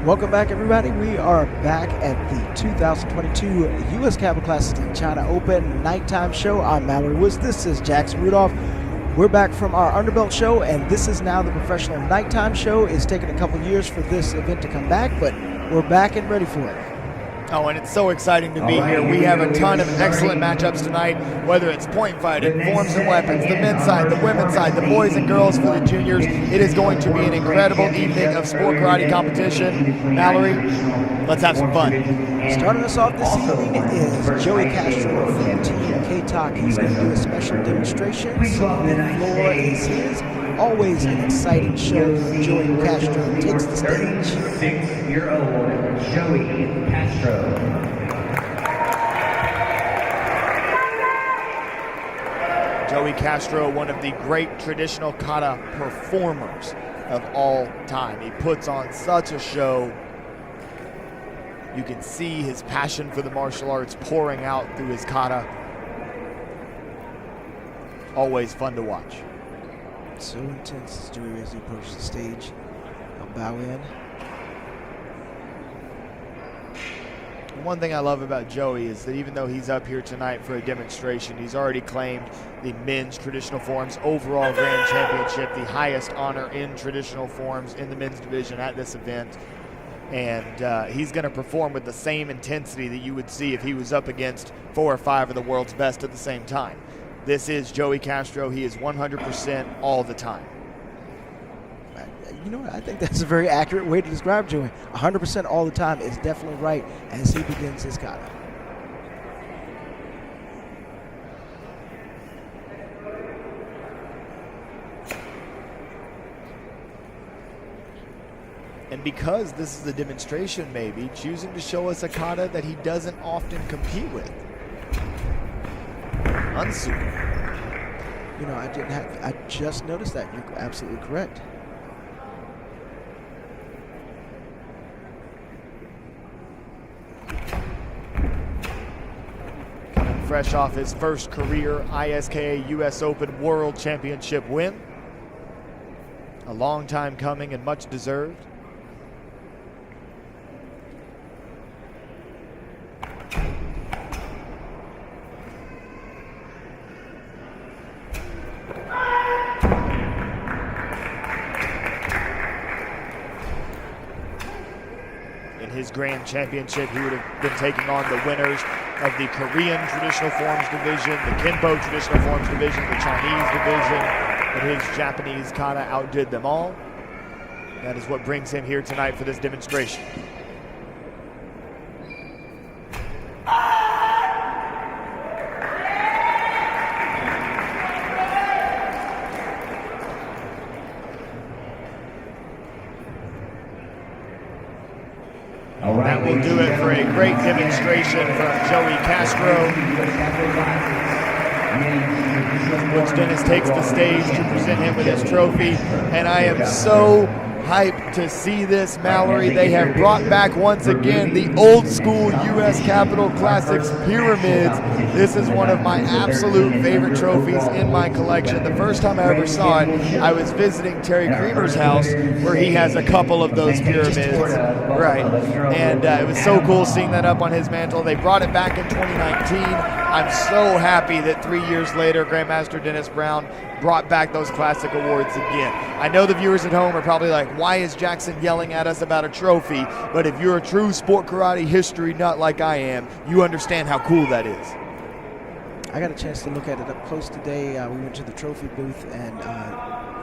Welcome back, everybody. We are back at the 2022 U.S. Capital Classics in China Open nighttime show. I'm Mallory Woods. This is Jackson Rudolph. We're back from our Underbelt show, and this is now the professional nighttime show. It's taken a couple years for this event to come back, but we're back and ready for it. Oh, and it's so exciting to be here. We have a ton of excellent matchups tonight, whether it's point fighting, forms and weapons, the men's side, the women's side, the boys and girls for the juniors. It is going to be an incredible evening of sport karate competition. Mallory, let's have some fun. Starting us off this evening is Joey Castro from Team K-Talk. He's going to do a special demonstration. So the floor is his. Always an exciting show. Joey Castro takes the stage. 6-year-old Joey Castro. Joey Castro, one of the great traditional kata performers of all time. He puts on such a show. You can see his passion for the martial arts pouring out through his kata. Always fun to watch. So intense, Joey, as he approaches the stage. I'll bow in. One thing I love about Joey is that even though he's up here tonight for a demonstration, he's already claimed the men's traditional forms overall grand championship, the highest honor in traditional forms in the men's division at this event. And he's going to perform with the same intensity that you would see if he was up against 4 or 5 of the world's best at the same time. This is Joey Castro. He is 100% all the time. You know what? I think that's a very accurate way to describe Joey. 100% all the time is definitely right as he begins his kata. And because this is a demonstration, maybe, choosing to show us a kata that he doesn't often compete with. Unsu. You know, I just noticed that. You're absolutely correct. Coming fresh off his first career ISKA US Open World Championship win. A long time coming and much deserved. His grand championship, he would have been taking on the winners of the Korean traditional forms division, the Kenpo traditional forms division, the Chinese division, but his Japanese kata outdid them all. That is what brings him here tonight for this demonstration. That will do it for a great demonstration from Joey Castro. Butch Dennis takes the stage to present him with his trophy, and I am so hyped to see this, Mallory. They have brought back once again the old school U.S. Capital Classics pyramids. This is one of my absolute favorite trophies in my collection. The first time I ever saw it, I was visiting Terry Creamer's house where he has a couple of those pyramids. Right, and it was so cool seeing that up on his mantle. They brought it back in 2019. I'm so happy that 3 years later, Grandmaster Dennis Brown brought back those classic awards again. I know the viewers at home are probably like, why is Jackson yelling at us about a trophy? But if you're a true sport karate history nut like I am, you understand how cool that is. I got a chance to look at it up close today. We went to the trophy booth and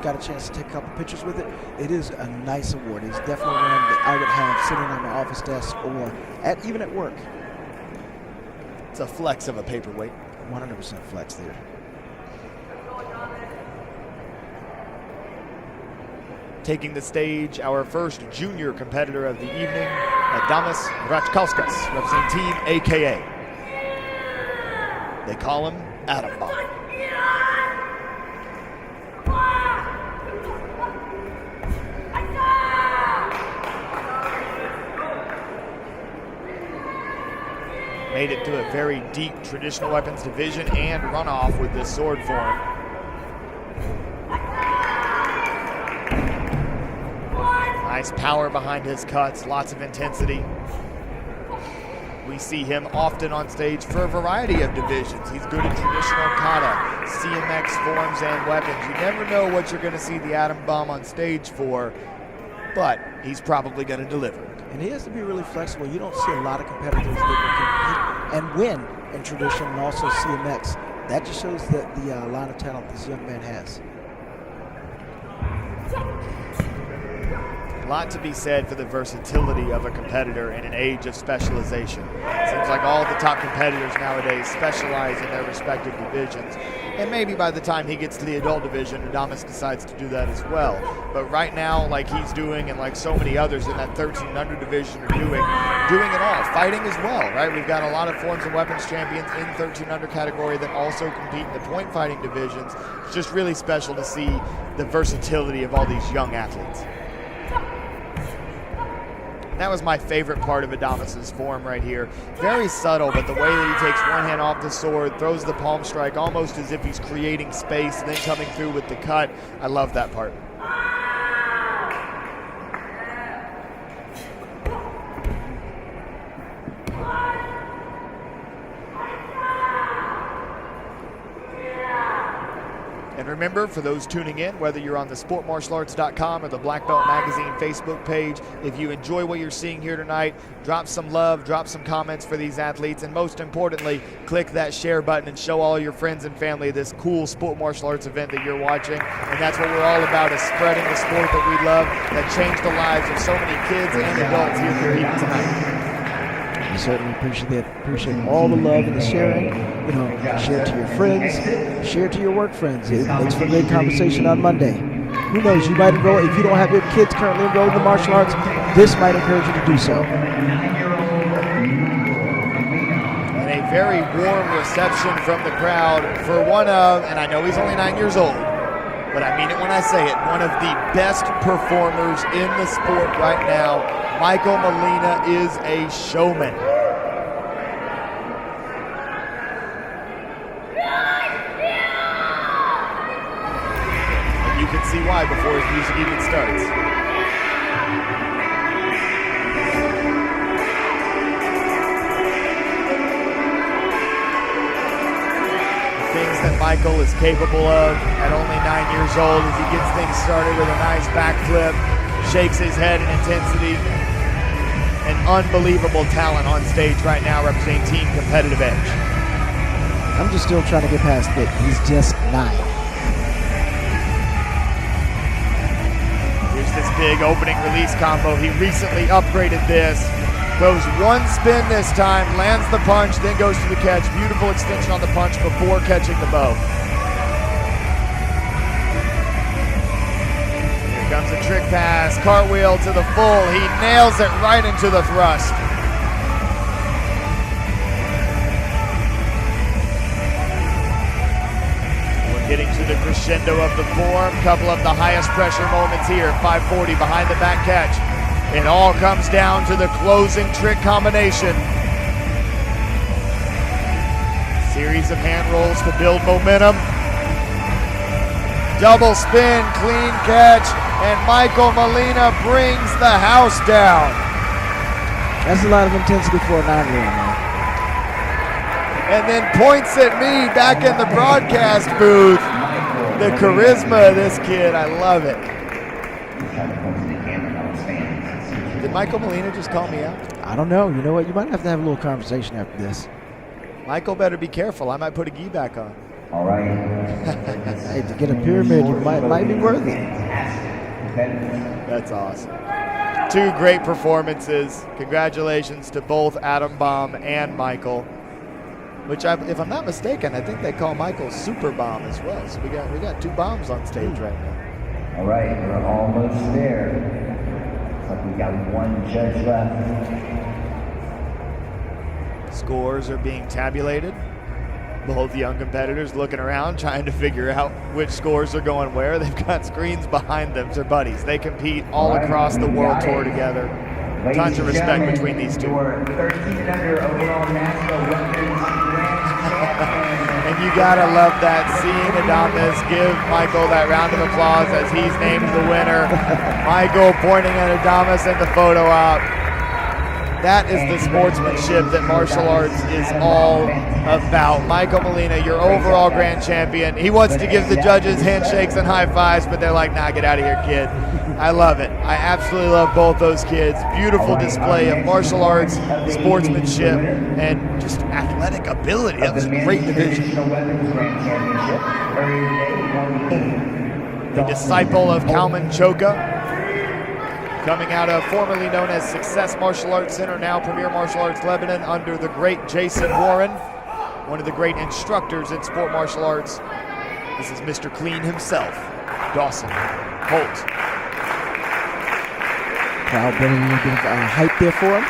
got a chance to take a couple pictures with it. It is a nice award. It's definitely one that I would have sitting on my office desk or even at work. It's a flex of a paperweight. 100% flex there. Taking the stage, our first junior competitor of the evening, Adamus Rajkovskas, representing Team AKA. They call him Atom Bomb. Made it to a very deep traditional weapons division and runoff with this sword form. Nice power behind his cuts, lots of intensity. We see him often on stage for a variety of divisions. He's good at traditional kata, CMX forms, and weapons. You never know what you're going to see the Atom Bomb on stage for, but he's probably going to deliver. And he has to be really flexible. You don't see a lot of competitors that can compete and win in traditional and also CMX. That just shows that the line of talent this young man has. A lot to be said for the versatility of a competitor in an age of specialization. It seems like all the top competitors nowadays specialize in their respective divisions. And maybe by the time he gets to the adult division, Adamus decides to do that as well. But right now, like he's doing and like so many others in that 13 under division are doing it all, fighting as well, right? We've got a lot of forms and weapons champions in 13 under category that also compete in the point fighting divisions. It's just really special to see the versatility of all these young athletes. That was my favorite part of Adamus's form right here. Very subtle, but the way that he takes one hand off the sword, throws the palm strike almost as if he's creating space, and then coming through with the cut. I love that part. And remember, for those tuning in, whether you're on the sportmartialarts.com or the Black Belt Magazine Facebook page, if you enjoy what you're seeing here tonight, drop some love, drop some comments for these athletes, and most importantly, click that share button and show all your friends and family this cool sport martial arts event that you're watching. And that's what we're all about, is spreading the sport that we love, that changed the lives of so many kids and adults here competing tonight. We certainly appreciate all the love and the sharing. You know, share it to your friends, share it to your work friends. It's for a great conversation on Monday. Who knows, you might enroll, if you don't have your kids currently enrolled in the martial arts, this might encourage you to do so. And a very warm reception from the crowd for one of, and I know he's only 9 years old, but I mean it when I say it, one of the best performers in the sport right now. Michael Molina is a showman. And you can see why before his music even starts. The things that Michael is capable of at only 9 years old as he gets things started with a nice backflip, shakes his head in intensity. An unbelievable talent on stage right now representing Team Competitive Edge. I'm just still trying to get past it. He's just 9. Here's this big opening release combo. He recently upgraded this. Goes one spin this time, lands the punch, then goes to the catch. Beautiful extension on the punch before catching the bow. Comes a trick pass, cartwheel to the full. He nails it right into the thrust. We're getting to the crescendo of the form. Couple of the highest pressure moments here. 540 behind the back catch. It all comes down to the closing trick combination. Series of hand rolls to build momentum. Double spin, clean catch. And Michael Molina brings the house down. That's a lot of intensity for a 9-year-old, man. And then points at me back in the broadcast booth. The charisma of this kid, I love it. Did Michael Molina just call me out? I don't know. You know what? You might have to have a little conversation after this. Michael better be careful. I might put a gi back on. All right. Hey, to get a pyramid, you might be worth it. That's awesome. 2 great performances. Congratulations to both Atom Bomb and Michael. Which, if I'm not mistaken, I think they call Michael Super Bomb as well. So we got 2 bombs on stage right now. All right, we're almost there. Looks like we got 1 judge left. Scores are being tabulated. Both young competitors looking around, trying to figure out which scores are going where. They've got screens behind them. They're buddies. They compete all across the World Tour together. Tons of respect between these two. Your 13 under overall national weapons grand champion. And And you gotta love that, seeing Adamus give Michael that round of applause as he's named the winner. Michael pointing at Adamus in the photo op. That is the sportsmanship that martial arts is all about. Michael Molina, your overall grand champion. He wants to give the judges handshakes and high fives, but they're like, nah, get out of here, kid. I love it. I absolutely love both those kids. Beautiful display of martial arts, sportsmanship, and just athletic ability. That was a great division. The disciple of Kalman Choka, coming out of formerly known as Success Martial Arts Center, now Premier Martial Arts Lebanon, under the great Jason Warren, one of the great instructors in sport martial arts. This is Mr. Clean himself, Dawson Holt. Crowd bringing a bit of hype there for him.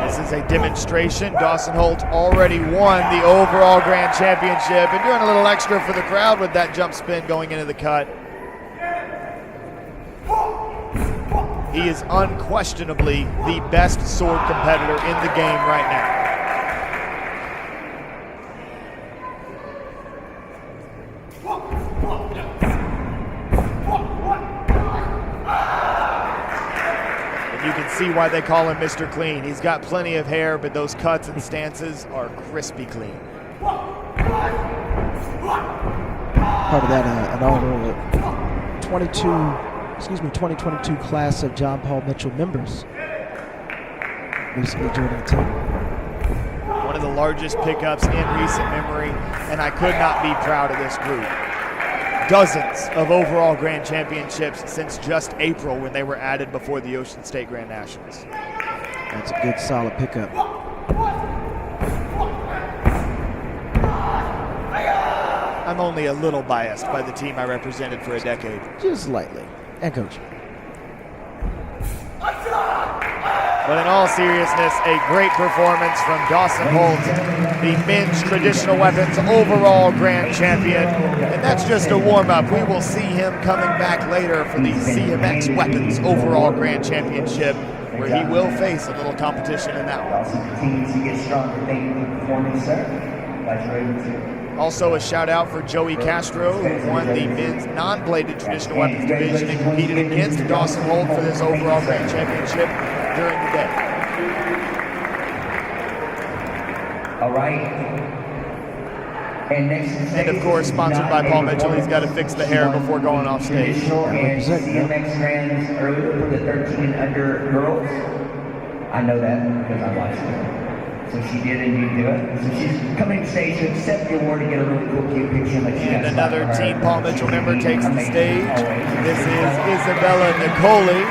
This is a demonstration. Dawson Holt already won the overall grand championship and doing a little extra for the crowd with that jump spin going into the cut. He is unquestionably the best sword competitor in the game right now. You can see why they call him Mr. Clean. He's got plenty of hair, but those cuts and stances are crispy clean. Part of that inaugural 2022 class of John Paul Mitchell members recently joining the team. One of the largest pickups in recent memory, and I could not be proud of this group. Dozens of overall grand championships since just April when they were added before the Ocean State Grand Nationals. That's a good, solid pickup. I'm only a little biased by the team I represented for a decade. Just slightly. And coach. But in all seriousness, a great performance from Dawson Holt, the men's traditional weapons overall grand champion. And that's just a warm-up. We will see him coming back later for the CMX weapons overall grand championship, where he will face a little competition in that one. Dawson continues to get stronger. Thank you for performing, sir. Also a shout out for Joey Castro, who won the men's non-bladed traditional weapons division and competed against Dawson Holt for this overall grand championship during the day. All right. And of course, sponsored by Paul Mitchell. He's got to fix the hair before going off stage. And CMX ran earlier for the 13 and under girls. I know that because I watched it. So she did indeed do it. So she's coming to stage to accept the award and get a really cool cute picture. And another Team Paul Mitchell member takes the stage. This is Isabella Nicoli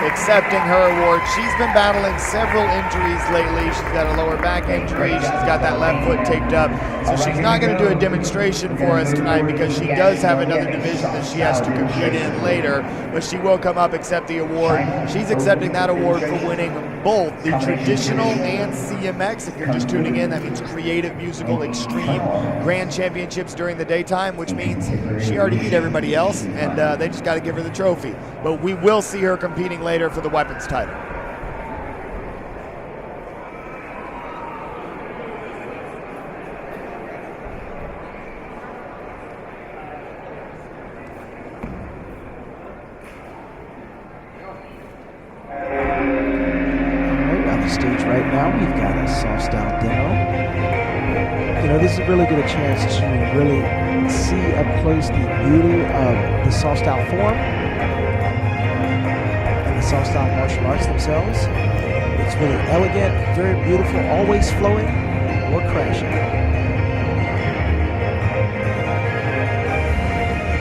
accepting her award. She's been battling several injuries lately. She's got a lower back injury. She's got that left foot taped up. So she's not going to do a demonstration for us tonight because she does have another division that she has to compete in later. But she will come up, accept the award. She's accepting that award for winning both the traditional and CMX. If you're just tuning in, that means Creative Musical Extreme Grand Championships during the daytime, which means she already beat everybody else, and they just got to give her the trophy. But we will see her competing later for the weapons title. Stage right now, we've got a soft style demo. You know, this is really get a chance to really see up close the beauty of the soft style form and the soft style martial arts themselves. It's really elegant, very beautiful, always flowing or crashing.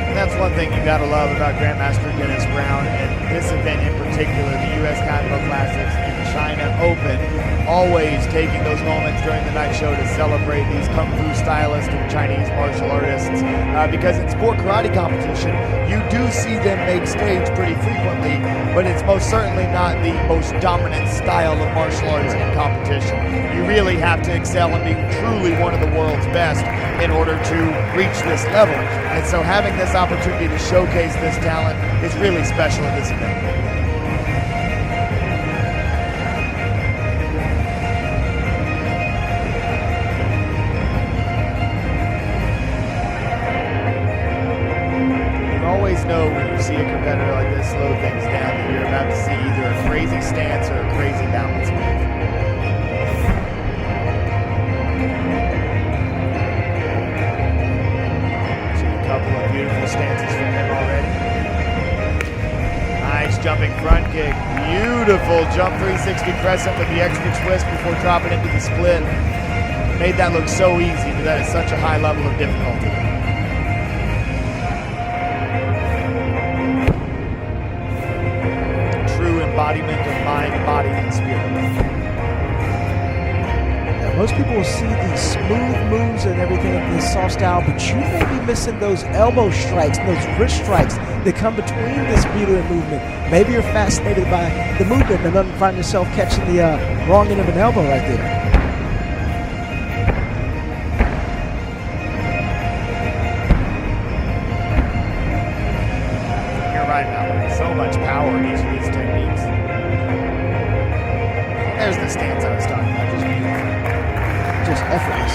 And that's one thing you gotta love about Grandmaster Dennis Brown, and this event in particular, the U.S. Campbell Classics and China Open, always taking those moments during the night show to celebrate these Kung Fu stylists and Chinese martial artists. Because in sport karate competition, you do see them make stage pretty frequently, but it's most certainly not the most dominant style of martial arts in competition. You really have to excel and be truly one of the world's best in order to reach this level. And so having this opportunity to showcase this talent is really special at this event. crazy stance or a crazy balance move. See a couple of beautiful stances from him already. Nice jumping front kick. Beautiful jump 360 crescent with the extra twist before dropping into the split. Made that look so easy, but that is such a high level of difficulty. True embodiment of mind, body, and spirit. Now, most people will see these smooth moves and everything in this soft style, but you may be missing those elbow strikes, those wrist strikes that come between this beater and movement. Maybe you're fascinated by the movement and then find yourself catching the wrong end of an elbow right there. So much power in each of these techniques. There's the stance I was talking about. Just beautiful. Just effortless.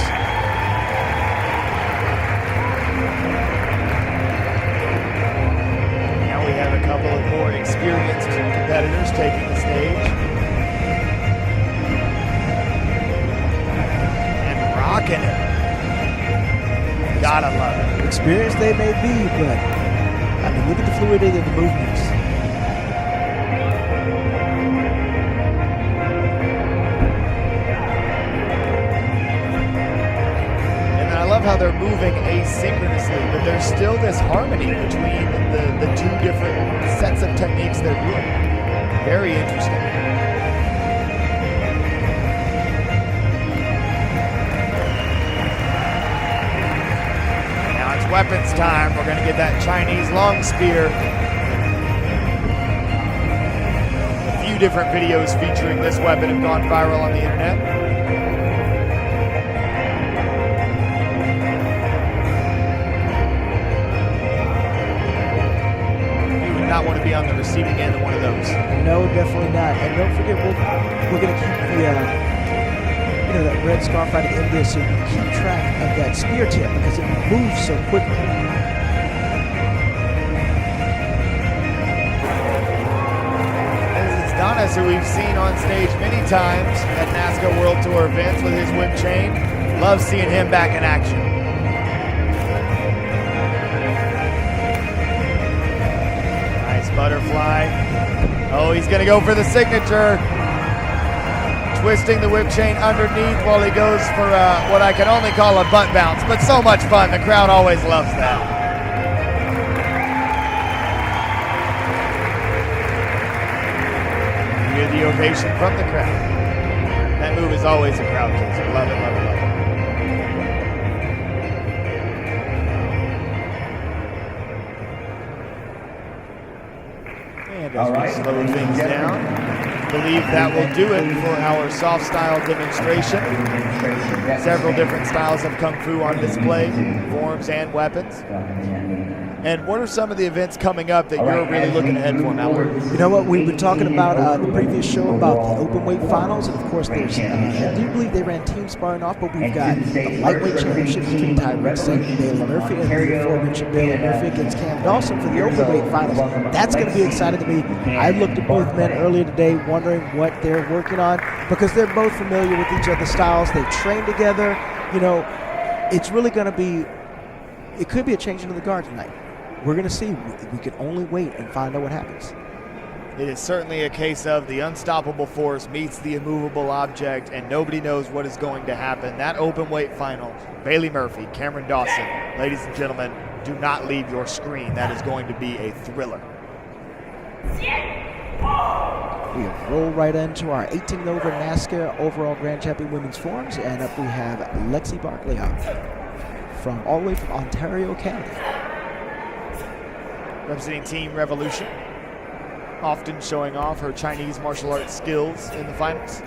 Now we have a couple of more experienced competitors taking the stage. And rocking it. Gotta love it. Experienced they may be, but I mean, look at the fluidity of the movements. And I love how they're moving asynchronously, but there's still this harmony between the two different sets of techniques they're doing. Very interesting. Weapons time. We're going to get that Chinese long spear. A few different videos featuring this weapon have gone viral on the internet. You would not want to be on the receiving end of one of those. No, definitely not. And don't forget, we're going to keep the that red scarf right at the end of this so you can keep track of that spear tip because it moves so quickly. This is Adamus, who we've seen on stage many times at NASCAR World Tour events with his whip chain. Love seeing him back in action. Nice butterfly. Oh, he's going to go for the signature. Twisting the whip chain underneath while he goes for what I can only call a butt bounce, but so much fun. The crowd always loves that. You hear the ovation from the crowd. That move is always a crowd pleaser. Love it, love it, love it. And as we slow things down, I believe that will do it for our soft style demonstration. Several different styles of Kung Fu on display, forms and weapons. And what are some of the events coming up that you're really looking ahead for, Mallory? You know what, we've been talking about the previous show about the open weight finals, and of course there's, I do believe they ran team sparring off, but we've got the lightweight championship between Tyrese and Baylor Murphy, and the aforementioned Baylor Murphy against Cam Dawson for the open weight finals. That's going to be exciting to me. I looked at both men earlier today wondering what they're working on because they're both familiar with each other's styles. They've trained together. You know, it's really going to be, it could be a change into the guard tonight. We're going to see. We can only wait and find out what happens. It is certainly a case of the unstoppable force meets the immovable object, and nobody knows what is going to happen. That open weight final, Bailey Murphy, Cameron Dawson. Ladies and gentlemen, do not leave your screen. That is going to be a thriller. We have rolled right into our 18-over NASCAR overall Grand Champion Women's Forms, and up we have Lexi Barclay out from all the way from Ontario, Canada. Representing Team Revolution, often showing off her Chinese martial arts skills in the finals.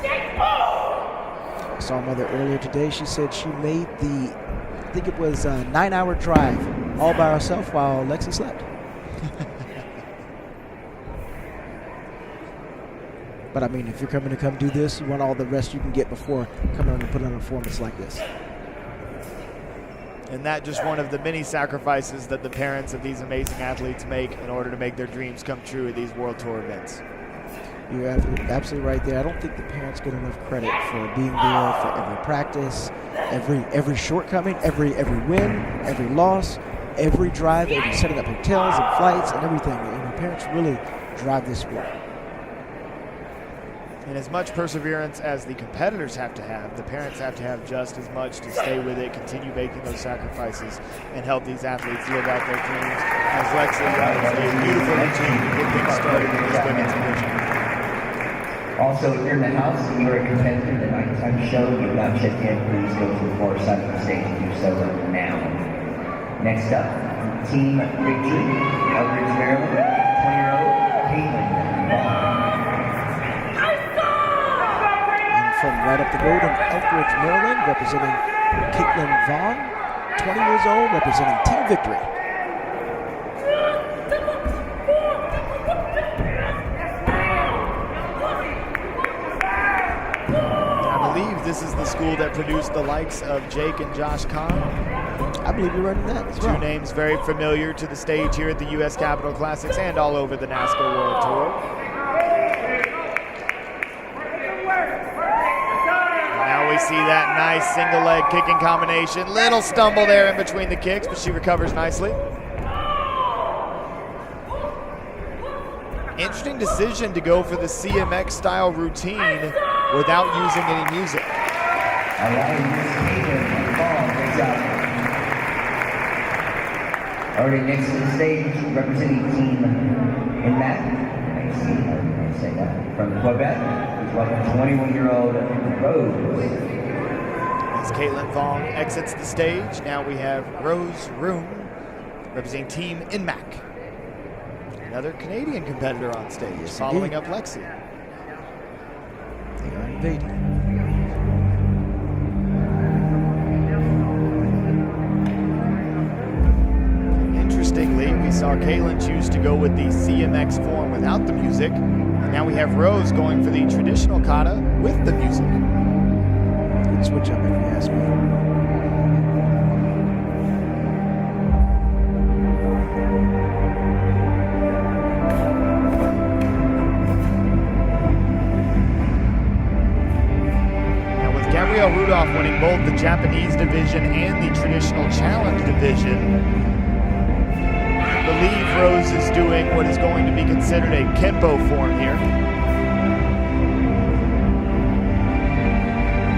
I saw her mother earlier today. She said she made the, I think it was a 9-hour drive all by herself while Lexi slept. But I mean, if you're coming to come do this, you want all the rest you can get before coming on and putting on a performance like this. And that just one of the many sacrifices that the parents of these amazing athletes make in order to make their dreams come true at these World Tour events. You're absolutely right there. I don't think the parents get enough credit for being there for every practice, every shortcoming, every win, every loss, every drive, every setting up hotels and flights and everything. Parents really drive this sport. And as much perseverance as the competitors have to have, the parents have to have just as much to stay with it, continue making those sacrifices, and help these athletes live out their dreams. As Lexi runs a beautiful routine to get things started in this women's division. Also, if you're in the house and you're a competitor in the nighttime show, you've not checked in, please go to the far side of the stage and do so now. Next up, Team Victory, Elbridge, Maryland, 20-year-old Caitlin Vaughn. And from right up the road in Elbridge, Maryland, representing Caitlin Vaughn, 20 years old, representing Team Victory. This is the school that produced the likes of Jake and Josh Kahn. I believe you're right in that as well. Two names very familiar to the stage here at the U.S. Capitol Classics and all over the NASCAR World Tour. Now we see that nice single leg kicking combination. Little stumble there in between the kicks, but she recovers nicely. Interesting decision to go for the CMX style routine without using any music. Already next to the stage, representing Team NMAC, from Quebec, is like a 21-year-old Rose. As Caitlin Vaughn exits the stage, now we have Rose Room, representing Team NMAC. Another Canadian competitor on stage, yes, following up Lexi. They are invading. Interestingly, we saw Caitlin choose to go with the CMX form without the music, and now we have Rose going for the traditional kata with the music. Good switch up if you ask me. Rudolph winning both the Japanese division and the traditional challenge division. I believe Rose is doing what is going to be considered a Kempo form here.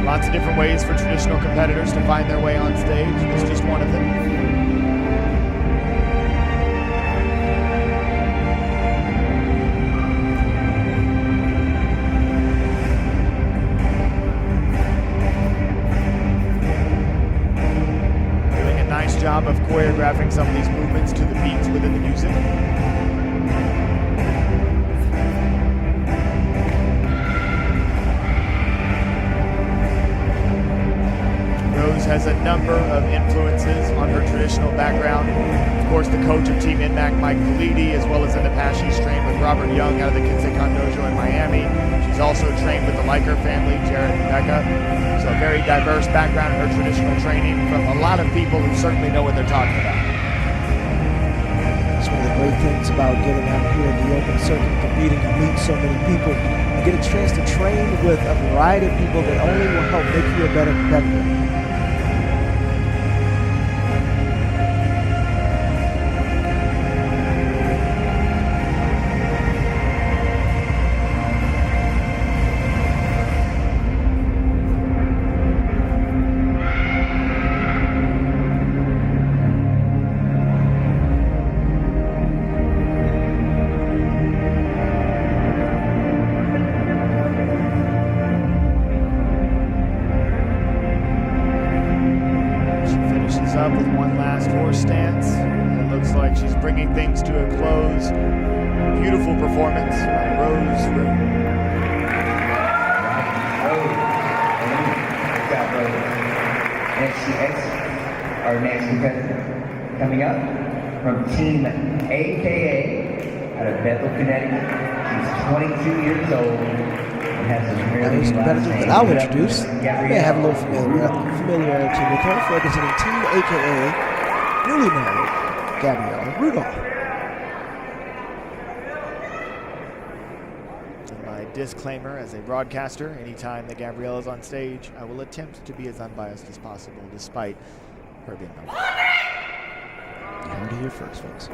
Lots of different ways for traditional competitors to find their way on stage. This is just one of them. Job of choreographing some of these movements to the beats within the music. Rose has a number of influences on her traditional background. Of course, the coach of Team NMAC, Mike Politi, as well as in the past she's trained with Robert Young out of the Kinsekan Dojo in Miami. She's also trained with the Liker family, Jared and Becca. So a very diverse background in her traditional training from a lot of people who certainly know what they're talking about. That's one of the great things about getting out here in the open circuit, competing, you meet so many people. You get a chance to train with a variety of people that only will help make you a better competitor. Up with one last horse stance. It looks like she's bringing things to a close. Beautiful performance by Rose Room. Our next competitor coming up from Team AKA out of Bethel, Connecticut. She's 22 years old. Those competitors that I'll introduce may have a little familiarity with her, representing Team AKA newly married Gabrielle Rudolph. My disclaimer as a broadcaster, anytime that Gabrielle is on stage, I will attempt to be as unbiased as possible, despite her being number one. You heard it here first, folks.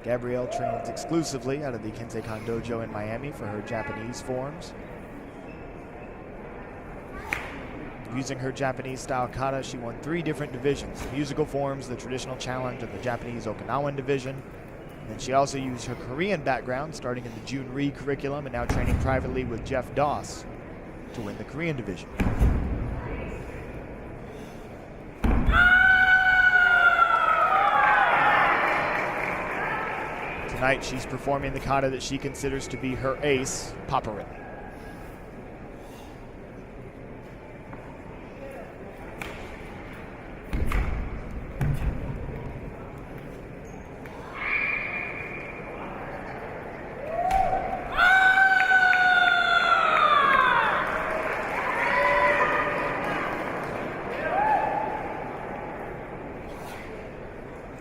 Gabrielle trains exclusively out of the Kenseikan Dojo in Miami for her Japanese forms. Using her Japanese style kata, she won 3 different divisions: the musical forms, the traditional challenge, and the Japanese Okinawan division. And she also used her Korean background, starting in the Jun-Ri curriculum and now training privately with Jeff Doss to win the Korean division. Tonight she's performing the kata that she considers to be her ace, Paparin.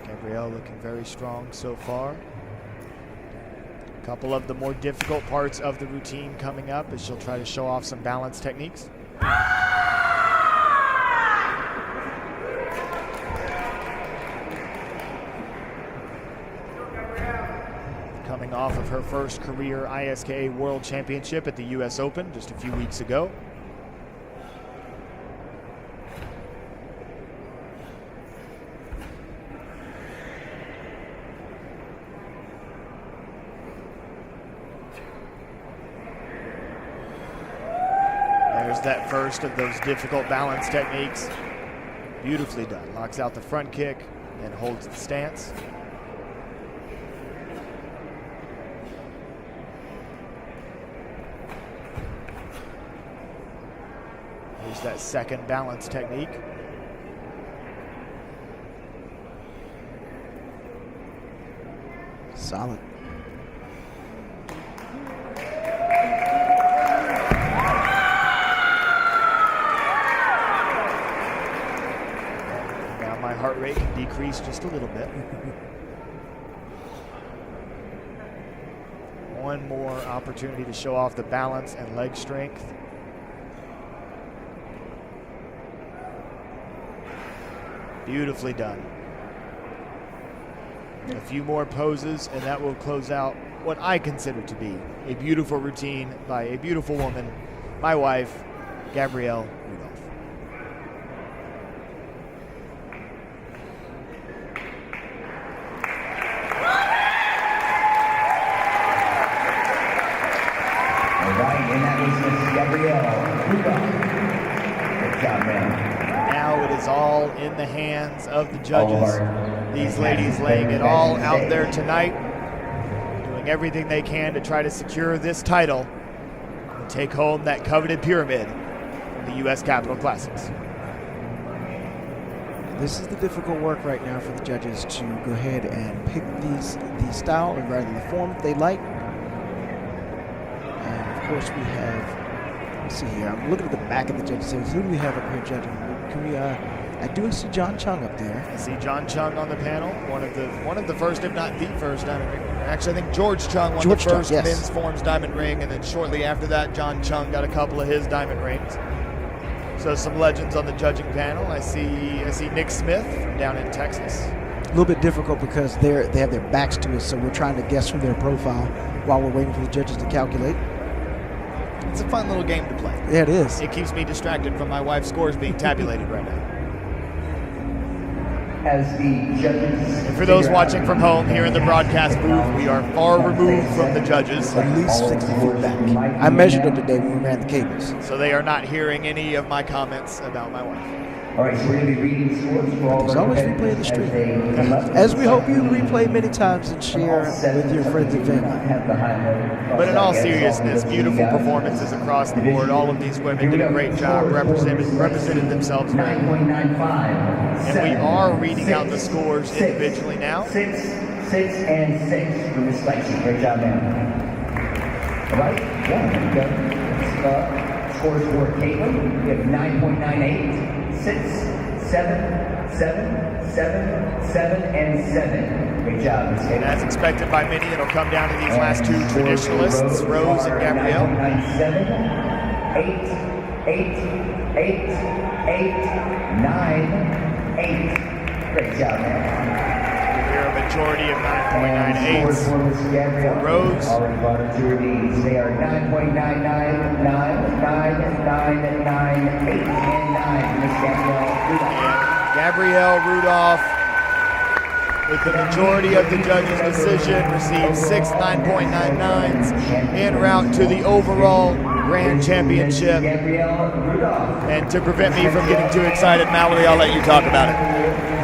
Gabrielle looking very strong so far. A couple of the more difficult parts of the routine coming up as she'll try to show off some balance techniques. Coming off of her first career ISKA World Championship at the US Open just a few weeks ago. That first of those difficult balance techniques. Beautifully done. Locks out the front kick and holds the stance. Here's that second balance technique. Solid. Heart rate can decrease just a little bit. One more opportunity to show off the balance and leg strength. Beautifully done. A few more poses and that will close out what I consider to be a beautiful routine by a beautiful woman, my wife, Gabrielle Rudolph. Now it is all in the hands of the judges. These ladies laying it all out there tonight, doing everything they can to try to secure this title and take home that coveted pyramid from the U.S. Capitol Classics. This is the difficult work right now for the judges to go ahead and pick the style, or rather the form they like. And of course we have, let's see here, I'm looking at the back of the judges here. Who do we have up here judging? Can we, I do see John Chung up there. I see John Chung on the panel, one of the first, if not the first diamond ring. Actually, I think George Chung won the first men's forms diamond ring, and then shortly after that, John Chung got a couple of his diamond rings. So some legends on the judging panel. I see Nick Smith from down in Texas. A little bit difficult because they have their backs to us, so we're trying to guess from their profile while we're waiting for the judges to calculate. It's a fun little game to play. Yeah, it is. It keeps me distracted from my wife's scores being tabulated right now. As the judges. And for those watching from home here in the broadcast booth, we are far removed from the judges. At least 60 feet back. I measured it today when we ran the cables. So they are not hearing any of my comments about my wife. All right, so we're going to be reading scores for all There's always replay of the stream. As we hope you replay many times and share with your friends and family. But in all seriousness, beautiful performances across the board. All of these women did a great job, represented themselves very well. And we are reading out the scores individually now. 6 and 6 for Miss Lexi. Great job, ma'am. All right, scores for Caitlin. We have 9.98, 6, 7, 7, 7, 7, and 7. Great job, Miss And as expected by many, it'll come down to these last two traditionalists, Rose and Gabrielle. 7, 8, 8, 8, 9, 8. Great job, man. Here a majority of 9.98s for Rose. Already brought her to her knees. They are 9.99, 9, 9, 9, 9, 8, and 9. Miss Gabrielle Rudolph, with the majority of the judges' decision, received 6 9.99s en route to the overall grand championship. And to prevent me from getting too excited, Mallory, I'll let you talk about it.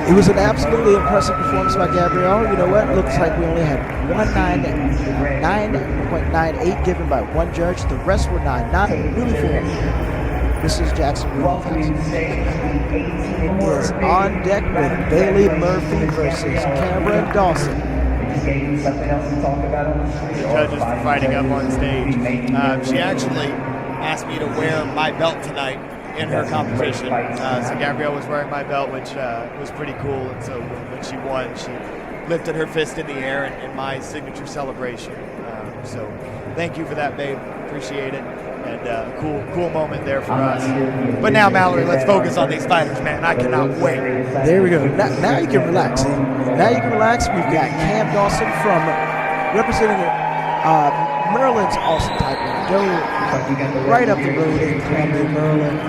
It was an absolutely impressive performance by Gabrielle. You know what? Looks like we only had 9.98 given by one judge. The rest were 9.9. Really fair. This is Jackson Rudolph is on deck with Bailey Murphy versus Cameron Dawson. The judges were fighting up on stage. She actually asked me to wear my belt tonight in her competition. So Gabrielle was wearing my belt, which was pretty cool. And so when she won, she lifted her fist in the air in my signature celebration. So thank you for that, babe. Appreciate it. And cool moment there for us. But now, Mallory, let's focus on these fighters, man. I cannot wait. There we go. Now you can relax. Now you can relax. We've got Cam Dawson from representing Maryland's Austin Taekwondo. Right up the road in Columbia, Maryland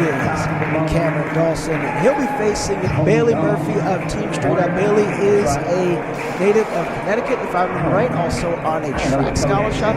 is Cameron Dawson. And he'll be facing Bailey Murphy of Team Straight Up. Bailey is a native of Connecticut, if I remember right, also on a track scholarship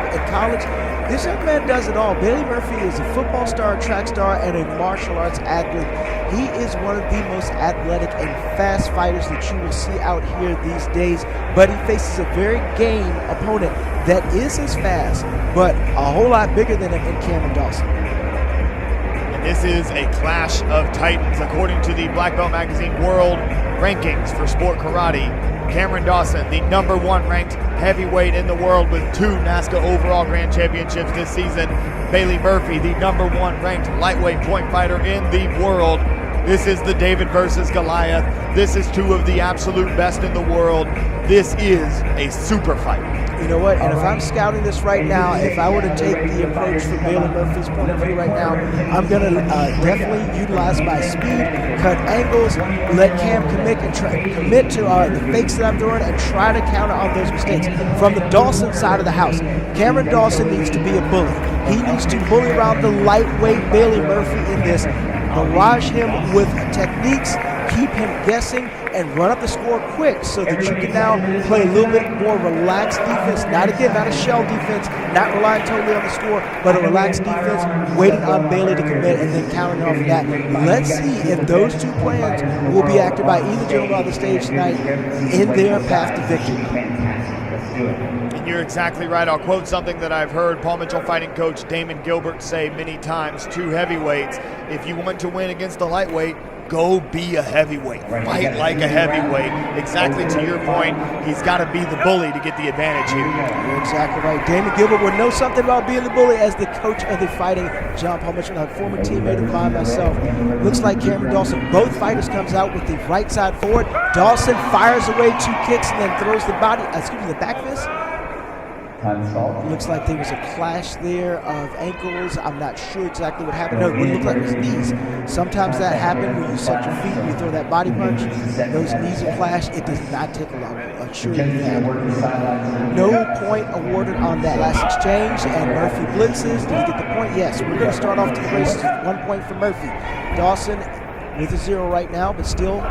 in college. This young man does it all. Bailey Murphy is a football star, track star, and a martial arts athlete. He is one of the most athletic and fast fighters that you will see out here these days, but he faces a very game opponent that is as fast, but a whole lot bigger than him in Cameron Dawson. And this is a clash of titans. According to the Black Belt Magazine World Rankings for Sport Karate, Cameron Dawson, the #1 ranked heavyweight in the world with 2 NASCA overall grand championships this season. Bailey Murphy, the #1 ranked lightweight point fighter in the world. This is the David versus Goliath. This is 2 of the absolute best in the world. This is a super fight. You know what? And if I'm scouting this right now, if I were to take the approach from Bailey Murphy's point of view right now, I'm going to definitely utilize my speed, cut angles, let Cam commit to the fakes that I'm throwing, and try to counter on those mistakes. From the Dawson side of the house, Cameron Dawson needs to be a bully. He needs to bully around the lightweight Bailey Murphy in this, barrage him with techniques, keep him guessing, and run up the score quick so that you can now play a little bit more relaxed defense. Not a shell defense, not relying totally on the score, but a relaxed defense, waiting on Bailey to commit and then countering off of that. Let's see if those 2 plans will be acted by either gentleman on the stage tonight in their path to victory. And you're exactly right. I'll quote something that I've heard Paul Mitchell fighting coach Damon Gilbert say many times to heavyweights. If you want to win against a lightweight, go be a heavyweight. Fight like a heavyweight. Exactly to your point, he's got to be the bully to get the advantage here. You're exactly right. Damon Gilbert would know something about being the bully as the coach of the fighting John Paul Mitchell, a former teammate of mine myself. Looks like Cameron Dawson, both fighters comes out with the right side forward. Dawson fires away 2 kicks and then throws the back fist. Looks like there was a clash there of ankles. I'm not sure exactly what happened. No, it looked like it was knees. Sometimes that happens when you set your feet and you throw that body punch. Those knees will clash. It does not take a lot. I'm sure you have. No point awarded on that last exchange, and Murphy blitzes. Did he get the point? Yes. We're going to start off to the races with 1 point for Murphy. Dawson with a 0 right now, but still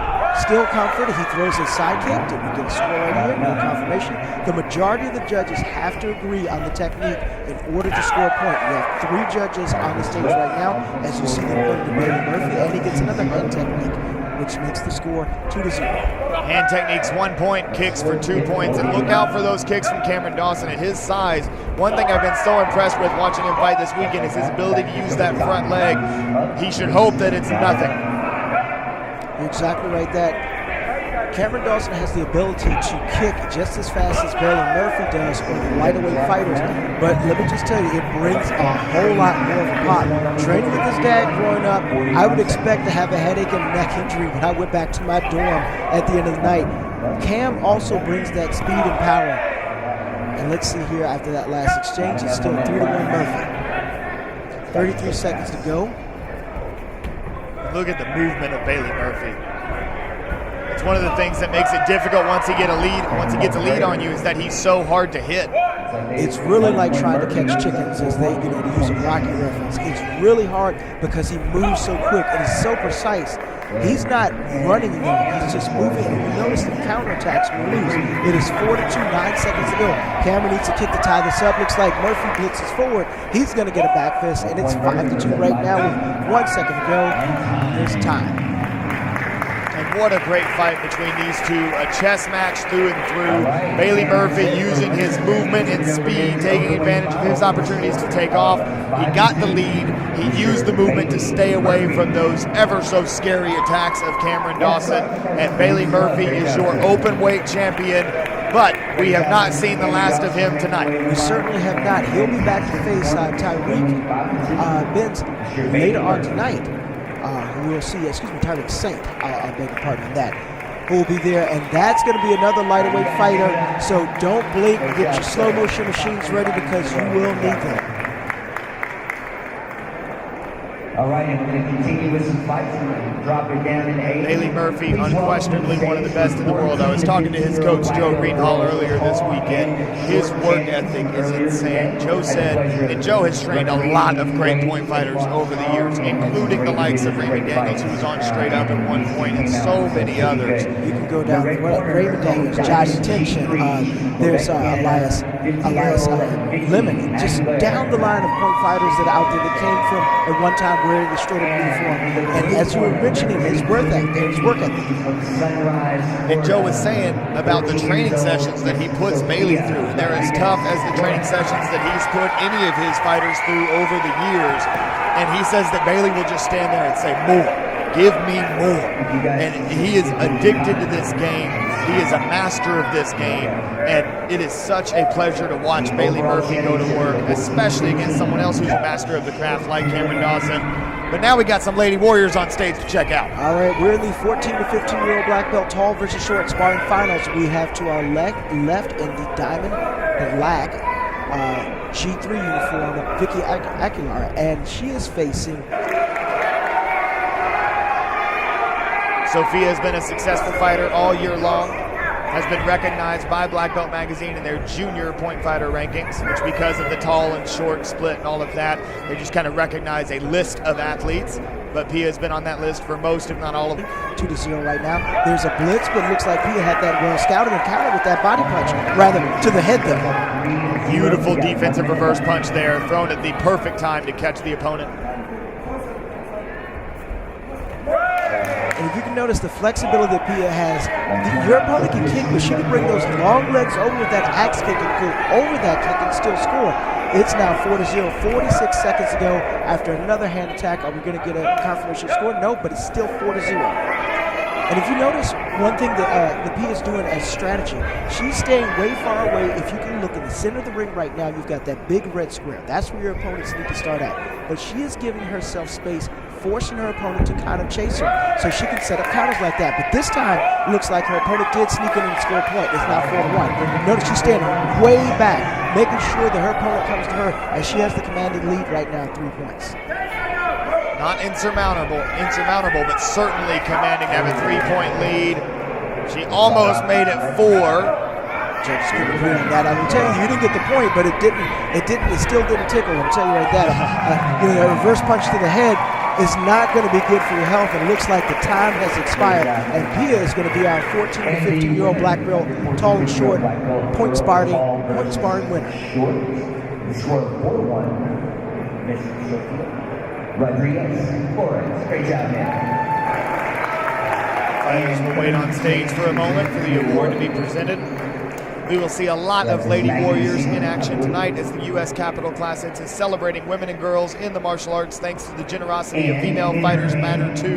confident. He throws a side kick. Did we get a score right here? No confirmation. The majority of the judges have to agree on the technique in order to score a point. We have 3 judges on the stage right now, as you see them going to Bailey Murphy, and he gets another hand technique, which makes the score 2-0. Hand techniques 1 point, kicks for 2 points, and look out for those kicks from Cameron Dawson at his size. One thing I've been so impressed with watching him fight this weekend is his ability to use that front leg. He should hope that it's nothing. You're exactly right. Cameron Dawson has the ability to kick just as fast as Bailey Murphy does or the lightweight fighters, but let me just tell you, it brings a whole lot more of a pop. Training with his dad growing up, I would expect to have a headache and neck injury when I went back to my dorm at the end of the night. Cam also brings that speed and power. And let's see here, after that last exchange, it's still 3-1 Murphy. 33 seconds to go. Look at the movement of Bailey Murphy. It's one of the things that makes it difficult once he gets a lead on you, is that he's so hard to hit. It's really like trying to catch chickens, as they, to use a Rocky reference. It's really hard because he moves so quick and he's so precise. He's not running them, he's just moving. And you notice the counterattacks will lose. It is 4-2, 9 seconds to go. Cameron needs to kick to tie this up. Looks like Murphy blitzes forward. He's going to get a back fist, and it's 5-2 right now with 1 second to go. There's time. And what a great fight between these two. A chess match through and through. Bailey Murphy using his movement and speed, taking advantage of his opportunities to take off. He got the lead. He used the movement to stay away from those ever so scary attacks of Cameron Dawson. And Bailey Murphy is your open weight champion, but we have not seen the last of him tonight. We certainly have not. He'll be back to face Tyreek Benz later on tonight. We'll see, Tyreek Saint, I beg your pardon on that, who will be there, and that's going to be another lightweight fighter, so don't blink, get your slow motion machines ready because you will need them. All right, and we're going to continue with some fights and drop it down in 8. Bailey Murphy, unquestionably one of the best in the world. I was talking to his coach, Joe Greenhall, earlier this weekend. His work ethic is insane. Joe said, and Joe has trained a lot of great point fighters over the years, including the likes of Raymond Daniels, who was on Straight Up at one point, and so many others. You can go down Raymond Daniels, Josh Tension, there's Elias Lemon, just down the line of point fighters that are out there that came from, at one time, wearing the straight up uniform. And as you were mentioning, his work ethic. And Joe was saying about the training sessions that he puts Bailey through, and they're as tough as the training sessions that he's put any of his fighters through over the years. And he says that Bailey will just stand there and say, more. Give me more. And he is addicted to this game. He is a master of this game. And it is such a pleasure to watch Bailey Murphy go to work, especially against someone else who's a master of the craft like Cameron Dawson. But now we got some Lady Warriors on stage to check out. All right, we're in the 14 to 15-year-old black belt tall versus short sparring finals. We have to our left in the diamond black G3 uniform, Vicky Aguilar, and she is facing... Sophia has been a successful fighter all year long, has been recognized by Black Belt Magazine in their junior point fighter rankings, which because of the tall and short split and all of that, they just kind of recognize a list of athletes. But Pia has been on that list for most, if not all of them. 2-0 right now. There's a blitz, but it looks like Pia had that well scouted and countered with that body punch, rather to the head though. Beautiful defensive reverse punch there, thrown at the perfect time to catch the opponent. And if you can notice the flexibility that Pia has, your opponent can kick, but she can bring those long legs over with that axe kick and go over that kick and still score. It's now 4-0, 46 seconds to go after another hand attack. Are we going to get a confirmation score? No, but it's still 4-0. And if you notice, one thing that Pia is doing as strategy, she's staying way far away. If you can look in the center of the ring right now, you've got that big red square. That's where your opponents need to start at. But she is giving herself space, forcing her opponent to kind of chase her so she can set up counters like that. But this time, it looks like her opponent did sneak in and score a point. It's now 4-1. Notice she's standing way back, making sure that her opponent comes to her, and she has the commanding lead right now, 3 points. Not insurmountable, but certainly commanding to have a 3-point lead. She almost made it 4. Judge couldn't agree on that. I will tell you, you didn't get the point, but it still didn't tickle. I'll tell you right that. A reverse punch to the head is not going to be good for your health. It looks like the time has expired, and Pia is going to be our 14 to 15-year-old black belt, tall and short, point sparring winner. Short 4-1, Miss Sophia Rodriguez. Great job, man. Fighters will wait on stage for a moment for the award to be presented. We will see a lot of Lady Warriors in action tonight as the U.S. Capitol Classics is celebrating women and girls in the martial arts thanks to the generosity of Female Fighters Matter 2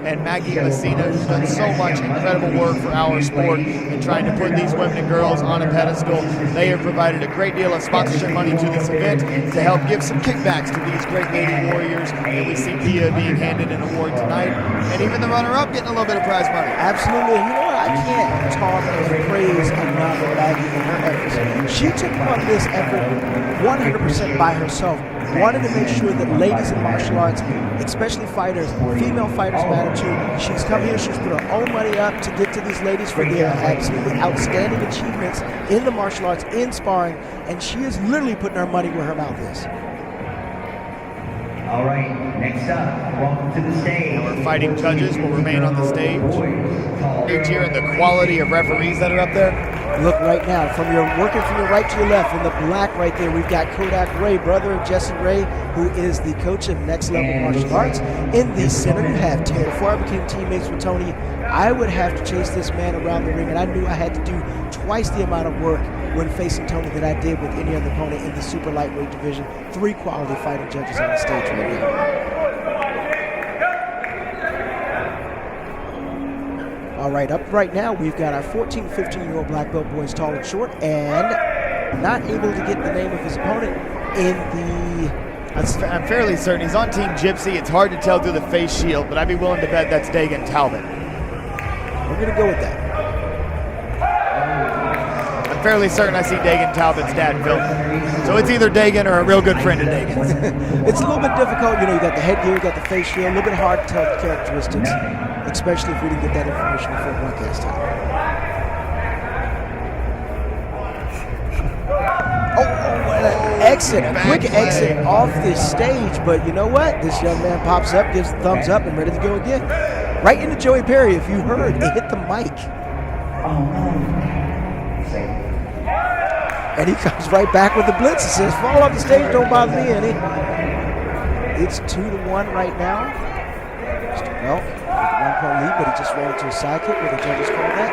and Maggie Messina, who's done so much incredible work for our sport in trying to put these women and girls on a pedestal. They have provided a great deal of sponsorship money to this event to help give some kickbacks to these great Lady Warriors. And we see Pia being handed an award tonight, and even the runner-up getting a little bit of prize money. Absolutely. You know what? I can't talk and praise enough of Maggie and her efforts. She took on this effort 100% by herself. Wanted to make sure that ladies in martial arts, especially fighters, female fighters matter too. She's come here, she's put her own money up to get to these ladies for their absolutely outstanding achievements in the martial arts, in sparring, and she is literally putting her money where her mouth is. All right, next up, welcome to the stage. Our fighting judges will remain on the stage. Here and the quality of referees that are up there. Look right now, working from your right to your left, in the black right there, we've got Kodak Ray, brother of Jesse Ray, who is the coach of Next Level Martial Arts. In the center, you have Terry. Before I became teammates with Tony, I would have to chase this man around the ring, and I knew I had to do twice the amount of work when facing Tony that I did with any other opponent in the super lightweight division. 3 quality fighting judges on the stage right now. All right, up right now, we've got our 14, 15-year-old black belt boys, tall and short, and not able to get the name of his opponent in the... I'm fairly certain he's on Team Gypsy. It's hard to tell through the face shield, but I'd be willing to bet that's Dagan Talbot. We're going to go with that. I'm fairly certain I see Dagan Talbot's dad filming. So it's either Dagan or a real good friend of Dagan's. It's a little bit difficult. You know, you got the headgear, you got the face shield. A little bit hard to tell the characteristics, especially if we didn't get that information before broadcast time. Exit, quick exit off the stage, but you know what? This young man pops up, gives the thumbs up, and ready to go again. Right into Joey Perry, if you heard, it hit the mic. And he comes right back with the blitz and says, fall off the stage, don't bother me any. It's 2-1 right now. Mr. Welk with a 1-point lead, but he just ran into a sidekick where the judges called that.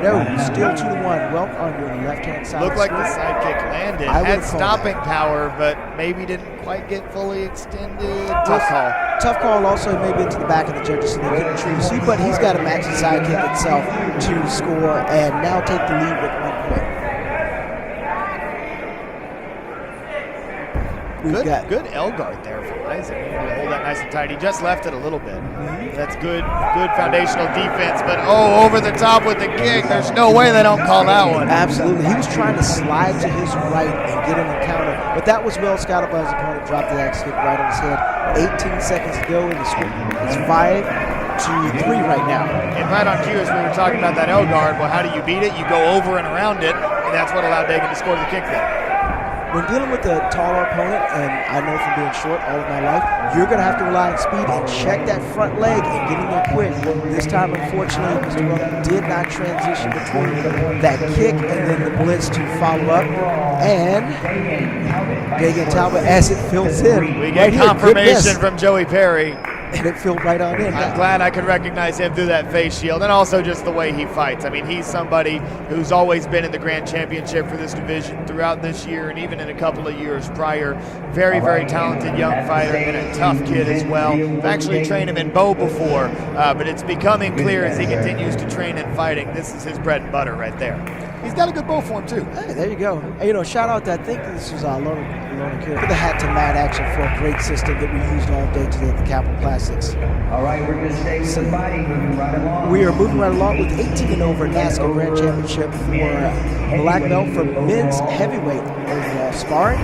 No, still 2-1. Welk on your left-hand side. Looked like the sidekick landed. Had stopping power, but maybe didn't quite get fully extended. Tough call. Tough call also maybe into the back of the judges so they couldn't truly see, but he's got to match the sidekick itself to score and now take the lead with 1 point. Good L guard there from Isaac. Hold that nice and tight. He just left it a little bit. That's good foundational defense, but over the top with the kick. There's no way they don't call that one. Absolutely. He was trying to slide to his right and get him a counter, but that was well scouted by his opponent. Dropped the axe kick right on his head. 18 seconds to go in the score. It's 5-3 right now. And right on cue as we were talking about that L guard, well, how do you beat it? You go over and around it, and that's what allowed Dagan to score the kick there. When dealing with a taller opponent, and I know from being short all of my life, you're going to have to rely on speed and check that front leg and get in there quick. This time, unfortunately, Mr. Welk did not transition between that kick and then the blitz to follow up. And Dagan Talbot, as it fills in. We get confirmation from Joey Perry. And it filled right on in. I'm glad I could recognize him through that face shield and also just the way he fights. I mean, he's somebody who's always been in the Grand Championship for this division throughout this year and even in a couple of years prior. Very, very talented young fighter and a tough kid as well. I've actually trained him in bow before, but it's becoming clear as he continues to train in fighting. This is his bread and butter right there. He's got a good bow form, too. Hey, there you go. Hey, shout out that I think this was Lona Kira for the hat to mat action for a great system that we used all day today at the Capital Classics. All right, we're going to stay with the fighting, moving right along. We are moving right along with 18-0 NASCAR Grand Championship for black belt for men's heavyweight overall sparring.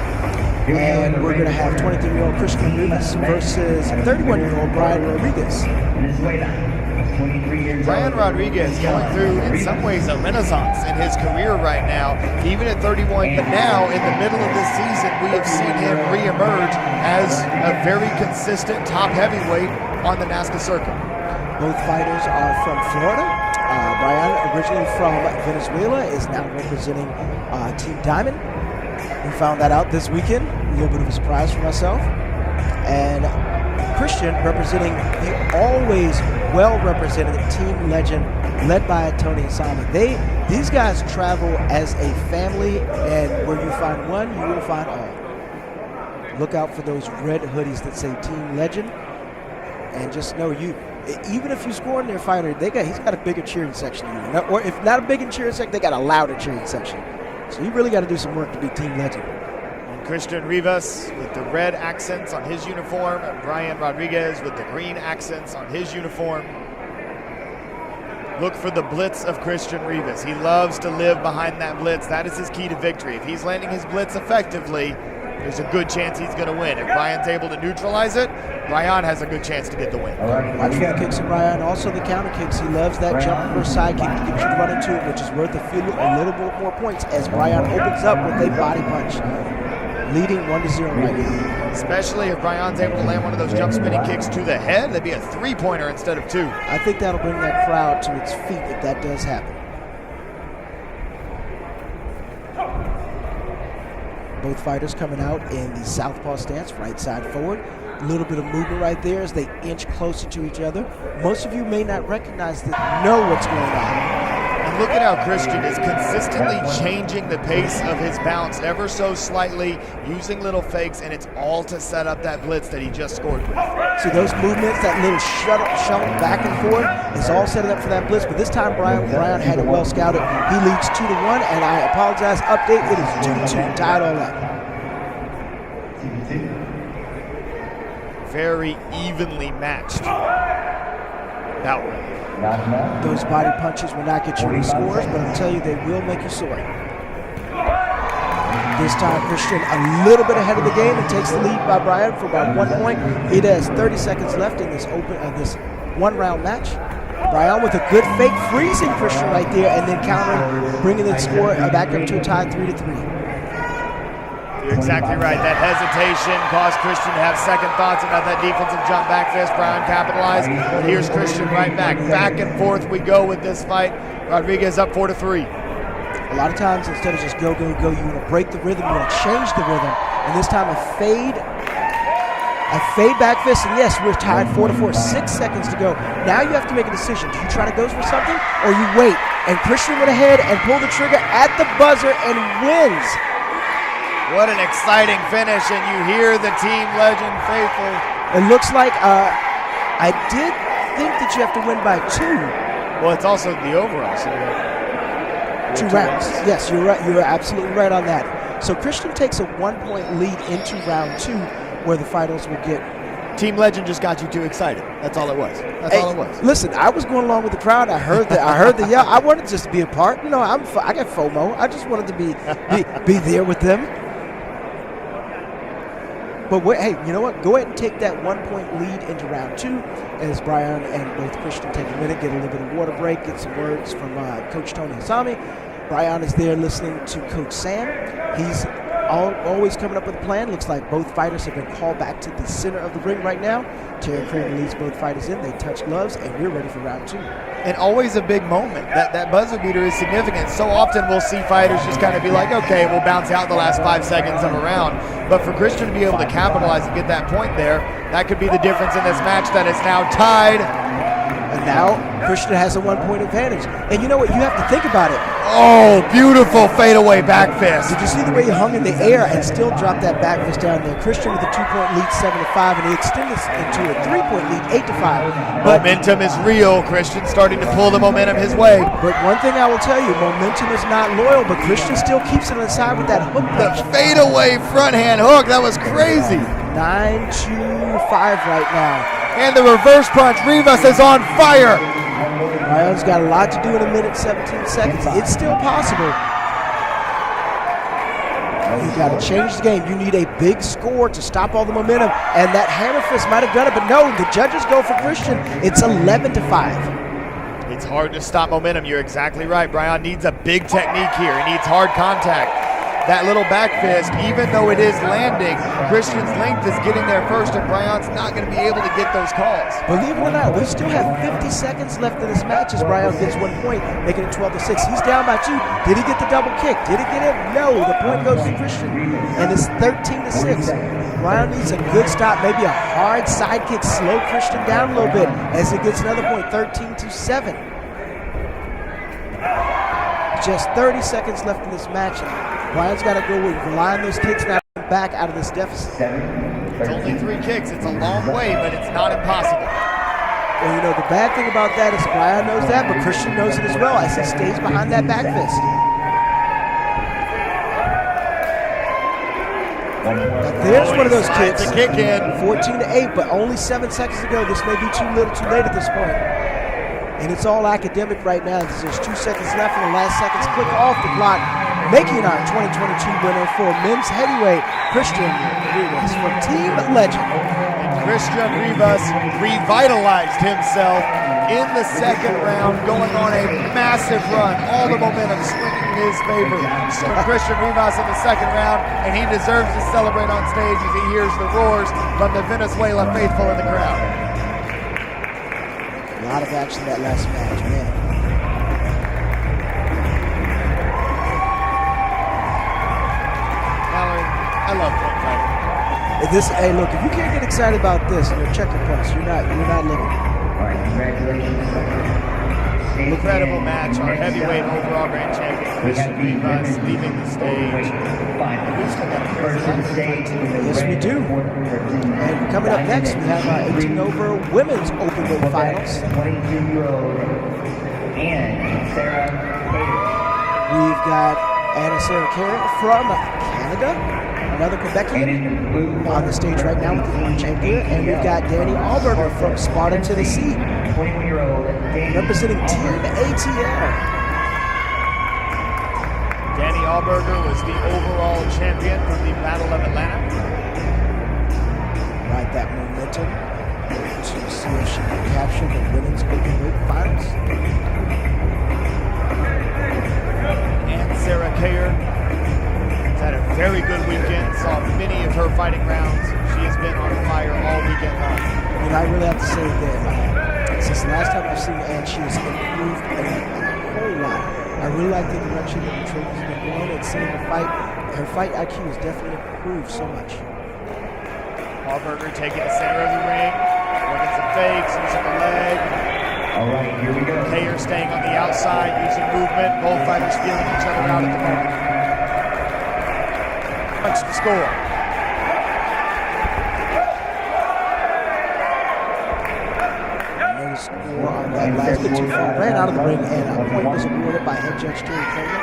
And we're going to have 23-year-old Christian Rodriguez versus 31-year-old Brian Rodriguez. Brian Rodriguez going through, in some ways, a renaissance in his career right now, even at 31. But now, in the middle of this season, we have seen him reemerge as a very consistent top heavyweight on the NASCAR circuit. Both fighters are from Florida. Brian, originally from Venezuela, is now representing Team Diamond. We found that out this weekend. A little bit of a surprise for myself. And Christian representing the always well-represented team legend led by Tony Asami. These guys travel as a family, and where you find one, you will find all. Look out for those red hoodies that say Team Legend, and just know even if you score in their fighter, he's got a bigger cheering section than you. Or if not a bigger cheering section, they got a louder cheering section. So you really got to do some work to be Team Legend. And Christian Rivas with the red accents on his uniform, and Brian Rodriguez with the green accents on his uniform. Look for the blitz of Christian Rivas. He loves to live behind that blitz. That is his key to victory. If he's landing his blitz effectively, there's a good chance he's going to win. If Brian's able to neutralize it, Brian has a good chance to get the win. Watch for the kicks of Brian. Also the counter kicks. He loves that jump reverse side kick to get you running to it, which is worth a little bit more points as Brian opens up with a body punch, leading 1-0 right now. Especially if Brian's able to land one of those jump spinning kicks to the head, that'd be a 3-pointer instead of 2. I think that'll bring that crowd to its feet if that does happen. Both fighters coming out in the southpaw stance, right side forward. A little bit of movement right there as they inch closer to each other. Most of you may not recognize that, know what's going on. And look at how Christian is consistently changing the pace of his bounce ever so slightly, using little fakes, and it's all to set up that blitz that he just scored with. See those movements, that little shuttle back and forth, is all set up for that blitz. But this time Brian had it well scouted. He leads 2-1, and I apologize, update, it is 2-2, tied all up. Very evenly matched outright. Those body punches will not get you any scores, but I'll tell you, they will make you sore. This time, Christian a little bit ahead of the game and takes the lead by Brian for about 1 point. It has 30 seconds left in this this one-round match. Brian with a good fake, freezing Christian right there, and then countering, bringing the score back up to a tie 3-3. You're exactly right. That hesitation caused Christian to have second thoughts about that defensive jump back fist. Brian capitalized, but here's Christian right back. Back and forth we go with this fight. Rodriguez up 4-3. A lot of times, instead of just go, you want to break the rhythm, you want to change the rhythm. And this time a fade back fist, and yes, we're tied 4-4, 6 seconds to go. Now you have to make a decision. Do you try to go for something, or you wait? And Christian went ahead and pulled the trigger at the buzzer and wins. What an exciting finish, and you hear the Team Legend faithful. It looks like, I did think that you have to win by 2. Well, it's also the overall, so 2 rounds. Yes, you're right. You're absolutely right on that. So Christian takes a 1-point lead into round 2, where the finals will get. Team Legend just got you too excited. That's all it was. That's all it was. Listen, I was going along with the crowd. I heard the yell. I wanted just to be a part. You know, I got FOMO. I just wanted to be there with them. But hey, you know what? Go ahead and take that 1-point lead into round 2 as Brian and both Christian take a minute, get a little bit of water break, get some words from Coach Tony Asami. Brian is there listening to Coach Sam. He's always coming up with a plan. Looks like both fighters have been called back to the center of the ring right now. Terry Craven leads both fighters in. They touch gloves, and we're ready for round 2. And always a big moment. That buzzer beater is significant. So often we'll see fighters just kind of be like, okay, we'll bounce out the last 5 seconds of a round. But for Christian to be able to capitalize and get that point there, that could be the difference in this match that is now tied. And now Christian has a 1-point advantage. And you know what? You have to think about it. Oh, beautiful fadeaway back fist. Did you see the way he hung in the air and still dropped that back fist down there? Christian with a 2-point lead, 7-5, and he extended into a 3-point lead, 8-5. But momentum is real. Christian starting to pull the momentum his way. But one thing I will tell you, momentum is not loyal, but Christian still keeps it on the side with that hook punch. The fadeaway front hand hook, that was crazy. 9-5 right now. And the reverse punch. Rivas is on fire. Brian's got a lot to do in a minute, 17 seconds. It's still possible. You got to change the game. You need a big score to stop all the momentum. And that hammer fist might have done it, but no, the judges go for Christian. It's 11-5. It's hard to stop momentum. You're exactly right. Brian needs a big technique here. He needs hard contact. That little back fist, even though it is landing, Christian's length is getting there first, and Brian's not going to be able to get those calls. Believe it or not, we still have 50 seconds left in this match as Brian gets 1 point, making it 12-6. He's down by 2. Did he get the double kick? Did he get it? No. The point goes to Christian, and it's 13-6. Brian needs a good stop, maybe a hard side kick, slow Christian down a little bit as he gets another point, 13-7. Just 30 seconds left in this match, and Brian's got to go with rely on those kicks now back out of this deficit. It's only 3 kicks. It's a long way, but it's not impossible. Well, you know, the bad thing about that is Brian knows that, but Christian knows it as well as he stays behind that back fist. Now, there's one of those kicks. To kick in. 14-8, but only 7 seconds to go. This may be too little, too late at this point. And it's all academic right now. There's 2 seconds left, and the last seconds click off the clock, making our 2022 winner for men's heavyweight, Christian Rivas from Team Legend. Christian Rivas revitalized himself in the second round, going on a massive run. All the momentum swinging in his favor. So Christian Rivas in the second round, and he deserves to celebrate on stage as he hears the roars from the Venezuela faithful in the crowd. A lot of action that last match, man. Mallory, I love point fighting. Hey, look, if you can't get excited about this, you're a checker plus. You're not living. All right, congratulations. Incredible match. Our heavyweight overall grand champion, Christian Rivas, leaving the stage. Yes, we do. And coming up next, we have our 18 over women's openweight finals. 22-year-old and Sarah Cater. We've got Sarah Cater from Canada, another Quebecian on the stage right now with the orange headgear, and we've got Danny Allberger from Sparta, Tennessee, 21-year-old representing Team ATL. Danny Allberger was the overall champion from the Battle of Atlanta. Ride that momentum to see if she can capture the women's openweight finals. And Sarah Cayer has had a very good weekend. Saw many of her fighting rounds. She has been on fire all weekend long. And I really have to say that since the last time I've seen Ann, she has improved a whole lot. I really like the direction that the trophy's been going and seeing her fight. Her fight IQ has definitely improved so much. Allberger taking the center of the ring, working some fakes, using the leg. All right, here we go. Cayer staying on the outside, using movement. Both fighters feeling each other out at the moment. Punch the score. No score on that last two ran out of the ring, and a point was awarded by head judge Terry Coleman.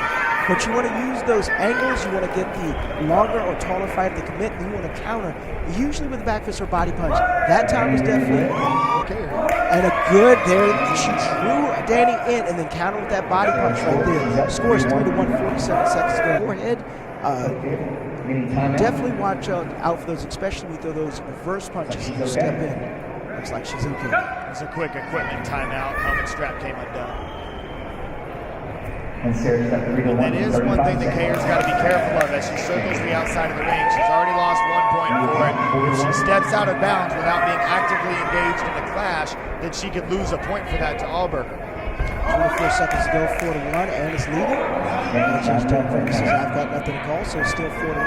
But you want to use those angles, you want to get the longer or taller fighter to commit, and you want to counter, usually with back fist or body punch. That time was definitely okay. And a good there, she drew Danny in and then countered with that body punch right there. Score is 3-1, 47 seconds to go. Forehead, definitely watch out for those, especially with those reverse punches you step in. Looks like she's okay. It's a quick equipment timeout. Helmet strap came undone. And that is one thing that Cayer's got to be careful of as she circles the outside of the ring. She's already lost 1 point for it. If she steps out of bounds without being actively engaged in the clash, then she could lose a point for that to Allberger. 24 seconds to go, 4-1, and it's leading. And she's doing for says, I've got nothing to call, so it's still 4-1.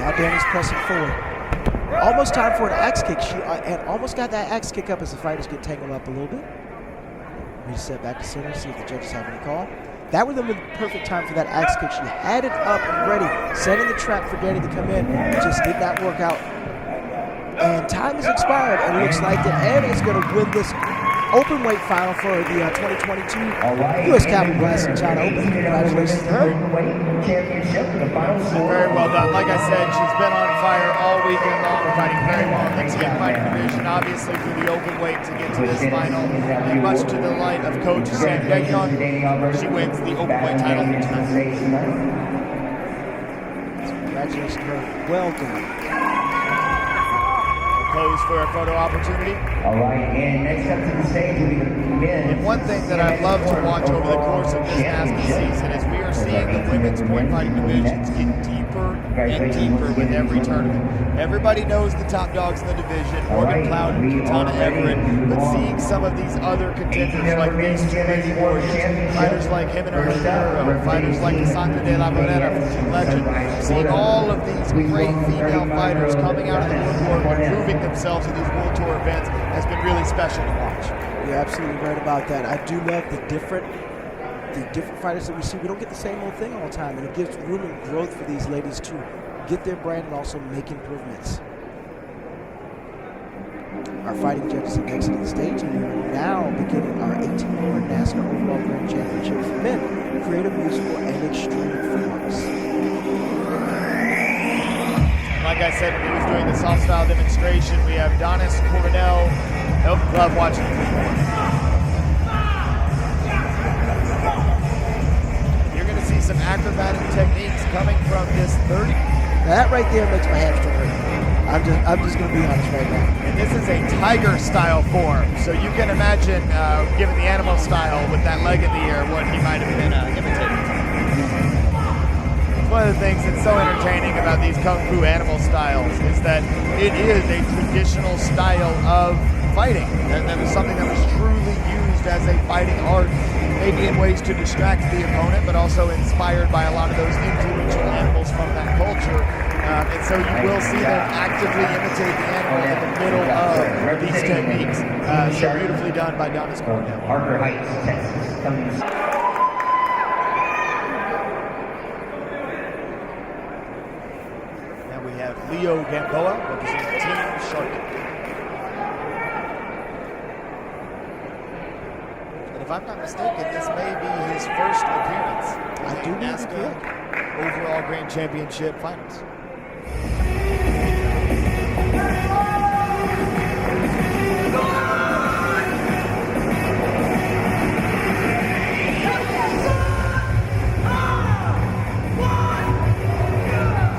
Now Danny's pressing forward. Almost time for an axe kick. She and almost got that axe kick up as the fighters get tangled up a little bit. Reset back to center, see if the judges have any call. That would have been the perfect time for that axe kick. She had it up and ready, setting the trap for Danny to come in. It just did not work out. And time has expired, and it looks like that Ann is going to win this open weight final for the 2022 U.S. Capital Classic China Open. Congratulations to her. Very well done. Like I said, she's been on fire all weekend long, fighting very well in the fighting division, obviously through the open weight to get to this final. And much to the delight of Coach Sam Gagnon, she wins the open weight title for tonight. Congratulations to her. Well done. Pose for a photo opportunity. All right, and next up to the stage will be the men. And one thing that I'd love to watch over the course of this NASCA season is we are seeing the women's point fighting divisions get deeper and deeper with every tournament. Everybody knows the top dogs in the division, Morgan Plowden, Katana Everett, but seeing some of these other contenders like these two Lady Warriors, fighters like Jimena Rivera, fighters like Cassandra De La Morena from Team Legend, seeing all of these great female fighters coming out of the woodwork and proving themselves in these World Tour events has been really special to watch. You're absolutely right about that. I do love the different the different fighters that we see, we don't get the same old thing all the time, and it gives room and growth for these ladies to get their brand and also make improvements. Our fighting judges have exited the stage, and we are now beginning our 18-hour NASCAR Overall Grand Championship for men, creative, musical, and extreme forms. Like I said, when he was doing the soft style demonstration, we have Donis Coronel. Nope, love watching him perform. You're going to see some acrobatic techniques coming from this 30. That right there makes my hamstring hurt. I'm just going to be honest right now. And this is a tiger style form, so you can imagine, given the animal style with that leg in the air, what he might have been imitating. One of the things that's so entertaining about these Kung Fu animal styles is that it is a traditional style of fighting. That was something that was truly used as a fighting art, maybe in ways to distract the opponent, but also inspired by a lot of those influential animals from that culture. And so you will see them actively imitate the animal in the middle of these techniques. So beautifully done by Donis Coronel. Parker Heights, Texas. Now we have Leo Gamboa representing Team Shark. And if I'm not mistaken, this may be his first appearance in the NASCAR Overall Grand Championship Finals.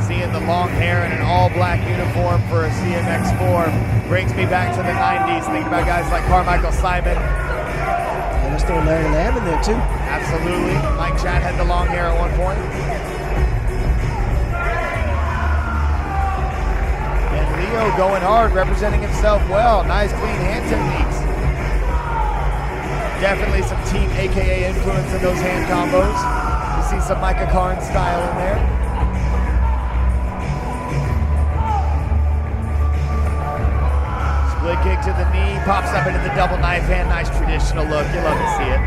Seeing the long hair and an all-black uniform for a CMX4 brings me back to the 90s, thinking about guys like Carmichael Simon. And let's throw Larry Lamb in there too. Absolutely. Mike Chat had the long hair at one point. Leo going hard, representing himself well. Nice clean hand techniques. Definitely some Team AKA influence in those hand combos. You see some Micah Karn style in there. Split kick to the knee, pops up into the double knife hand. Nice traditional look. You love to see it.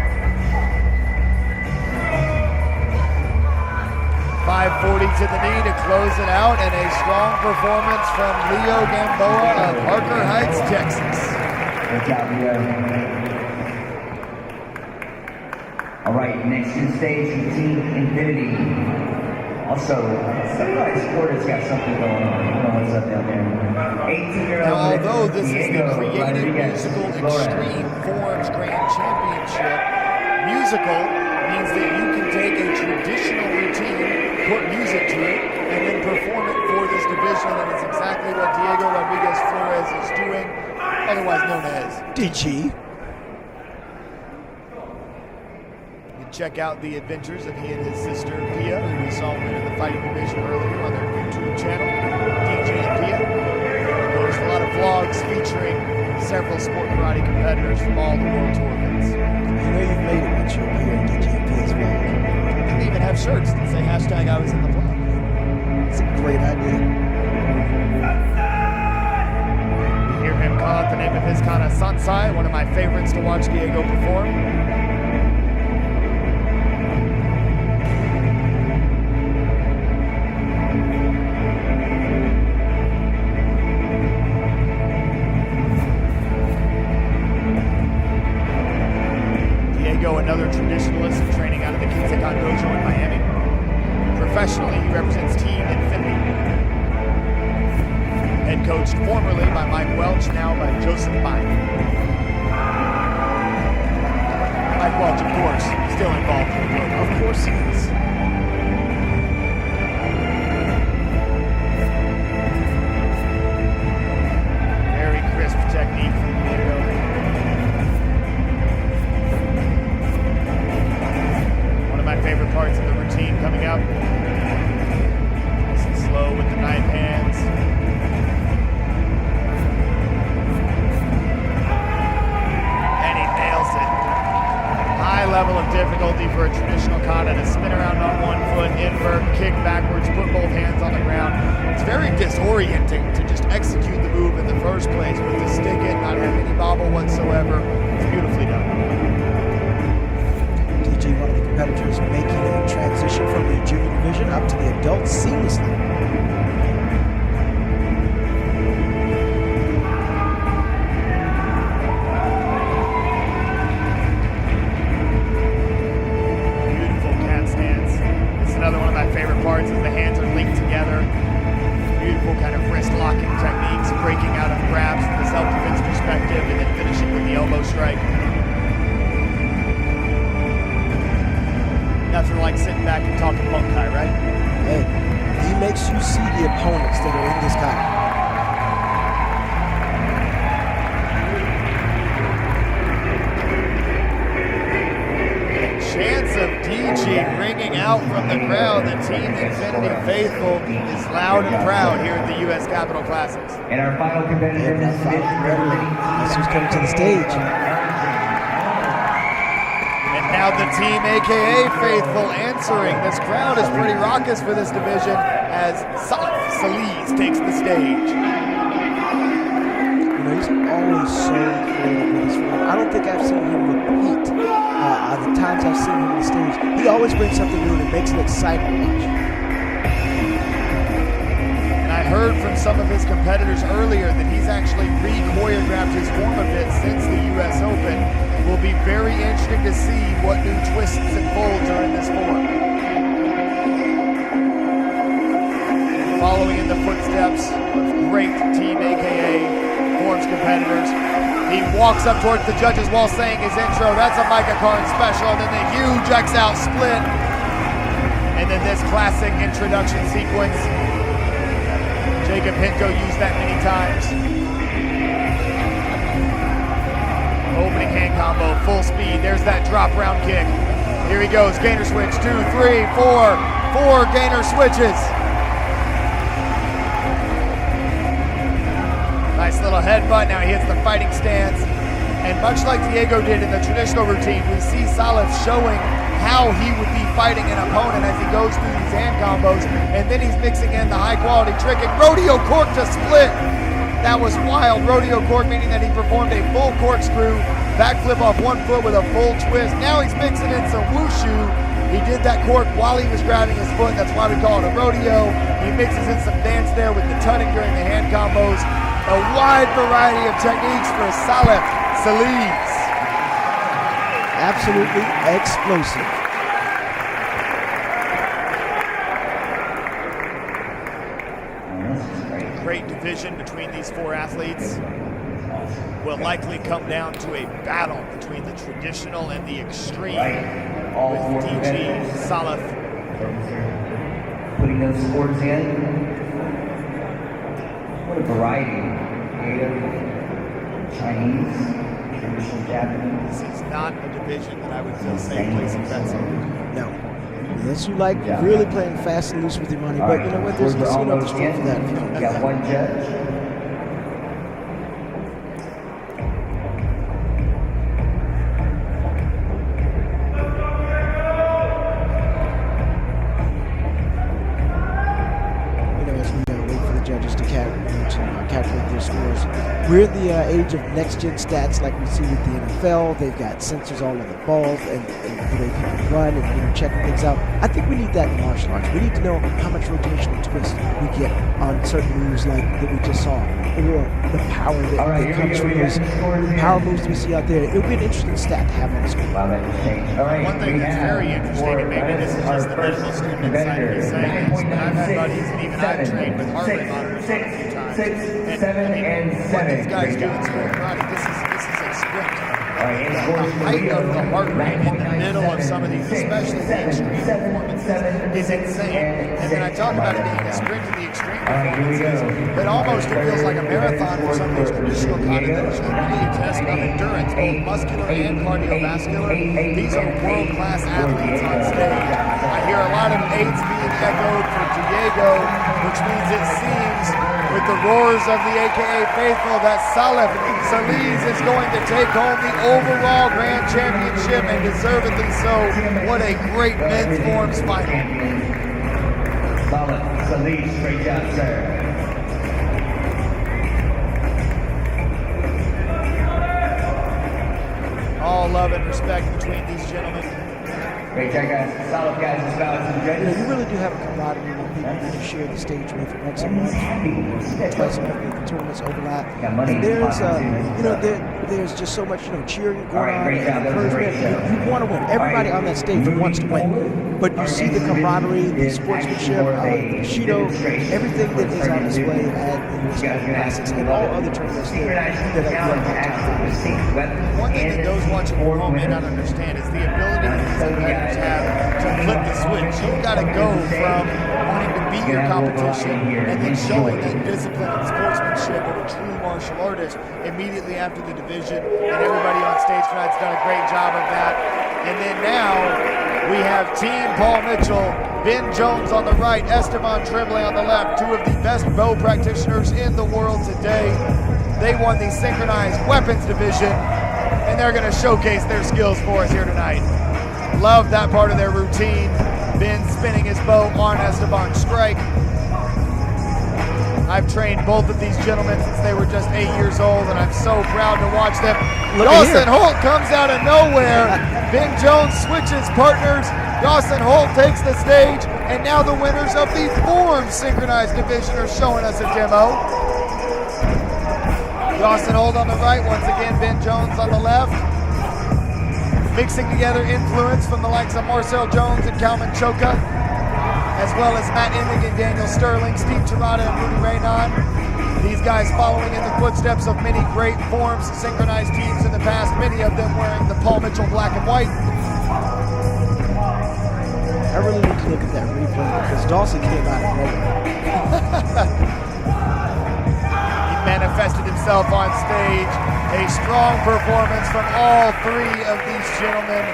540 to the knee to close it out, and a strong performance from Leo Gamboa of Parker Heights, Texas. Good job, Leo. All right, next to the stage from Team Infinity. Also, somebody sport has got something going on. I don't know what's up down there. 18-year-old. Now, although this is the Creative Musical Extreme Forms Grand Championship, musical means that you can take a traditional routine, put music to it, and then perform it for this division, and it's exactly what Diego Rodriguez Flores is doing, otherwise known as DG. You can check out the adventures of he and his sister Pia, who we saw win in the fighting division earlier on their YouTube channel, DJ and Pia. They post a lot of vlogs featuring several sport karate competitors from all the world tour events. You know you've made it once you're here in DGP as well. They even have shirts that say hashtag I was in the vlog. It's a great idea. You hear him call out the name of his kana Sansai, one of my favorites to watch Diego perform. Another traditionalist training out of the Kinsekan Dojo in Miami. Professionally, he represents Team Infinity. Head coached formerly by Mike Welch, now by Joseph Bine. Mike Welch, of course, still involved in the program. Of course he is. Very crisp technique from Diego. My favorite parts of the routine coming up. Nice and slow with the knife hands. And he nails it. High level of difficulty for a traditional kata to spin around on one foot, invert, kick backwards, put both hands on the ground. It's very disorienting to just execute the move in the first place with the stick in, not have any bobble whatsoever. It's beautifully done. DG, one of the this kind. Chance of DG ringing out from the crowd. The Team Infinity faithful is loud and proud here at the U.S. Capitol Classics. And our final competitor in this division representing Guess who's coming to the stage? And now the Team AKA faithful answering. This crowd is pretty raucous for this division as Salih takes the stage. You know, he's always so creative with his form. I don't think I've seen him repeat the times I've seen him on the stage. He always brings something new that makes it exciting to watch. And I heard from some of his competitors earlier that he's actually re-choreographed his form a bit since the U.S. Open. It will be very interesting to see what new twists and folds are in this form. Following in the footsteps of great Team AKA forms competitors, he walks up towards the judges while saying his intro. That's a Micah Karn special. And then the huge X out split. And then this classic introduction sequence. Jacob Pinto used that many times. Opening hand combo, full speed. There's that drop round kick. Here he goes, gainer switch, 2, 3, 4. 4 gainer switches. Nice little headbutt. Now he hits the fighting stance. And much like Diego did in the traditional routine, we see Salih showing how he would be fighting an opponent as he goes through these hand combos. And then he's mixing in the high quality trick and rodeo cork to split. That was wild. Rodeo cork, meaning that he performed a full corkscrew, backflip off one foot with a full twist. Now he's mixing in some wushu. He did that cork while he was grabbing his foot. That's why we call it a rodeo. He mixes in some dance there with the tutting during the hand combos. A wide variety of techniques for Salih. Absolutely explosive. Great division between these 4 athletes. Will likely come down to a battle between the traditional and the extreme. With DG, Salih. Putting those sports in. What a variety. Chinese, traditional Japanese. This is not a division that I would feel safe placing bets on. No. Unless you like really playing fast and loose with your money. But you know what? There's a casino up the street for that. If you don't. Got one judge. Calculate their scores. We're in the age of next-gen stats like we see with the NFL. They've got sensors all on the balls and the way people run and checking things out. I think we need that in martial arts. We need to know how much rotational twist we get on certain moves like that we just saw, or the power that comes from those power moves we see out there. It would be an interesting stat to have on the screen. One thing that's very interesting, and maybe this is just the medical student inside of me saying this, but I've had buddies and even I've trained with heart rate monitors a few times. And what these guys do in school karate, this is a script. The height of the heart rate in the middle of some of these, especially the extreme performances, is insane. And then I talk about it being a sprint to the extreme performances, but almost it feels like a marathon for some of these traditional competitors that really a test of endurance, both muscular and cardiovascular. These are world-class athletes on stage. I hear a lot of eights being echoed for Diego, which means it seems with the roars of the AKA faithful that Salih is going to take home the overall Grand Championship, and deservedly so. What a great men's forms final. Salih, great job, sir. All love and respect between these gentlemen. Great job, guys. Solid guys as well as some judges. You really do have a camaraderie with people that you share the stage with once a month, twice a month. The tournaments overlap, and there's just so much cheering going on and encouragement. You want to win. Everybody on that stage wants to win, but you see the camaraderie, the sportsmanship, the Bushido, everything that is on display at the U.S. Classics and all other tournaments that are on. One thing that those watching at home may not understand is the ability that these competitors have to flip the switch. You've got to go from wanting to beat your competition, and then showing that discipline and sportsmanship of a true martial artist immediately after the division. And everybody on stage tonight's done a great job of that. And then now we have Team Paul Mitchell, Ben Jones on the right, Esteban Tremblay on the left, two of the best bow practitioners in the world today. They won the synchronized weapons division, and they're going to showcase their skills for us here tonight. Love that part of their routine. Ben spinning his bow on Esteban's strike. I've trained both of these gentlemen since they were just 8 years old, and I'm so proud to watch them. Dawson Holt comes out of nowhere. Ben Jones switches partners. Dawson Holt takes the stage, and now the winners of the forms synchronized division are showing us a demo. Dawson Holt on the right, once again Ben Jones on the left. Mixing together influence from the likes of Marcel Jones and Calvin Choka, as well as Matt Indig and Daniel Sterling, Steve Tirada and Rudy Raynon. These guys following in the footsteps of many great forms, synchronized teams in the past, many of them wearing the Paul Mitchell black and white. I really need to look at that replay because Dawson came out of nowhere. He manifested himself on stage. A strong performance from all three of these gentlemen.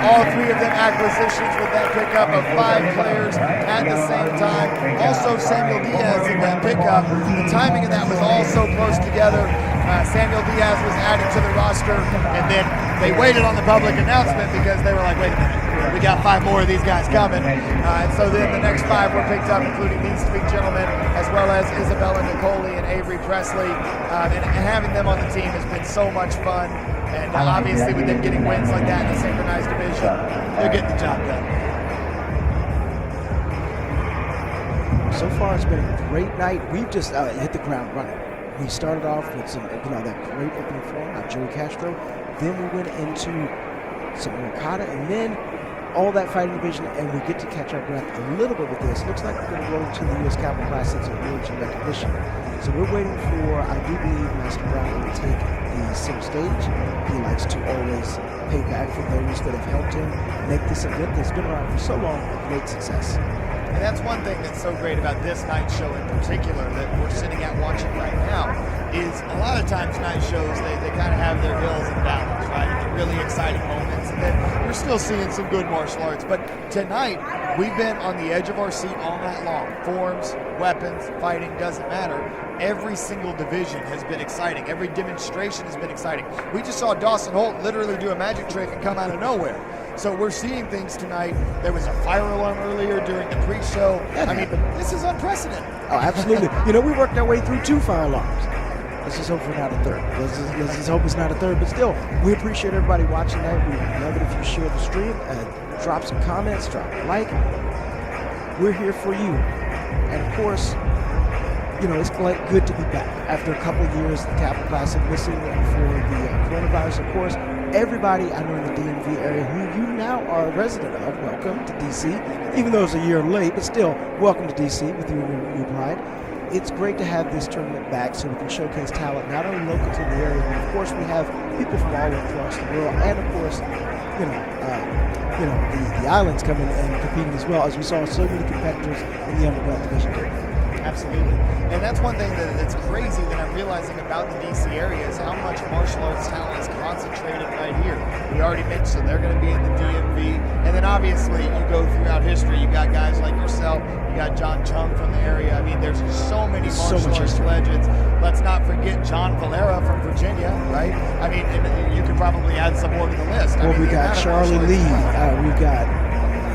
All three of them acquisitions with that pickup of 5 players at the same time. Also Samuel Diaz in that pickup. The timing of that was all so close together. Samuel Diaz was added to the roster, and then they waited on the public announcement because they were like, wait a minute, we got 5 more of these guys coming. And so then the next 5 were picked up, including these 3 gentlemen, as well as Isabella Nicoli and Avery Presley. And having them on the team has been so much fun. And obviously with them getting wins like that in the synchronized division, they're getting the job done. So far, it's been a great night. We've just hit the ground running. We started off with some, that great opening form by Joey Castro. Then we went into some Okada, and then all that fighting division, and we get to catch our breath a little bit with this. Looks like we're going to go to the U.S. Capital Classics and awards and recognition. So we're waiting for, I do believe, Master Brown to take the center stage. He likes to always pay back for those that have helped him make this event that's been around for so long a great success. And that's one thing that's so great about this night show in particular that we're sitting at watching right now is a lot of times night shows, they kind of have their hills and valleys, right? The really exciting moments, and then we're still seeing some good martial arts. But tonight, we've been on the edge of our seat all night long. Forms, weapons, fighting, doesn't matter. Every single division has been exciting. Every demonstration has been exciting. We just saw Dawson Holt literally do a magic trick and come out of nowhere. So we're seeing things tonight. There was a fire alarm earlier during the pre-show. This is unprecedented. Oh, absolutely. We worked our way through 2 fire alarms. Let's just hope we're not a third. Let's just hope it's not a third. But still, we appreciate everybody watching tonight. We love it if you share the stream, drop some comments, drop a like. We're here for you. And of course, it's good to be back after a couple of years. The Capital Classic missing for the coronavirus, of course. Everybody I know in the DMV area who you now are a resident of, welcome to DC. Even though it's a year late, but still, welcome to DC with your new pride. It's great to have this tournament back so we can showcase talent, not only local to the area, but of course we have people from all across the world, and of course, the islands coming and competing as well, as we saw so many competitors in the underbelt division. Absolutely. And that's one thing that's crazy that I'm realizing about the DC area is how much martial arts talent is concentrated right here. We already mentioned they're going to be in the DMV. And then obviously you go throughout history, you got guys like yourself, you got John Chung from the area. There's so many martial arts legends. Let's not forget John Valera from Virginia, right? And you could probably add some more to the list. We got Charlie Lee. We got...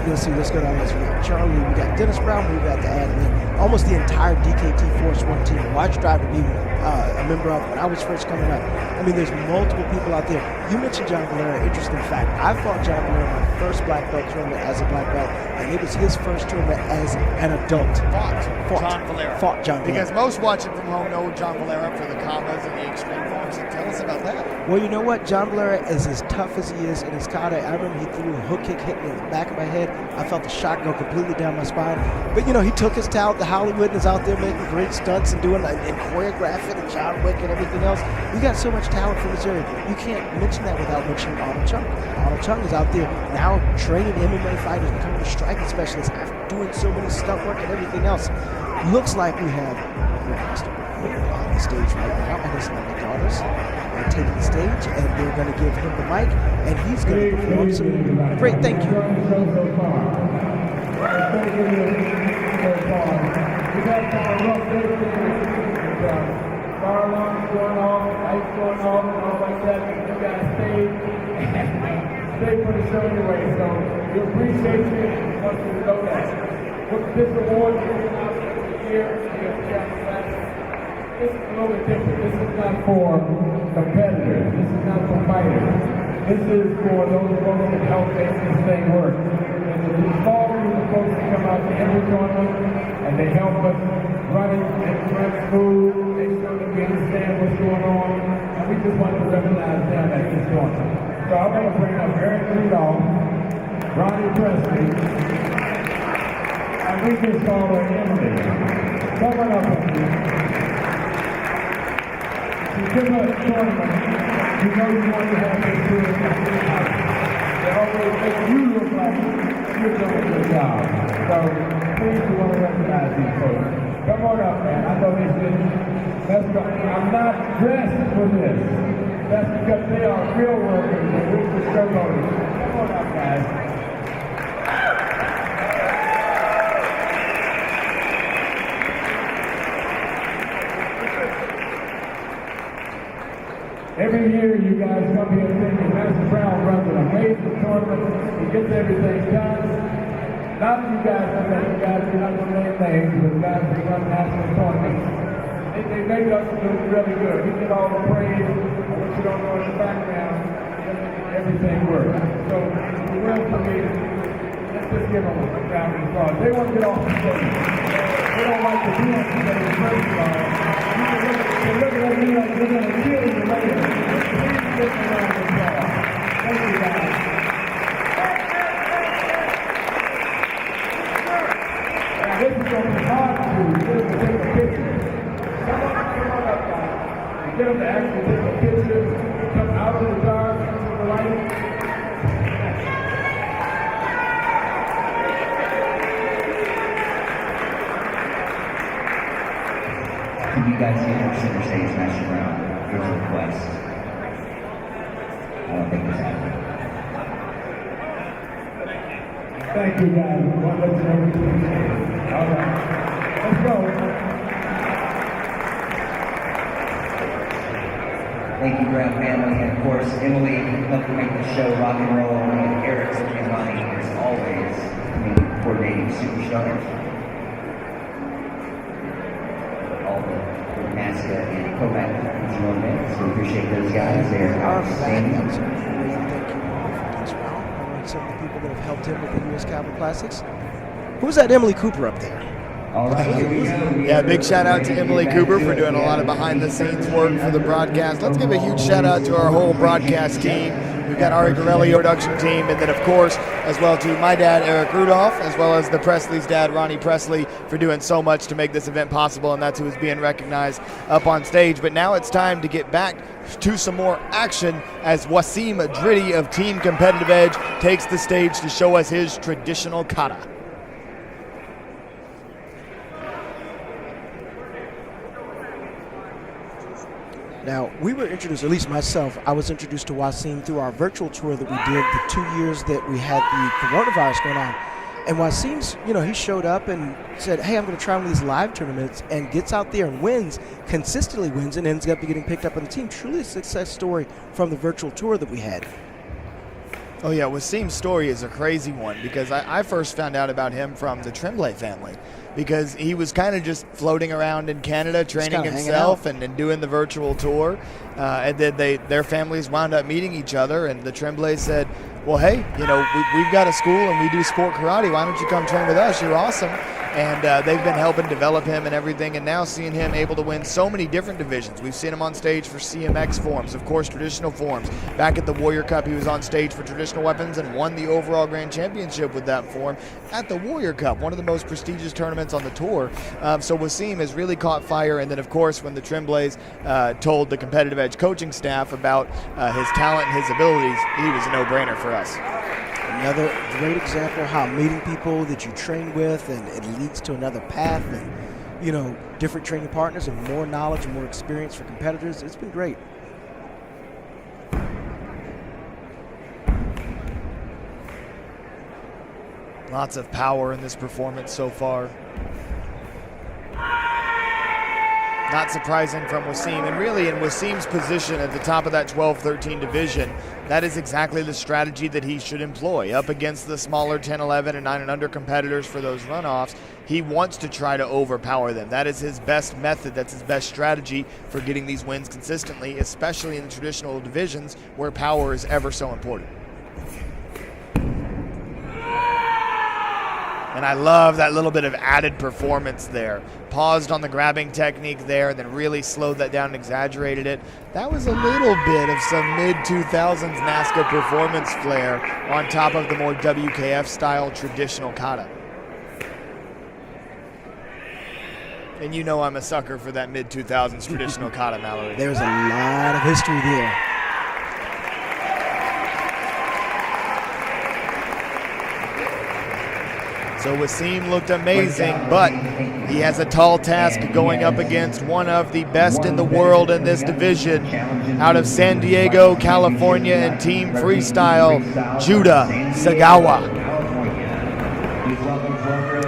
let's go down this. We got Charlie, we got Dennis Brown, we got to add in almost the entire DKT Force 1 team. Watch Driver be a member of when I was first coming up. There's multiple people out there. You mentioned John Valera. Interesting fact. I fought John Valera in my first black belt tournament as a black belt, and it was his first tournament as an adult. Fought John Valera. Fought John Valera. Because most watching from home know John Valera for the combos and the extreme forms. Tell us about that. Well, you know what? John Valera is as tough as he is in his kata. I remember he threw a hook kick, hit me in the back of my head. I felt the shot go completely down my spine. But, he took his talent to Hollywood and is out there making great stunts and doing and choreographing and John Wick and everything else. We got so much talent from this area. You can't mention that without mentioning Arnold Chunk. Arnold Chung is out there now training MMA fighters, becoming a striking specialist, after doing so many stunt work and everything else. Looks like we have Grandmaster on the stage right now, and his lovely daughters are taking the stage, and they're going to give him the mic, and he's going to perform some great thank you. We've had some rough days. Fire alarms going off, lights going off, and all like that. You guys stay for the show anyway. So we appreciate you and want you to know that. With this award giving out every year, this is a little bit different. This is not for competitors. This is not for fighters. This is for those folks that help make this thing work. And it's a small group of folks that come out to every tournament and they help us run it and run smooth. They show that we understand what's going on. And we just want to recognize them at this tournament. So I'm going to bring up Eric Rudolph, Ronnie Presley, and we just call her Emily. Come on up with me. Give us a tournament. You know you want to have this good. They always make you look like you're doing a good job. So please, we want to recognize these folks. Come on up, man. I know it's been messed up. I'm not dressed for this. That's because they are real workers and we're just showboaters. Come on up, guys. Every year you guys come here thinking Master Brown runs an amazing tournament. He gets everything done. Not that you guys know that you guys are not going to name names, but guys who run national tournaments. They make us look really good. We get all the praise. And what you don't know in the background, everything works. So the will for me, let's just give them a round of applause. They want to get off the stage. They don't like to do it because it's first of all. You can look at me like we're going to kill you later. Please give them a round of applause. Thank you, guys. Now this is going to be hard to do. Get them to take a picture. Come on up, guys. Get them to actually take a picture. Come out of the dark into the light. Can you guys get up center stage, Master Brown? Here's a request. I don't think it's happening. Thank you, guys. One less than everything. All right. Let's go. Thank you, Brown family. And of course, Emily helped make the show rock and roll. And Eric and Ronnie, as always, coordinating superstars. All the NASCA and Kovac moments. We appreciate those guys. They're outstanding. Some of the people that have helped him with the U.S. Capital Classics. Who's that Emily Cooper up there? All right, here we go. Yeah, big shout out to Emily Cooper for doing a lot of behind the scenes work for the broadcast. Let's give a huge shout out to our whole broadcast team. We've got Ari Gorelli, production team, and then of course, as well to my dad, Eric Rudolph, as well as the Presley's dad, Ronnie Presley, for doing so much to make this event possible, and that's who is being recognized up on stage. But now it's time to get back to some more action as Wasim Adridi of Team Competitive Edge takes the stage to show us his traditional kata. Now, we were introduced, at least myself, I was introduced to Wasim through our virtual tour that we did the 2 years that we had the coronavirus going on. And Wasim's, he showed up and said, hey, I'm going to try one of these live tournaments, and gets out there and wins, consistently wins, and ends up getting picked up on the team. Truly a success story from the virtual tour that we had. Oh yeah, Wasim's story is a crazy one because I first found out about him from the Tremblay family because he was kind of just floating around in Canada training himself and doing the virtual tour. And then their families wound up meeting each other, and the Tremblays said, well, hey, we've got a school and we do sport karate. Why don't you come train with us? You're awesome. And they've been helping develop him and everything, and now seeing him able to win so many different divisions. We've seen him on stage for CMX forms, of course, traditional forms. Back at the Warrior Cup, he was on stage for traditional weapons and won the overall grand championship with that form at the Warrior Cup, one of the most prestigious tournaments on the tour. So Wasim has really caught fire, and then, of course, when the Tremblays told the Competitive Edge coaching staff about his talent and his abilities, he was a no-brainer for us. Another great example how meeting people that you train with and it leads to another path and, you know, different training partners and more knowledge and more experience for competitors. It's been great. Lots of power in this performance so far. Not surprising from Wasim, and really in Wasim's position at the top of that 12-13 division, that is exactly the strategy that he should employ. Up against the smaller 10-11 and 9 and under competitors for those runoffs, he wants to try to overpower them. That is his best method. That's his best strategy for getting these wins consistently, especially in the traditional divisions where power is ever so important. And I love that little bit of added performance there. Paused on the grabbing technique there, and then really slowed that down and exaggerated it. That was a little bit of some mid-2000s NASCA performance flair on top of the more WKF-style traditional kata. And you know I'm a sucker for that mid-2000s traditional kata, Mallory. There's a lot of history there. So Wasim looked amazing, but he has a tall task going up against one of the best in the world in this division. Out of San Diego, California, and Team Freestyle, Judah Sagawa.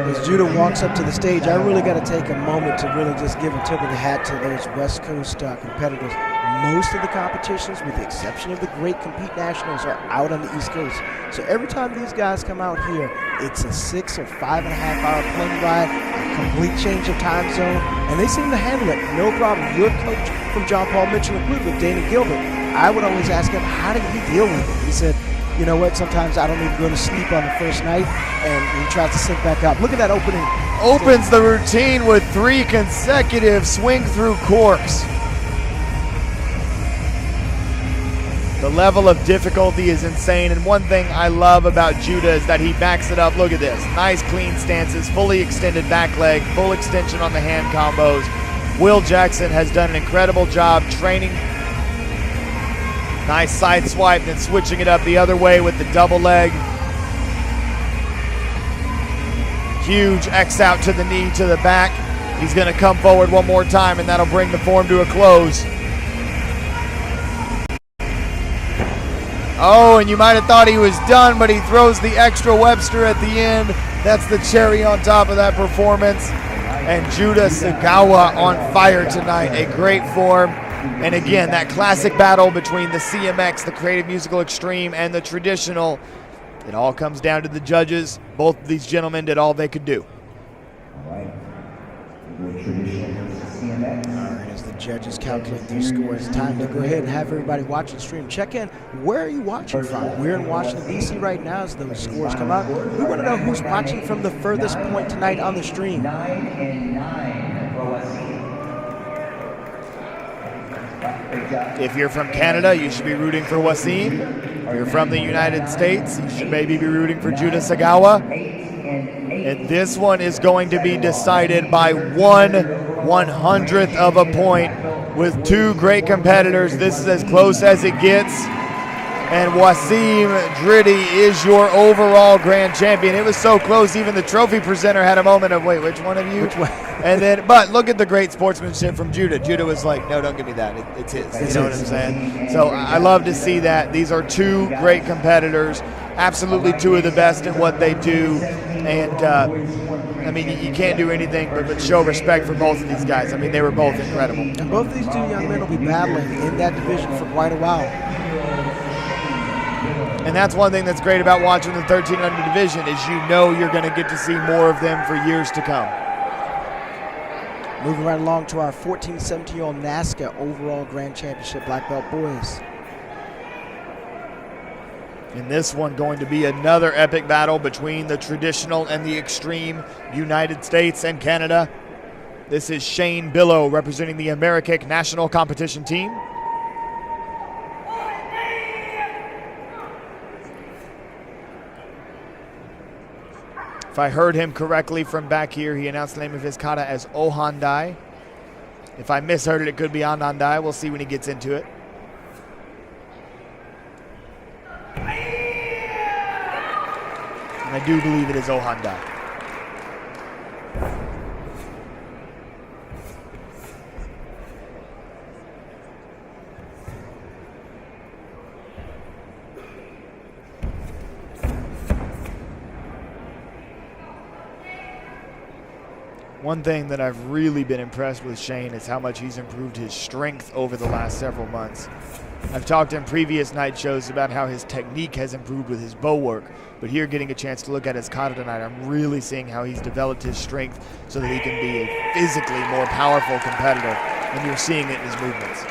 As Judah walks up to the stage, I really got to take a moment to really just give a tip of the hat to those West Coast competitors. Most of the competitions, with the exception of the Great Compete Nationals, are out on the East Coast. So every time these guys come out here, it's a 6 or 5.5 hour plane ride, a complete change of time zone, and they seem to handle it no problem. Your coach from John Paul Mitchell included, with Danny Gilbert, I would always ask him, how did he deal with it? He said, you know what, sometimes I don't even go to sleep on the first night, and he tries to sync back up. Look at that opening. Opens the routine with 3 consecutive swing through corks. The level of difficulty is insane, and one thing I love about Judah is that he backs it up. Look at this. Nice clean stances, fully extended back leg, full extension on the hand combos. Will Jackson has done an incredible job training. Nice side swipe, then switching it up the other way with the double leg. Huge X out to the knee, to the back. He's going to come forward one more time, and that'll bring the form to a close. Oh, and you might have thought he was done, but he throws the extra Webster at the end. That's the cherry on top of that performance. And Judah Sagawa on fire tonight. A great form. And again, that classic battle between the CMX, the Creative Musical Extreme, and the traditional. It all comes down to the judges. Both of these gentlemen did all they could do. All right. The traditional versus CMX. All right, as the judges calculate their scores, time to go ahead and have everybody watching the stream check in. Where are you watching from? We're in Washington, D.C. right now as those scores come out. We want to know who's watching from the furthest point tonight on the stream. 9 and 9 for Wasim. If you're from Canada, you should be rooting for Wasim. If you're from the United States, you should maybe be rooting for Judah Sagawa. And this one is going to be decided by 1/100th of a point with 2 great competitors. This is as close as it gets. And Wasim Driddy is your overall grand champion. It was so close, even the trophy presenter had a moment of, wait, which one of you? Which one? And then, but look at the great sportsmanship from Judah. Judah was like, no, don't give me that. It's his. You know what I'm saying? So I love to see that. These are 2 great competitors, absolutely 2 of the best in what they do. And, I mean, you can't do anything but show respect for both of these guys. I mean, they were both incredible. And both of these 2 young men will be battling in that division for quite a while. And that's one thing that's great about watching the 13 under division is you know you're going to get to see more of them for years to come. Moving right along to our 14, 17-year-old NASCA overall grand championship black belt boys. In this one, going to be another epic battle between the traditional and the extreme United States and Canada. This is Shane Billow representing the Amerikick national competition team. If I heard him correctly from back here, he announced the name of his kata as Ohandai. If I misheard it, it could be Anandai. We'll see when he gets into it. And I do believe it is Ohandai. One thing that I've really been impressed with Shane is how much he's improved his strength over the last several months. I've talked in previous night shows about how his technique has improved with his bow work, but here getting a chance to look at his kata tonight, I'm really seeing how he's developed his strength so that he can be a physically more powerful competitor, and you're seeing it in his movements.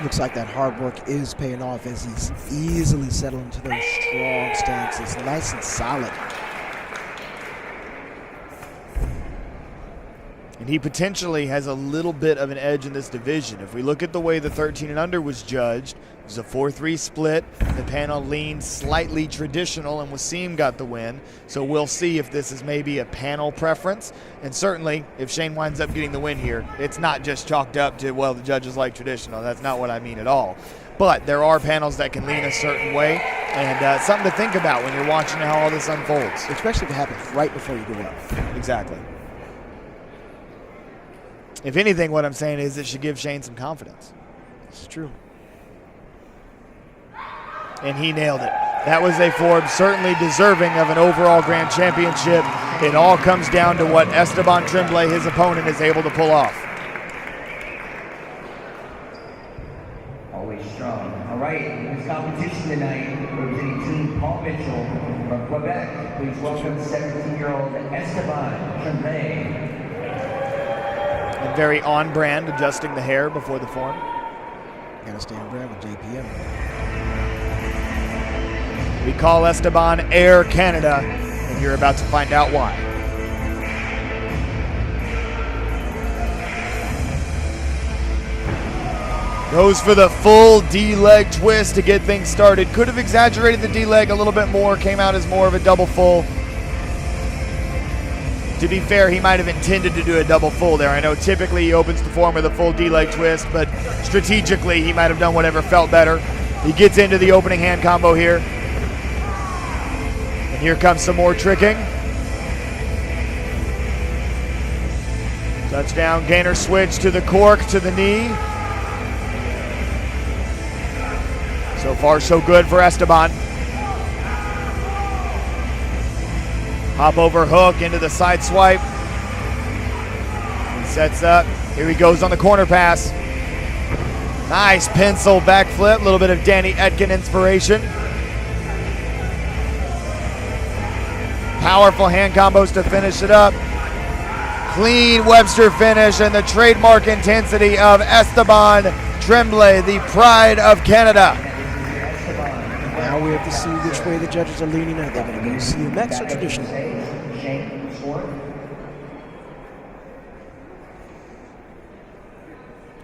Looks like that hard work is paying off as he's easily settled into those strong stances, nice and solid. And he potentially has a little bit of an edge in this division. If we look at the way the 13 and under was judged, it was a 4-3 split. The panel leaned slightly traditional and Wasim got the win. So we'll see if this is maybe a panel preference. And certainly, if Shane winds up getting the win here, it's not just chalked up to, well, the judges like traditional. That's not what I mean at all. But there are panels that can lean a certain way, and something to think about when you're watching how all this unfolds. Especially if it happens right before you go up. Exactly. If anything, what I'm saying is it should give Shane some confidence. It's true. And he nailed it. That was a Forbes, certainly deserving of an overall grand championship. It all comes down to what Esteban Tremblay, his opponent, is able to pull off. Always strong. All right, this competition tonight, representing Team Paul Mitchell from Quebec. Please welcome 17-year-old Esteban Tremblay. And very on brand, adjusting the hair before the form. Gotta stay on brand with JPM. We call Esteban Air Canada, and you're about to find out why. Goes for the full D-leg twist to get things started. Could have exaggerated the D-leg a little bit more, came out as more of a double full. To be fair, he might have intended to do a double full there. I know typically he opens the form with a full D-leg twist, but strategically he might have done whatever felt better. He gets into the opening hand combo here. And here comes some more tricking. Touchdown, gainer switch to the cork, to the knee. So far, so good for Esteban. Hop over hook into the side swipe. He sets up. Here he goes on the corner pass. Nice pencil backflip. A little bit of Danny Etkin inspiration. Powerful hand combos to finish it up. Clean Webster finish and the trademark intensity of Esteban Tremblay, the pride of Canada. Now we have to see which way the judges are leaning. Are they going to go CMX or traditional?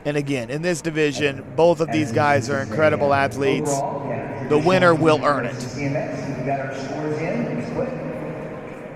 And again, in this division, both of these guys are incredible athletes. The winner will earn it.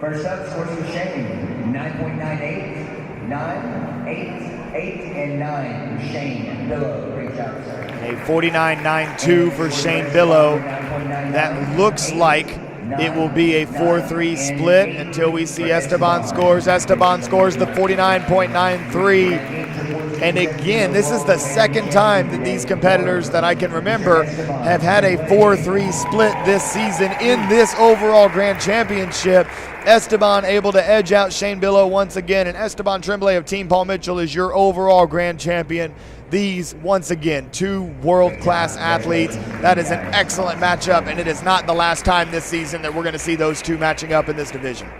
First up, scores for Shane, 9.98, 9, 8, 8, and 9. Shane Billow, great job, sir. A 49.92 for Shane Billow. That looks like it will be a 4-3 split until we see Esteban scores. Esteban scores the 49.93. And again, this is the second time that these competitors that I can remember have had a 4-3 split this season in this overall grand championship. Esteban able to edge out Shane Billow once again, and Esteban Tremblay of Team Paul Mitchell is your overall grand champion. These, once again, two world-class athletes. That is an excellent matchup, and it is not the last time this season that we're going to see those two matching up in this division.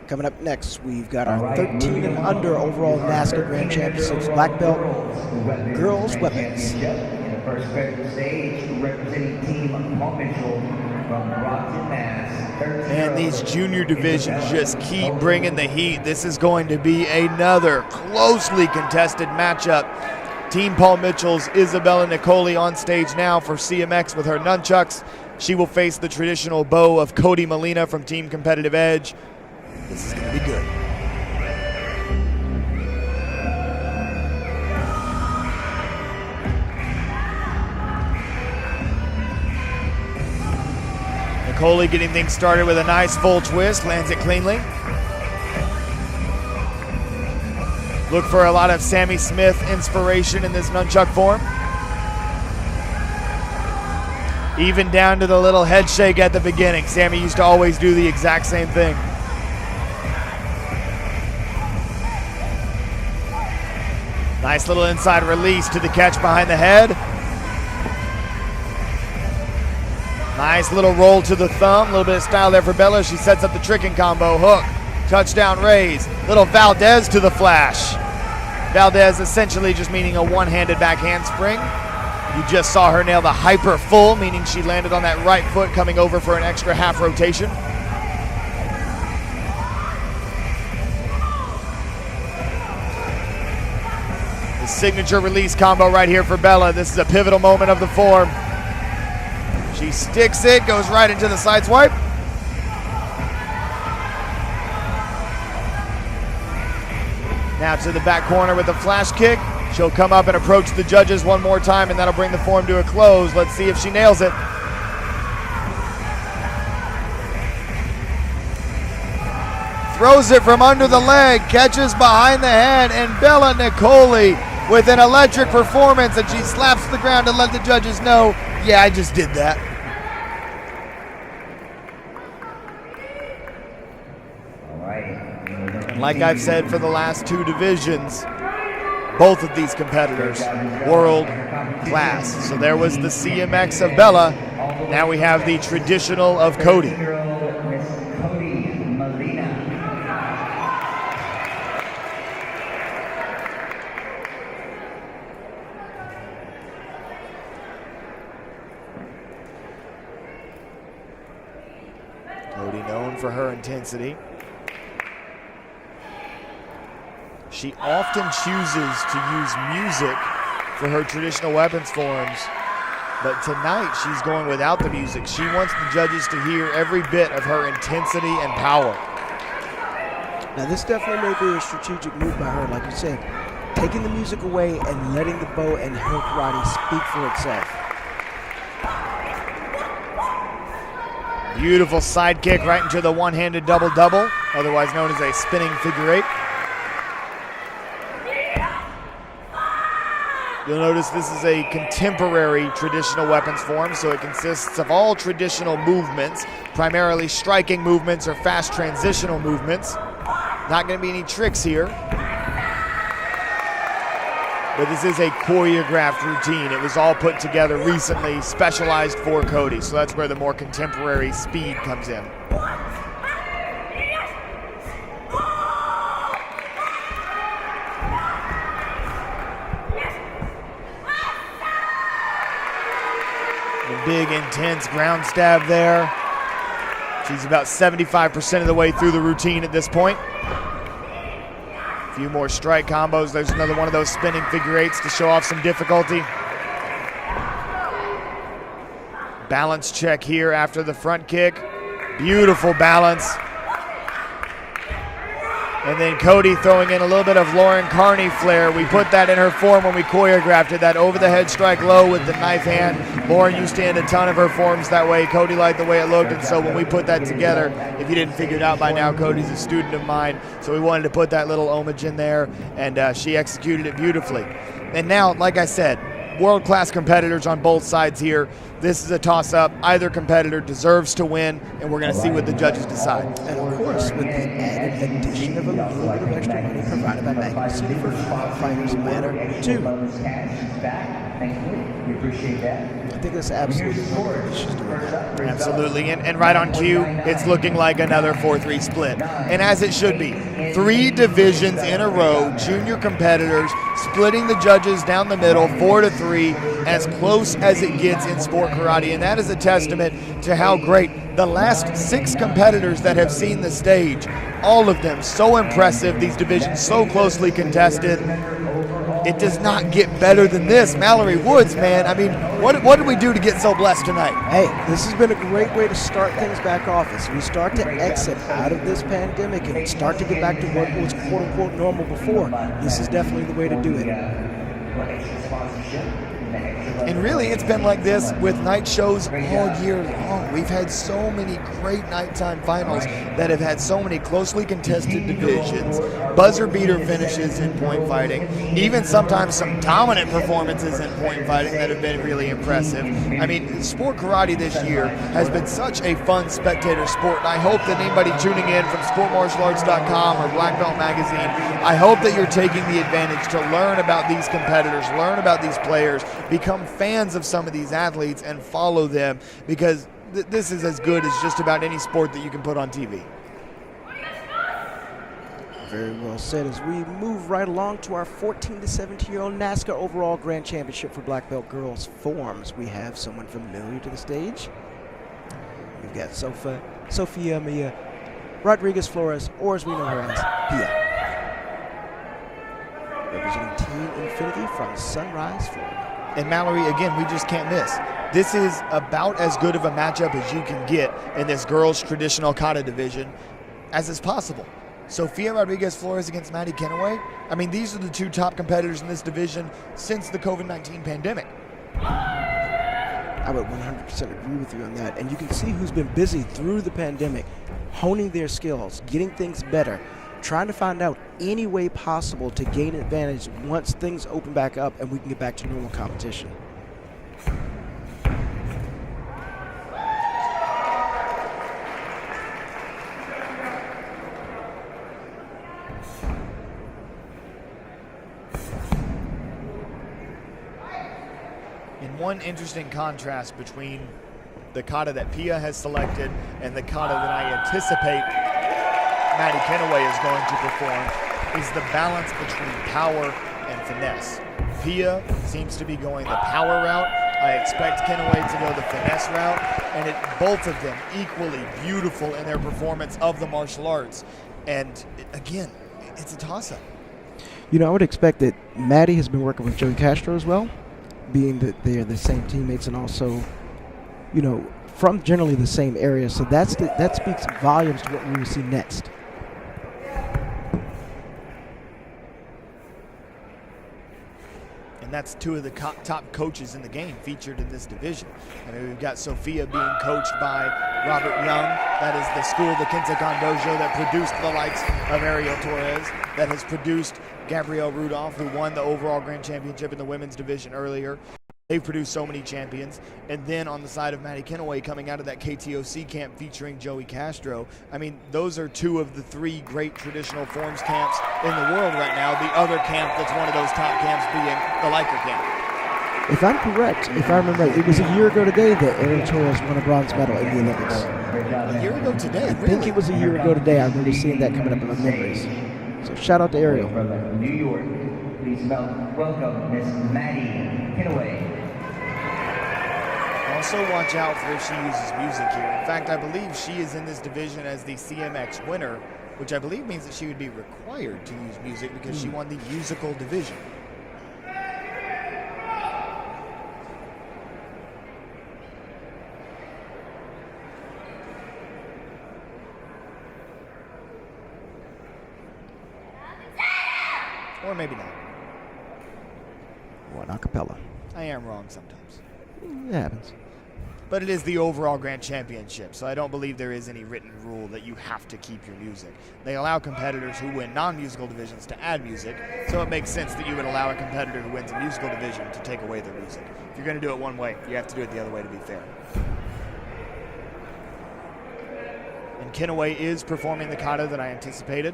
Coming up next, we've got our 13 and under overall NASCAR Grand Championships black belt girls weapons. First credit to the stage, representing Team Paul Mitchell from Brockton, Mass. And these junior divisions just keep bringing the heat. This is going to be another closely contested matchup. Team Paul Mitchell's Isabella Nicoli on stage now for CMX with her nunchucks. She will face the traditional bow of Cody Molina from Team Competitive Edge. This is going to be good. Nicoli getting things started with a nice full twist, lands it cleanly. Look for a lot of Sammy Smith inspiration in this nunchuck form. Even down to the little head shake at the beginning. Sammy used to always do the exact same thing. Nice little inside release to the catch behind the head. Nice little roll to the thumb. A little bit of style there for Bella. She sets up the tricking combo. Hook, touchdown raise. Little Valdez to the flash. Valdez essentially just meaning a one-handed back handspring. You just saw her nail the hyper full, meaning she landed on that right foot coming over for an extra half rotation. The signature release combo right here for Bella. This is a pivotal moment of the form. She sticks it, goes right into the side swipe. Now to the back corner with the flash kick. She'll come up and approach the judges one more time, and that'll bring the form to a close. Let's see if she nails it. Throws it from under the leg, catches behind the head, and Bella Nicoli with an electric performance, and she slaps the ground to let the judges know, yeah, I just did that. And like I've said for the last two divisions, both of these competitors, world class. So there was the CMX of Bella. Now we have the traditional of Cody. Cody known for her intensity. She often chooses to use music for her traditional weapons forms, but tonight she's going without the music. She wants the judges to hear every bit of her intensity and power. Now this definitely may be a strategic move by her, like you said, taking the music away and letting the bow and her karate speak for itself. Beautiful side kick right into the one-handed double-double, otherwise known as a spinning figure eight. You'll notice this is a contemporary traditional weapons form, so it consists of all traditional movements, primarily striking movements or fast transitional movements. Not going to be any tricks here. But this is a choreographed routine. It was all put together recently, specialized for Cody, so that's where the more contemporary speed comes in. Big, intense ground stab there. She's about 75% of the way through the routine at this point. A few more strike combos. There's another one of those spinning figure eights to show off some difficulty. Balance check here after the front kick. Beautiful balance. And then Cody throwing in a little bit of Lauren Carney flair. We put that in her form when we choreographed it, that over-the-head strike low with the knife hand. Lauren used to end a ton of her forms that way. Cody liked the way it looked, and so when we put that together, if you didn't figure it out by now, Cody's a student of mine, so we wanted to put that little homage in there, and she executed it beautifully. And now, like I said, world-class competitors on both sides here. This is a toss-up. Either competitor deserves to win, and we're going to see what the judges decide. And of course, with the added addition of a little bit of extra money provided by Magnuson for Fighters Matter 2. Thankfully, we appreciate that. think it's absolutely wonderful she's doing that. Absolutely, and right on cue, it's looking like another 4-3 split. And as it should be, 3 divisions in a row, junior competitors splitting the judges down the middle, 4-3, as close as it gets in sport karate. And that is a testament to how great the last 6 competitors that have seen the stage, all of them so impressive, these divisions so closely contested. It does not get better than this. Mallory Woods, man, I mean, what did we do to get so blessed tonight? Hey, this has been a great way to start things back off as we start to exit out of this pandemic and start to get back to what was quote-unquote normal before. This is definitely the way to do it. And really, it's been like this with night shows all year long. We've had so many great nighttime finals that have had so many closely contested divisions, buzzer beater finishes in point fighting, even sometimes some dominant performances in point fighting that have been really impressive. I mean, sport karate this year has been such a fun spectator sport, and I hope that anybody tuning in from sportmartialarts.com or Black Belt Magazine, I hope that you're taking the advantage to learn about these competitors, learn about these players, become fans of some of these athletes and follow them, because this is as good as just about any sport that you can put on TV. Very well said. As we move right along to our 14 to 17-year-old NASCAR Overall Grand Championship for Black Belt Girls forms, we have someone familiar to the stage. We've got Sophia Mia Rodriguez Flores, or as we know her as Pia. Representing Team Infinity from Sunrise, Florida. And Mallory, again, we just can't miss. This is about as good of a matchup as you can get in this girls' traditional kata division as is possible. Sophia Rodriguez Flores against Maddie Kenaway. I mean, these are the 2 top competitors in this division since the COVID-19 pandemic. I would 100% agree with you on that. And you can see who's been busy through the pandemic, honing their skills, getting things better, trying to find out any way possible to gain advantage once things open back up and we can get back to normal competition. And one interesting contrast between the kata that Pia has selected and the kata that I anticipate Maddie Kenaway is going to perform is the balance between power and finesse. Pia seems to be going the power route. I expect Kenaway to go the finesse route, and both of them equally beautiful in their performance of the martial arts. And again, it's a toss-up. You know, I would expect that Maddie has been working with Joey Castro as well, being that they're the same teammates and also, you know, from generally the same area. So that speaks volumes to what we will see next. That's 2 of the top coaches in the game featured in this division. I mean, we've got Sophia being coached by Robert Young. That is the school, the Kinsekan Dojo, that produced the likes of Ariel Torres, that has produced Gabrielle Rudolph, who won the overall grand championship in the women's division earlier. They've produced so many champions. And then on the side of Maddie Kenaway coming out of that KTOC camp featuring Joey Castro. I mean, those are 2 of the 3 great traditional forms camps in the world right now. The other camp that's one of those top camps being the Leica camp. If I'm correct, if I remember right, it was a year ago today that Ariel Torres won a bronze medal in the Olympics. A year ago today? I think it was a year ago today. I remember seeing that coming up in my memories. So shout out to Ariel. From New York, please welcome Miss Maddie Kenaway. Also watch out for if she uses music here. In fact, I believe she is in this division as the CMX winner, which I believe means that she would be required to use music because she won the musical division. Or maybe not. Or an acapella. I am wrong sometimes. It happens. But it is the overall grand championship, so I don't believe there is any written rule that you have to keep your music. They allow competitors who win non-musical divisions to add music, so it makes sense that you would allow a competitor who wins a musical division to take away their music. If you're going to do it one way, you have to do it the other way to be fair. And Kenaway is performing the kata that I anticipated.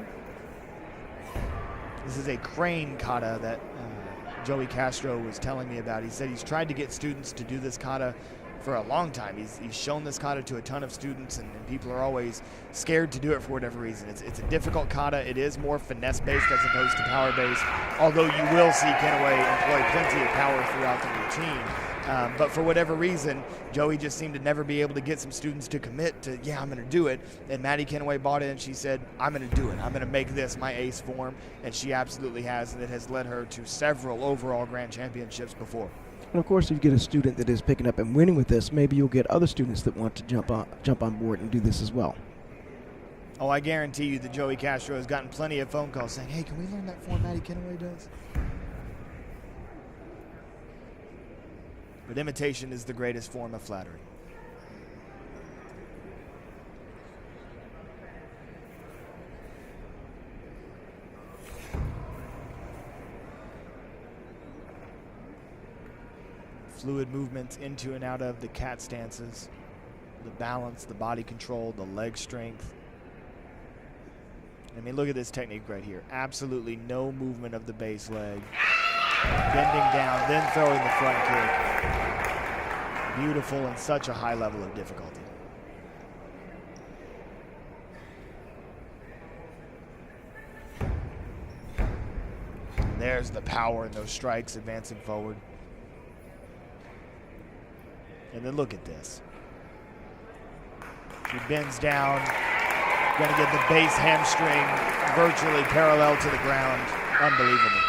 This is a crane kata that Joey Castro was telling me about. He said he's tried to get students to do this kata for a long time. He's shown this kata to a ton of students, and people are always scared to do it for whatever reason. It's a difficult kata. It is more finesse-based as opposed to power-based, although you will see Kenaway employ plenty of power throughout the routine. But for whatever reason, Joey just seemed to never be able to get some students to commit to, yeah, I'm going to do it. And Maddie Kenaway bought in. She said, I'm going to do it. I'm going to make this my ace form. And she absolutely has, and it has led her to several overall grand championships before. And of course, if you get a student that is picking up and winning with this, maybe you'll get other students that want to jump on board and do this as well. Oh, I guarantee you that Joey Castro has gotten plenty of phone calls saying, hey, can we learn that form Maddie Kenaway does? But imitation is the greatest form of flattery. Fluid movements into and out of the cat stances, the balance, the body control, the leg strength. I mean, look at this technique right here. Absolutely no movement of the base leg. Bending down, then throwing the front kick. Beautiful and such a high level of difficulty. And there's the power in those strikes advancing forward. And then look at this. She bends down, gonna get the base hamstring virtually parallel to the ground. Unbelievable.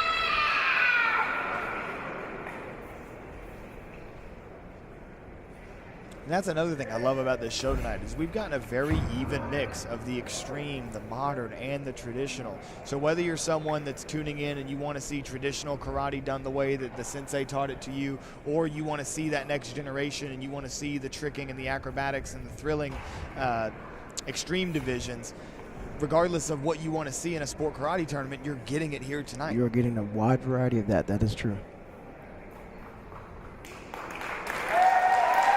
And that's another thing I love about this show tonight is we've gotten a very even mix of the extreme, the modern, and the traditional. So whether you're someone that's tuning in and you want to see traditional karate done the way that the sensei taught it to you, or you want to see that next generation and you want to see the tricking and the acrobatics and the thrilling extreme divisions, regardless of what you want to see in a sport karate tournament, you're getting it here tonight. You're getting a wide variety of that. That is true.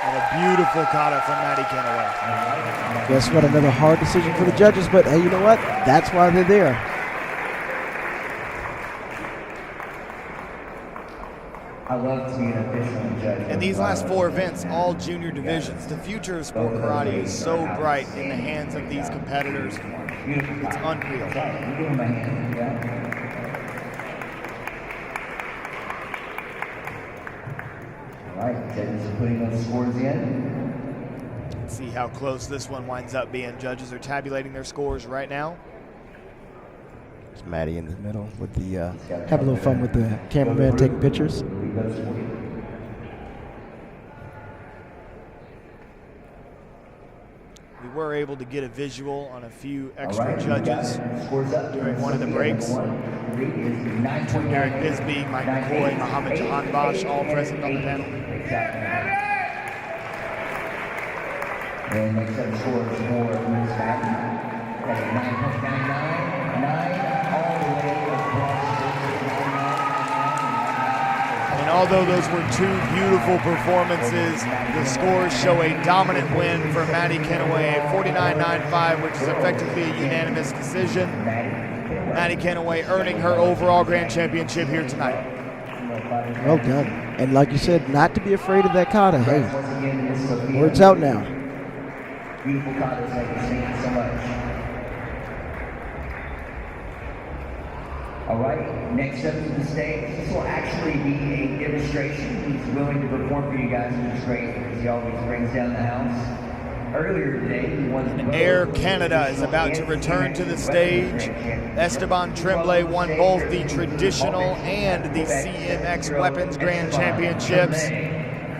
And a beautiful kata from Maddie Kenaway. Guess what? Another hard decision for the judges, but hey, you know what? That's why they're there. I love to be an official judge. And these last four events, all junior divisions. The future of sport karate is so bright in the hands of these competitors. It's unreal. You give him a hand, yeah. All right, judges are putting those scores in. Let's see how close this one winds up being. Judges are tabulating their scores right now. It's Maddie in the middle with the have a little fun with the cameraman taking pictures. We were able to get a visual on a few extra judges during one of the breaks. Derek Bisbee, Mike McCoy, Mohammed Jahan Bosch, all present on the panel. And next up scores for Ms. Madden. That's 9.99, all the way across the And although those were two beautiful performances, the scores show a dominant win for Maddie Kenaway at 49.95, which is effectively a unanimous decision. Maddie Kenaway earning her overall grand championship here tonight. Well done. And like you said, not to be afraid of that kata. Hey, words out now. Beautiful katas, thank you so much. All right, next up to the stage. This will actually be a demonstration. He's willing to perform for you guys, which is great because he always brings down the house. Earlier today, he won Air Canada is about to return to the stage. Esteban Tremblay won both the traditional and the CMX Weapons Grand Championships.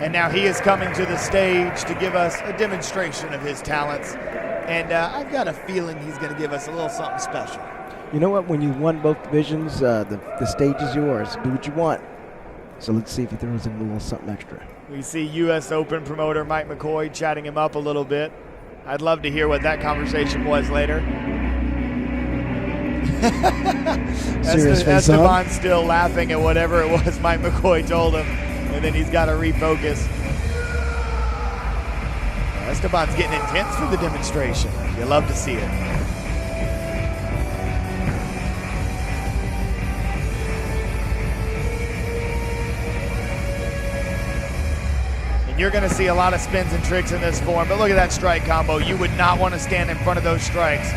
And now he is coming to the stage to give us a demonstration of his talents. And I've got a feeling he's going to give us a little something special. You know what? When you won both divisions, the stage is yours. Do what you want. So let's see if he throws in a little something extra. We see U.S. Open promoter Mike McCoy chatting him up a little bit. I'd love to hear what that conversation was later. Esteban's still laughing at whatever it was Mike McCoy told him, and then he's got to refocus. Esteban's getting intense for the demonstration. You love to see it. And you're going to see a lot of spins and tricks in this form, but look at that strike combo. You would not want to stand in front of those strikes.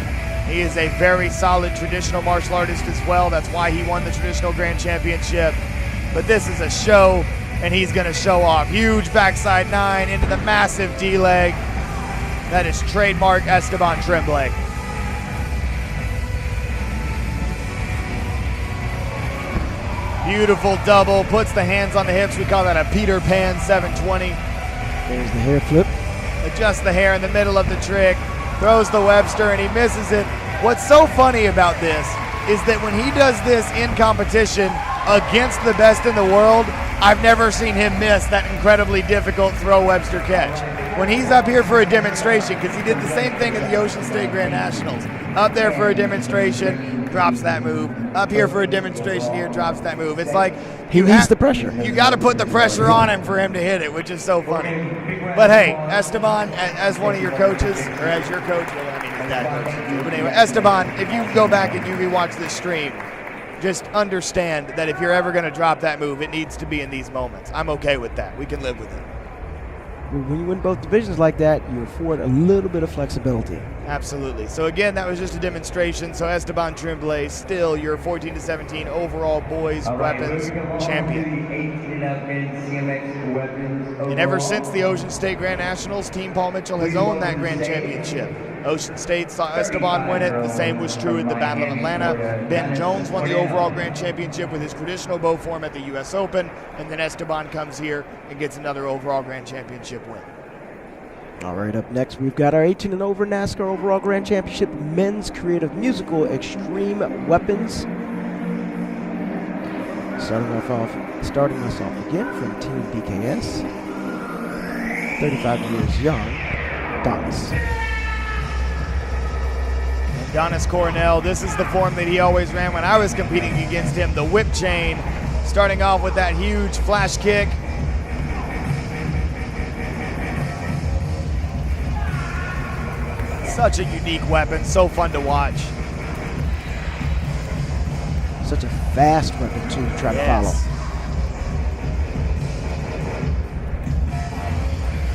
He is a very solid traditional martial artist as well. That's why he won the traditional grand championship. But this is a show, and he's going to show off. Huge backside 9 into the massive D-leg. That is trademark Esteban Tremblay. Beautiful double, puts the hands on the hips. We call that a Peter Pan 720. There's the hair flip. Adjusts the hair in the middle of the trick, throws the Webster, and he misses it. What's so funny about this is that when he does this in competition against the best in the world, I've never seen him miss that incredibly difficult throw Webster catch. When he's up here for a demonstration, because he did the same thing at the Ocean State Grand Nationals, up there for a demonstration, drops that move. Up here for a demonstration here, drops that move. It's like he needs the pressure. You got to put the pressure on him for him to hit it, which is so funny. But hey, Esteban, as one of your coaches, or as your coach, well, I mean, his dad coaches you. But anyway, Esteban, if you go back and you rewatch this stream, just understand that if you're ever going to drop that move, it needs to be in these moments. I'm okay with that. We can live with it. When you win both divisions like that, you afford a little bit of flexibility. Absolutely. So again, that was just a demonstration. So Esteban Tremblay, still your 14-17 overall boys weapons champion. And ever since the Ocean State Grand Nationals, Team Paul Mitchell has owned that grand championship. Ocean State saw Esteban win it. The same was true at the Battle of Atlanta. Ben Jones won the overall grand championship with his traditional bow form at the U.S. Open, and then Esteban comes here and gets another overall grand championship win. All right, up next, we've got our 18 and over NASCAR Overall Grand Championship Men's Creative Musical Extreme Weapons. Starting us off again from Team BKS, 35 years young, Adamus. Adamus Cornell, this is the form that he always ran when I was competing against him, the whip chain, starting off with that huge flash kick. Such a unique weapon, so fun to watch. Such a fast weapon too to try to follow.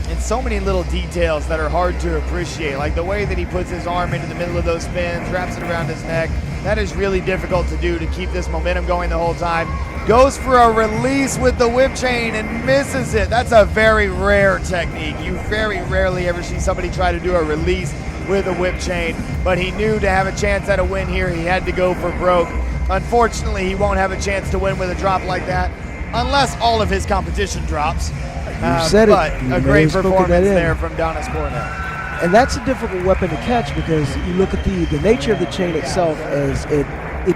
And so many little details that are hard to appreciate, like the way that he puts his arm into the middle of those spins, wraps it around his neck. That is really difficult to do, to keep this momentum going the whole time. Goes for a release with the whip chain and misses it. That's a very rare technique. You very rarely ever see somebody try to do a release with a whip chain, but he knew to have a chance at a win here, he had to go for broke. Unfortunately, he won't have a chance to win with a drop like that, unless all of his competition drops. You said but it. You a great spoken performance there from Adamus Cornell. And that's a difficult weapon to catch because you look at the nature of the chain itself as it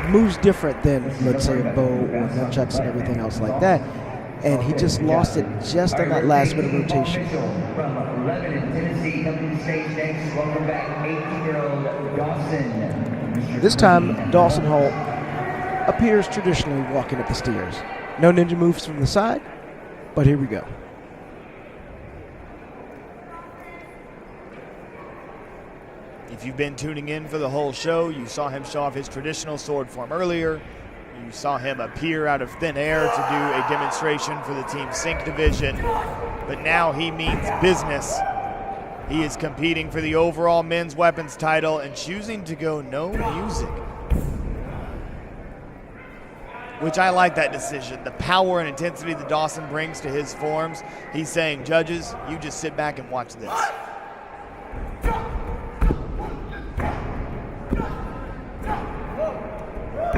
moves different than, let's say, a bow or nunchucks and everything else like that. And he just lost it just on that last bit of rotation. From Lebanon, Tennessee, coming to stage next. Welcome back, 18-year-old Dawson. This time, Dawson Holt appears traditionally walking up the stairs. No ninja moves from the side, but here we go. If you've been tuning in for the whole show, you saw him show off his traditional sword form earlier. You saw him appear out of thin air to do a demonstration for the Team Sync division. But now he means business. He is competing for the overall men's weapons title and choosing to go no music. Which I like that decision. The power and intensity that Dawson brings to his forms. He's saying, judges, you just sit back and watch this.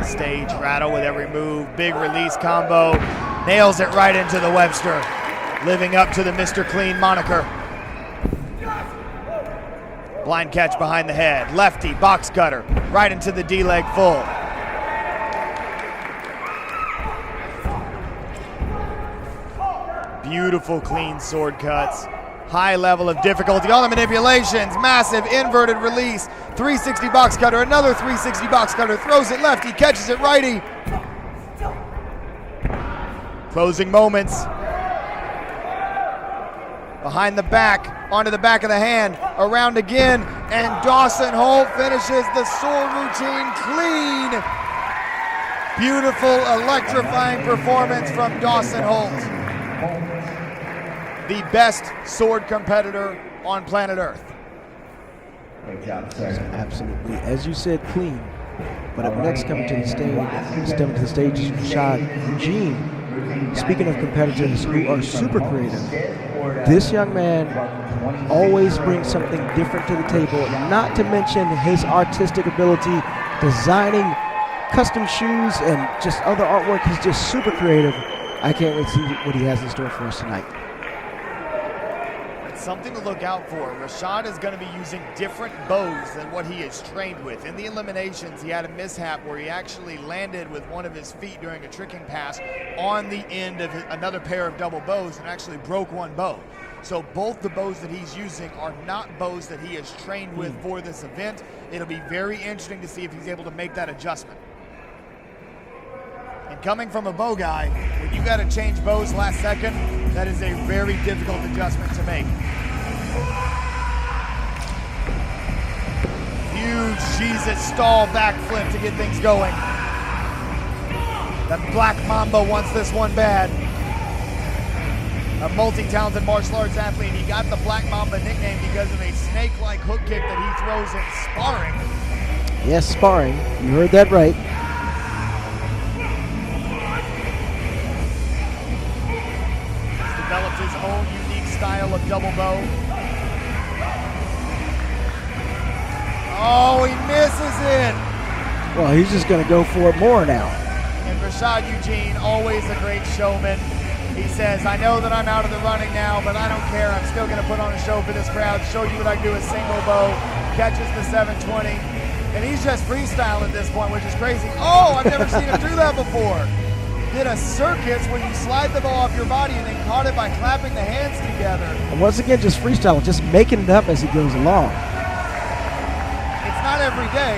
Stage rattle with every move, big release combo, nails it right into the Webster, living up to the Mr. Clean moniker. Blind catch behind the head, lefty, box cutter, right into the D-leg full. Beautiful clean sword cuts. High level of difficulty, all the manipulations, massive inverted release, 360 box cutter, another 360 box cutter, throws it lefty, catches it righty. Closing moments. Behind the back, onto the back of the hand, around again, and Dawson Holt finishes the sword routine clean. Beautiful, electrifying performance from Dawson Holt. the best sword competitor on planet Earth. Great job, sir. Absolutely. As you said, clean. But up next, coming to the stage is Rashad Eugene. Speaking of competitors who are super creative, this young man always brings something different to the table, not to mention his artistic ability, designing custom shoes and just other artwork. He's just super creative. I can't wait to see what he has in store for us tonight. Something to look out for. Rashad is going to be using different bows than what he is trained with. In the eliminations, he had a mishap where he actually landed with one of his feet during a tricking pass on the end of another pair of double bows and actually broke one bow. So both the bows that he's using are not bows that he is trained with for this event. It'll be very interesting to see if he's able to make that adjustment. And coming from a bow guy, when you got to change bows last second, that is a very difficult adjustment to make. Huge Jesus stall backflip to get things going. The Black Mamba wants this one bad. A multi-talented martial arts athlete. He got the Black Mamba nickname because of a snake-like hook kick that he throws in sparring. Yes, sparring. You heard that right. Developed his own unique style of double bow. Oh, he misses it. Well, he's just going to go for it more now. And Rashad Eugene, always a great showman. He says, I know that I'm out of the running now, but I don't care. I'm still going to put on a show for this crowd, show you what I can do with single bow, catches the 720. And he's just freestyle at this point, which is crazy. Oh, I've never seen him do that before. Did a circus where you slide the ball off your body and then caught it by clapping the hands together. And once again, just freestyle, just making it up as he goes along. It's not every day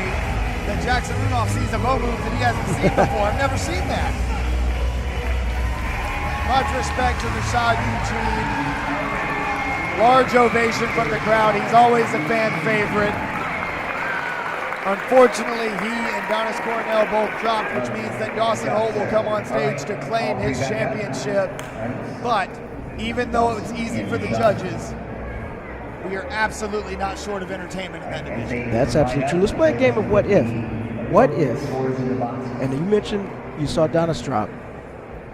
that Jackson Rudolph sees a bow move that he hasn't seen before. I've never seen that. Much respect to Rashad Eugene. Large ovation from the crowd. He's always a fan favorite. Unfortunately, he and Donis Cornell both dropped, which means that Dawson Holt will come on stage to claim his championship. But even though it's easy for the judges, we are absolutely not short of entertainment in that division. That's absolutely true. Let's play a game of what if. What if, and you mentioned you saw Donis drop,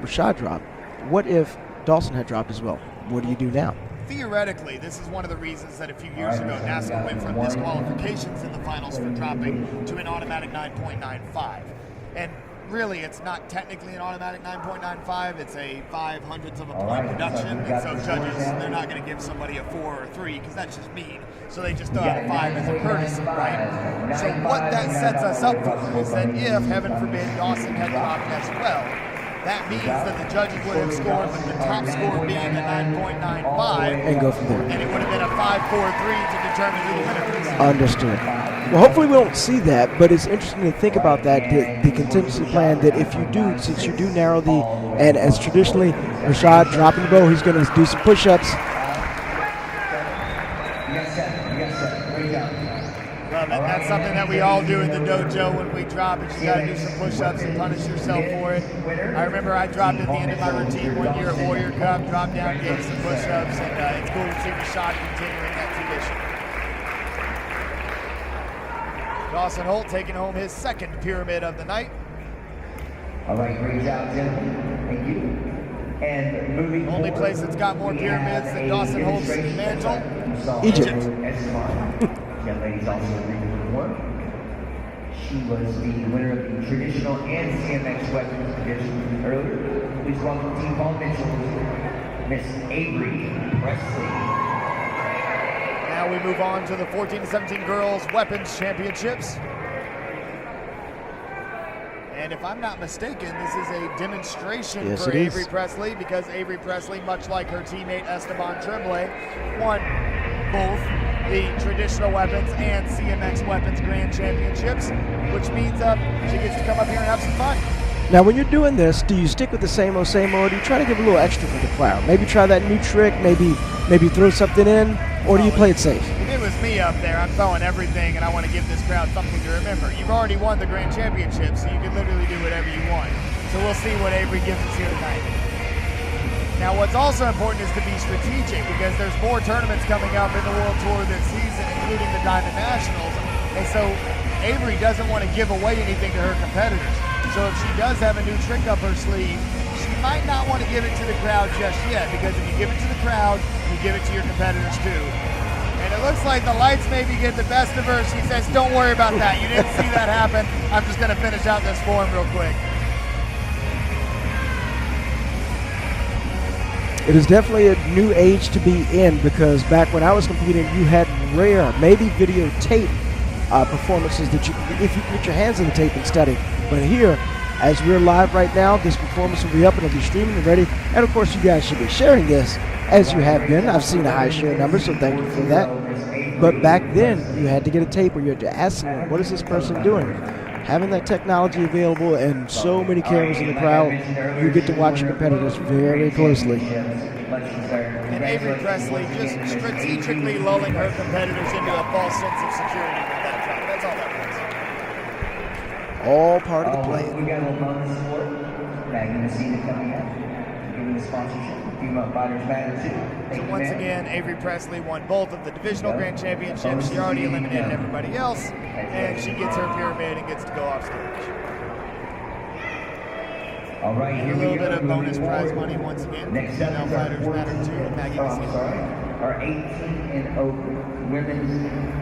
Rashad drop. What if Dawson had dropped as well? What do you do now? Theoretically, this is one of the reasons that a few years ago NASA went from disqualifications in the finals for dropping to an automatic 9.95. And really, it's not technically an automatic 9.95. It's a 5/100th of a point reduction. And so judges, they're not going to give somebody a 4 or a 3 because that's just mean. So they just throw out a 5 as a courtesy, right? So what that sets us up for is that if, heaven forbid, Dawson had dropped as well, that means that the judges would have scored with the top score being a 9.95. And go from there. And it would have been a 5-4-3 to determine who the winner is. Understood. Well, hopefully we don't see that, but it's interesting to think about that, the contingency plan that if you do, since you do narrow the, and as traditionally, Rashad dropping the bow, he's going to do some push-ups. Love it. That's something that we all do in the dojo when we drop it. You got to do some push-ups and punish yourself for it. I remember I dropped at the end of my routine one year at Warrior Cup, dropped down, gave some push-ups, and it's cool to see Rashad continuing that tradition. Dawson Holt taking home his second pyramid of the night. All right, great job, gentlemen. Thank you. And moving only forward, place that's got more pyramids than Dawson Holt's mantle, Egypt. Young lady's also agreed with work. She was the winner of the traditional and CMX weapons division earlier. Please welcome Team Paul Mitchell, Miss Avery Presley. Now we move on to the 14 to 17 girls weapons championships. And if I'm not mistaken, this is a demonstration yes, for Avery Presley, because Avery Presley, much like her teammate Esteban Tremblay, won both the traditional weapons and CMX weapons grand championships, which means she gets to come up here and have some fun. Now, when you're doing this, do you stick with the same old, or do you try to give a little extra for the crowd? Maybe try that new trick, maybe throw something in, or do you play it safe? If it was me up there, I'm throwing everything, and I want to give this crowd something to remember. You've already won the grand championship, so you can literally do whatever you want. So we'll see what Avery gives us here tonight. Now, what's also important is to be strategic because there's more tournaments coming up in the World Tour this season, including the Diamond Nationals. And so Avery doesn't want to give away anything to her competitors. So if she does have a new trick up her sleeve, she might not want to give it to the crowd just yet, because if you give it to the crowd, you give it to your competitors too. And it looks like the lights maybe get the best of her. She says, don't worry about that. You didn't see that happen. I'm just going to finish out this form real quick. It is definitely a new age to be in, because back when I was competing, you had rare, maybe videotape performances that you, if you put your hands on the tape and study. But here, as we're live right now, this performance will be up and it'll be streaming and ready. And of course, you guys should be sharing this, as you have been. I've seen a high share number, so thank you for that. But back then, you had to get a tape where you had to ask them, what is this person doing? Having that technology available and so many cameras in the crowd, you get to watch your competitors very closely. And Avery Presley just strategically lulling her competitors into a false sense of security with that drop. That's all that was. All part of the plan. We got a little bonus support. Maggie Messina coming up, giving the sponsorship. Female Fighters Matter too. So once again, Avery Presley won both of the divisional grand championships. She already eliminated everybody else, and she gets her pyramid and gets to go off stage. All right, And a little bit of bonus prize money once again. Next up Female is our Fighters Matter too, and Maggie Messina. Our 18 and over women's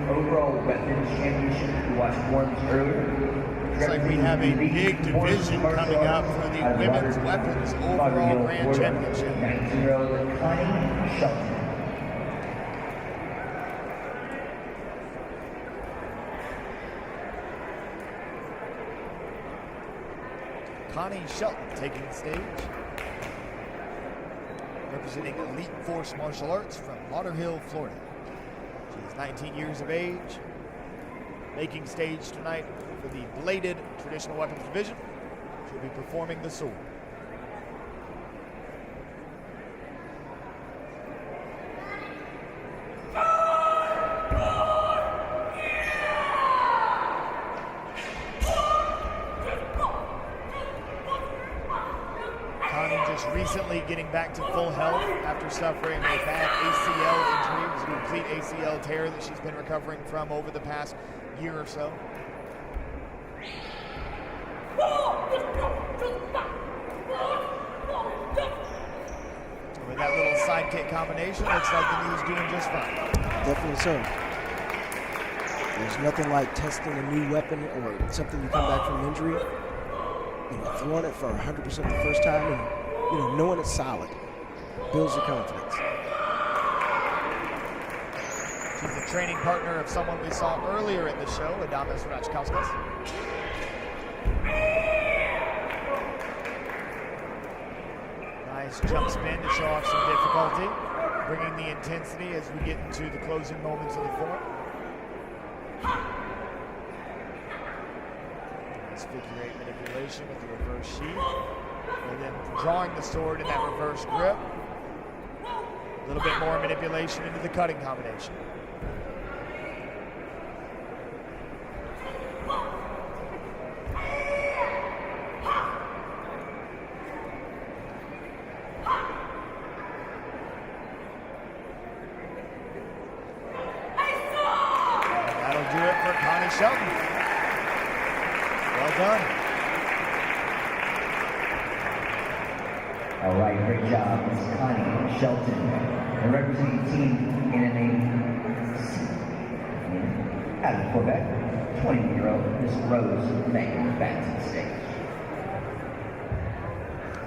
overall weapons championship. We watched forms earlier. Looks like we have a big division coming up for the women's weapons overall grand championship. 19-year-old Connie Shelton. Connie Shelton taking the stage, representing Elite Force Martial Arts from Lauderhill, Florida. She is 19 years of age, making stage tonight for the bladed traditional weapons division. She'll be performing the sword. Just recently getting back to full health after suffering a bad ACL injury. It was a complete ACL tear that she's been recovering from over the past year or so. With that little sidekick combination, looks like the knee's doing just fine. Definitely so. There's nothing like testing a new weapon or something you come back from an injury, throwing it for 100% the first time and knowing it's solid builds your confidence. She's a training partner of someone we saw earlier in the show, Adamus Rajkovskas. Nice jump spin to show off some difficulty, bringing the intensity as we get into the closing moments of the form. Nice figure 8 manipulation with the reverse sheath. And then drawing the sword in that reverse grip. A little bit more manipulation into the cutting combination. And that'll do it for Connie Shelton. Well done. All right, great job, Miss Connie Shelton. And representing the team in a out of Quebec, 20-year-old Miss Rose May back to the stage.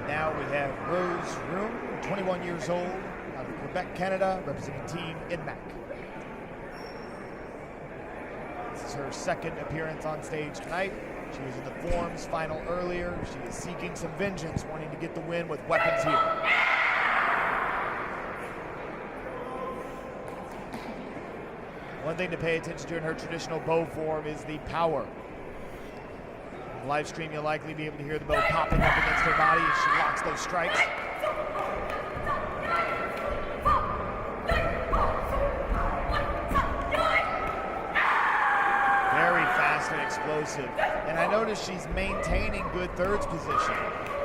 Now we have Rose Room, 21 years old, out of Quebec, Canada, representing Team INMAC. This is her second appearance on stage tonight. She was in the forms final earlier. She is seeking some vengeance, wanting to get the win with weapons here. One thing to pay attention to in her traditional bow form is the power. On the live stream, you'll likely be able to hear the bow popping up against her body as she locks those strikes. Very fast and explosive. And I notice she's maintaining good thirds position.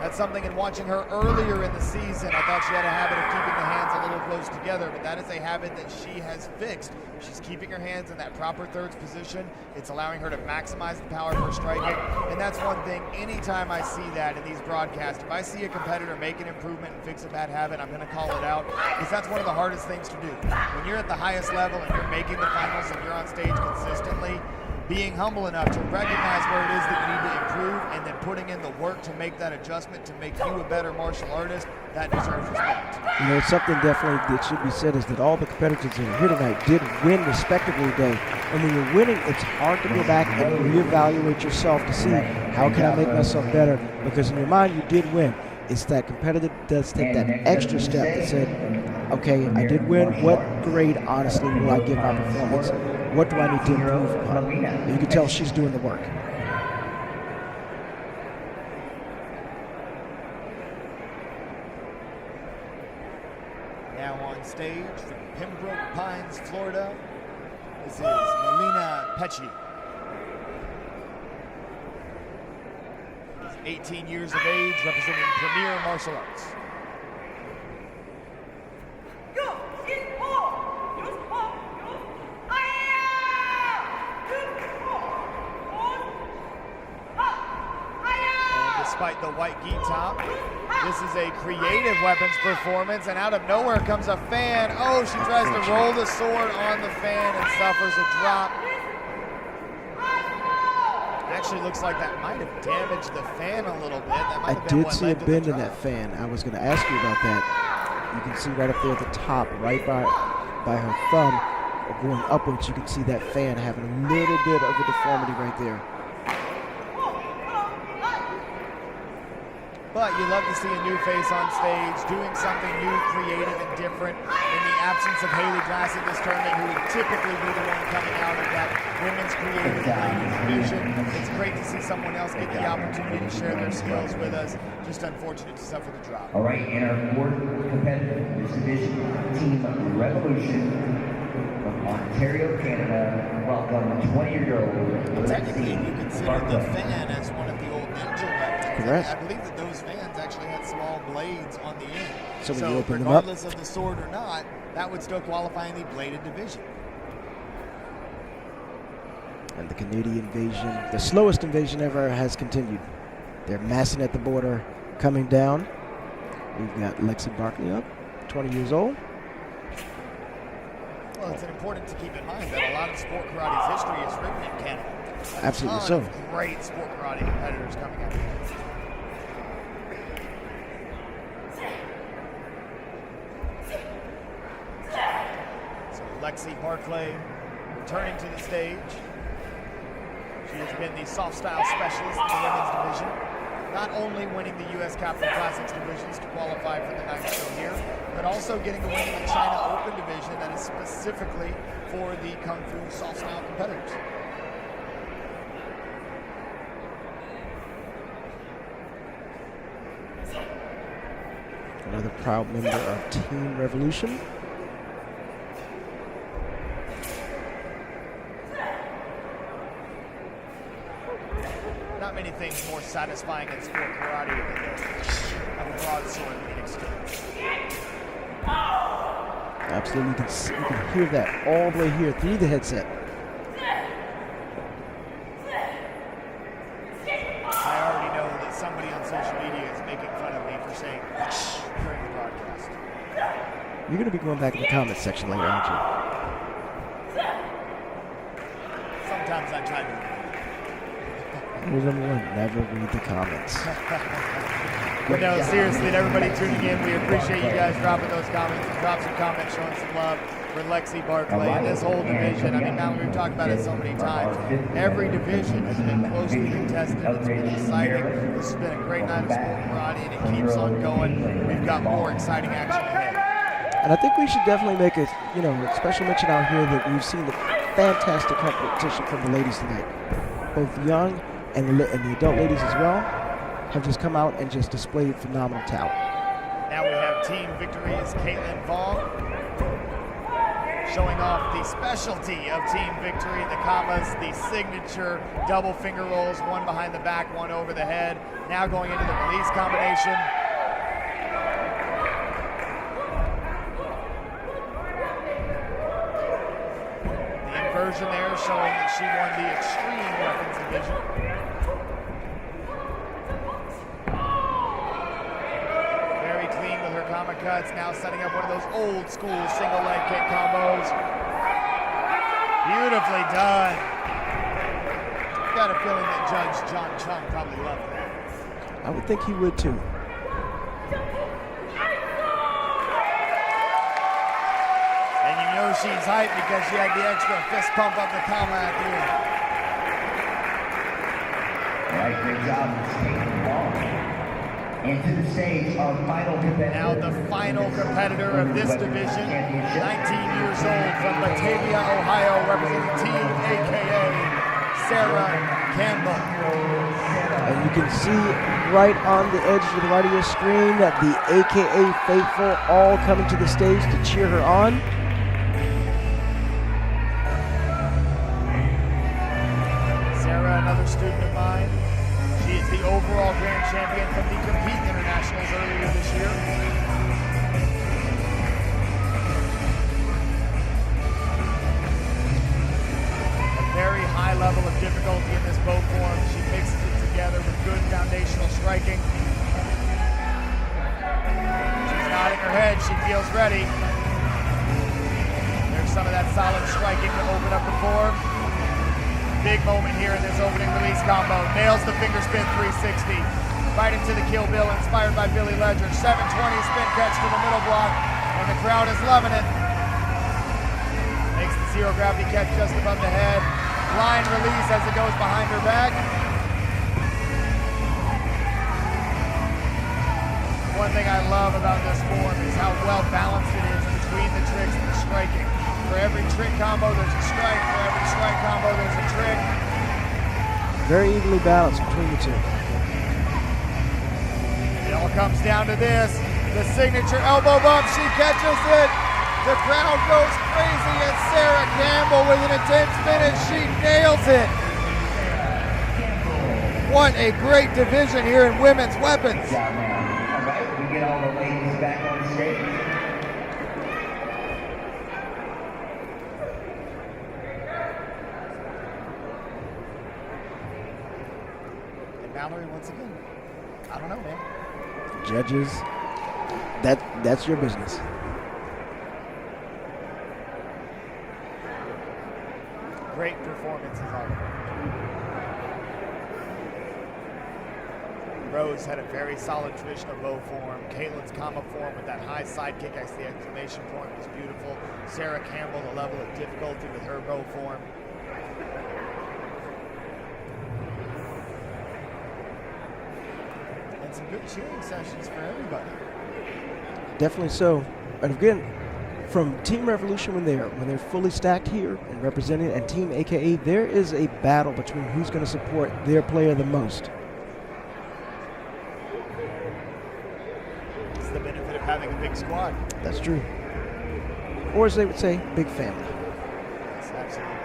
That's something in watching her earlier in the season. I thought she had a habit of keeping the hands a little close together, but that is a habit that she has fixed. She's keeping her hands in that proper thirds position. It's allowing her to maximize the power of her striking, and that's one thing, anytime I see that in these broadcasts, if I see a competitor make an improvement and fix a bad habit, I'm going to call it out, because that's one of the hardest things to do. When you're at the highest level and you're making the finals and you're on stage consistently, being humble enough to recognize where it is that you need to improve and then putting in the work to make that adjustment to make you a better martial artist, that deserves respect. You know, something definitely that should be said is that all the competitors that are here tonight did win respectively today. And when you're winning, it's hard to go back and reevaluate yourself to see how can I make myself better, because in your mind you did win. It's that competitor does take that extra step that said, okay, I did win. What grade, honestly, will I give my performance? What do I need to improve upon? And you can tell she's doing the work. Now on stage from Pembroke Pines, Florida, this is Melina Pecci. 18 years of age, representing Premier Martial Arts. And despite the white gi top, this is a creative weapons performance, and out of nowhere comes a fan. Oh, she tries to roll the sword on the fan and suffers a drop. Actually looks like that might have damaged the fan a little bit. That might have been did see a bend in that fan. I was going to ask you about that. You can see right up there at the top, right by her thumb, going upwards, you can see that fan having a little bit of a deformity right there. But you love to see a new face on stage, doing something new, creative, and different. In the absence of Haley Glass at this tournament, who would typically be the one coming out of that women's creative division, it's great to see someone else get the opportunity to share their skills with us. Just unfortunate to suffer the drop. All right, and our fourth competitor in this division, Team Revolution from Ontario, Canada. Welcome, 20-year-old Technically, Lexi you consider the Barclay. fan as one of the old ninja weapons. Correct. I believe that those fans actually had small blades on the end. So when you open them up, regardless of the sword or not, that would still qualify in the bladed division. and the Canadian invasion, the slowest invasion ever, has continued. They're massing at the border, coming down. We've got Lexi Barclay up, 20 years old. Well, it's important to keep in mind that a lot of sport karate's history is written in Canada. Absolutely a ton so. of great sport karate competitors coming out of here. So Lexi Barclay returning to the stage. She has been the soft style specialist in the women's division, not only winning the U.S. Capital Classics divisions to qualify for the ninth show here, but also getting the win in the China Open division that is specifically for the Kung Fu soft style competitors. Another proud member of Team Revolution. Not many things more satisfying in sport karate than a broadsword being exchanged. Absolutely, you can hear that all the way here through the headset. I already know that somebody on social media is making fun of me for saying during the broadcast. You're going to be going back in the comments section later, aren't you? Sometimes I try to. Rule number one, never read the comments. But no, seriously, and everybody tuning in, we appreciate you guys dropping those comments. Drop some comments showing some love for Lexi Barclay and this whole division. I mean, now we've talked about it so many times. Every division has been closely contested. It's been exciting. This has been a great night of sport karate, and it keeps on going. We've got more exciting action ahead. And I think we should definitely make a special mention out here that we've seen the fantastic competition from the ladies tonight. Both young and the adult ladies as well have just come out and just displayed phenomenal talent. Now we have Team Victory's Caitlin Vaughn. showing off the specialty of Team Victory, the kamas, the signature double finger rolls, one behind the back, one over the head. Now going into the release combination. The inversion there showing that she won the extreme weapons division. Very clean with her kama cuts, now setting up one of those old school single leg kick combos. Beautifully done. I've got a feeling that Judge John Chung probably loved that. I would think he would too. And you know she's hyped because she had the extra fist pump up the kama at the end. All right, great job. Taking the ball. Into the stage, our final competitor. Now the final competitor of this division, 19 years old from Batavia, Ohio, representing Team AKA, Sarah Campbell. And you can see right on the edge to the right of your screen that the AKA faithful all coming to the stage to cheer her on. Sarah, another student of mine. She is the overall grand champion from the Compete Internationals earlier this year. A very high level of difficulty in this bow form. She mixes it together with good foundational striking. She's nodding her head. She feels ready. There's some of that solid striking to open up the form. Big moment here in this opening release combo. Nails the finger spin 360. Right into the Kill Bill, inspired by Billy Ledger. 720 spin catch to the middle block, and the crowd is loving it. Makes the zero gravity catch just above the head. Line release as it goes behind her back. One thing I love about this form is how well balanced it is between the tricks and the striking. For every trick combo, there's a strike. For every strike combo, there's a trick. Very evenly balanced between the two. It all comes down to this. The signature elbow bump. She catches it. The crowd goes crazy, and Sarah Campbell with an intense finish. She nails it. What a great division here in women's weapons. All right, we get all the ladies back on stage. Mallory, once again, I don't know, man. Judges, that's your business. Great performances all around. Rose had a very solid traditional bow form. Caitlin's kama form with that high side kick, that's the exclamation point, was beautiful. Sarah Campbell, the level of difficulty with her bow form. Some good cheering sessions for everybody. Definitely so. And again, from Team Revolution when they're fully stacked here and represented, and Team AKA, there is a battle between who's going to support their player the most. It's the benefit of having a big squad. That's true. Or as they would say, big family. Yes, absolutely.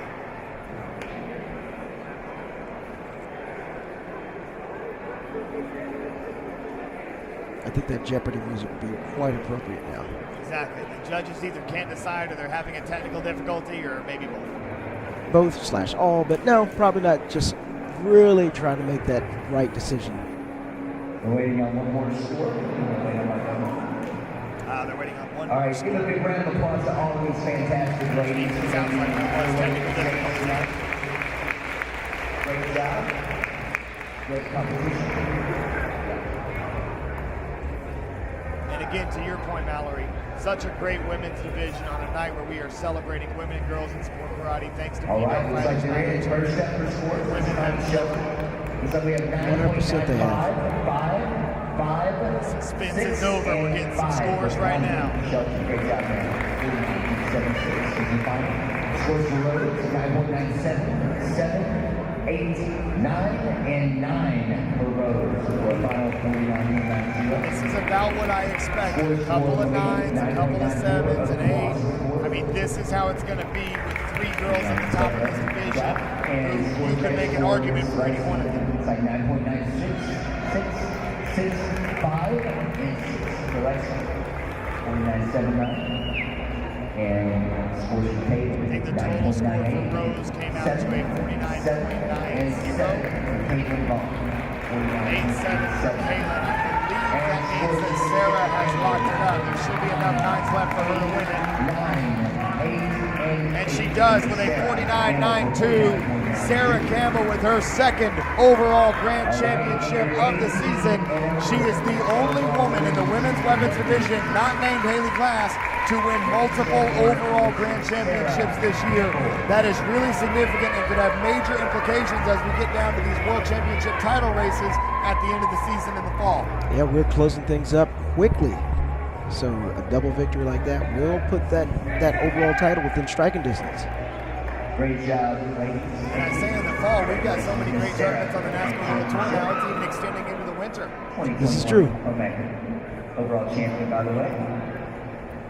I think that Jeopardy music would be quite appropriate now. Exactly. The judges either can't decide, or they're having a technical difficulty, or maybe both. Both/all, but no, probably not. Just really trying to make that right decision. We're waiting on one more score. They're waiting on one. All right, give a big round of applause to all of these fantastic ladies. It sounds like there was technical difficulty. Great job. Great competition. And again, to your point, Mallory, such a great women's division on a night where we are celebrating women and girls in sport karate, thanks to All female right, looks like fighters. today is first step for sports. Let's time show. Looks like we have 100% they have. 5. Suspense is over. We're getting some scores right now. Great job, man. 7-6. Scores for Rhodes, 9.97, 7, 8, 9, and 9 for Rhodes. For a final 49-90. This is about what I expected. A couple of 9s, a couple of 7s, and 8. I mean, mean, this is how it's going to be with 3 girls at the top of this division who can make an argument for any one of them. It's like 9.9665 for Lexi, 49.79. And scores for Kate. I think the total score for Rose came out to a 49.90. 8-7 for Caitlin. I believe that means that Sarah has locked it up. There should be enough nines left for her to win it. And she does with a 49.92. Sarah Campbell with her 2nd overall grand championship of the season. She is the only woman in the women's weapons division, not named Haley Glass, to win multiple overall grand championships this year. That is really significant and could have major implications as we get down to these world championship title races at the end of the season in the fall. Yeah, we're closing things up quickly. So a double victory like that will put that overall title within striking distance. Great job, ladies. And I say in the fall, we've got so many great tournaments on the NASCAR World Tour now, it's even extending into the winter. This is true. Overall champion, by the way,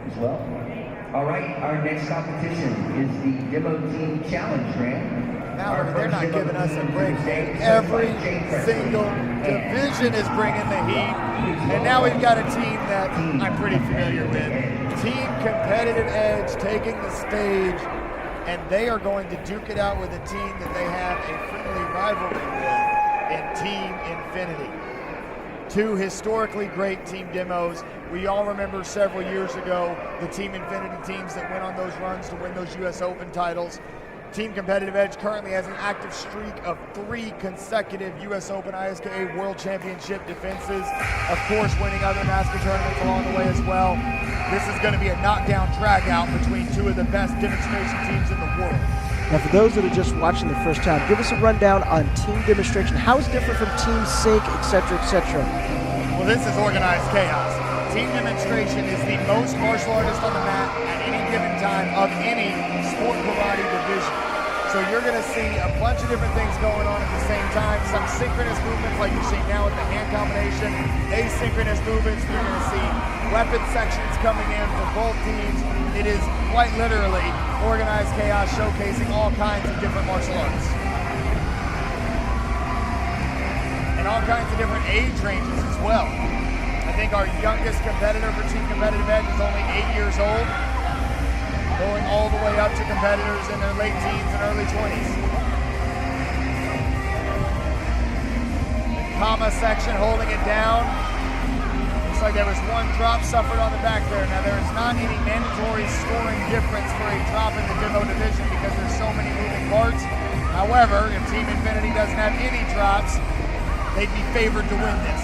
as well. All right, our next competition is the Demo Team Challenge Grant. Now, they're not giving us a break. Every single division is bringing the heat. And now we've got a team that I'm pretty familiar with. Team Competitive Edge taking the stage, and they are going to duke it out with a team that they have a friendly rivalry with in Team Infinity. 2 historically great team demos. We all remember several years ago the Team Infinity teams that went on those runs to win those U.S. Open titles. Team Competitive Edge currently has an active streak of 3 consecutive U.S. Open ISKA World Championship defenses. Of course, winning other NASCAR tournaments along the way as well. This is going to be a knockdown drag-out between 2 of the best demonstration teams in the world. Now, for those that are just watching the first time, give us a rundown on team demonstration. How is it different from team sync, etc., etc.? Well, this is organized chaos. Team demonstration is the most martial artists on the mat at any given time of any sport karate division. So you're going to see a bunch of different things going on at the same time. Some synchronous movements like you're seeing now with the hand combination. Asynchronous movements, you're going to see weapon sections coming in for both teams. It is quite literally organized chaos showcasing all kinds of different martial arts. And all kinds of different age ranges as well. I think our youngest competitor for Team Competitive Edge is only 8 years old, going all the way up to competitors in their late teens and early 20s. The Kama section holding it down. Looks like there was 1 drop suffered on the back there. Now there is not any mandatory scoring difference for a drop in the demo division because there's so many moving parts. However, if Team Infinity doesn't have any drops, they'd be favored to win this.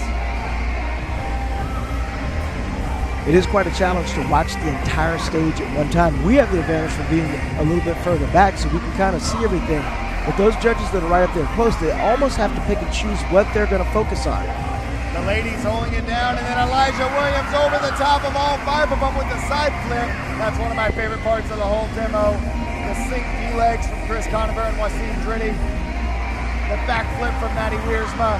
It is quite a challenge to watch the entire stage at one time. We have the advantage from being a little bit further back, so we can kind of see everything. But those judges that are right up there close, they almost have to pick and choose what they're going to focus on. The ladies holding it down, and then Elijah Williams over the top of all 5 of them with the side flip. That's one of my favorite parts of the whole demo. The sink D-legs from Chris Conover and Wasim Dritti. The back flip from Maddie Wiersma.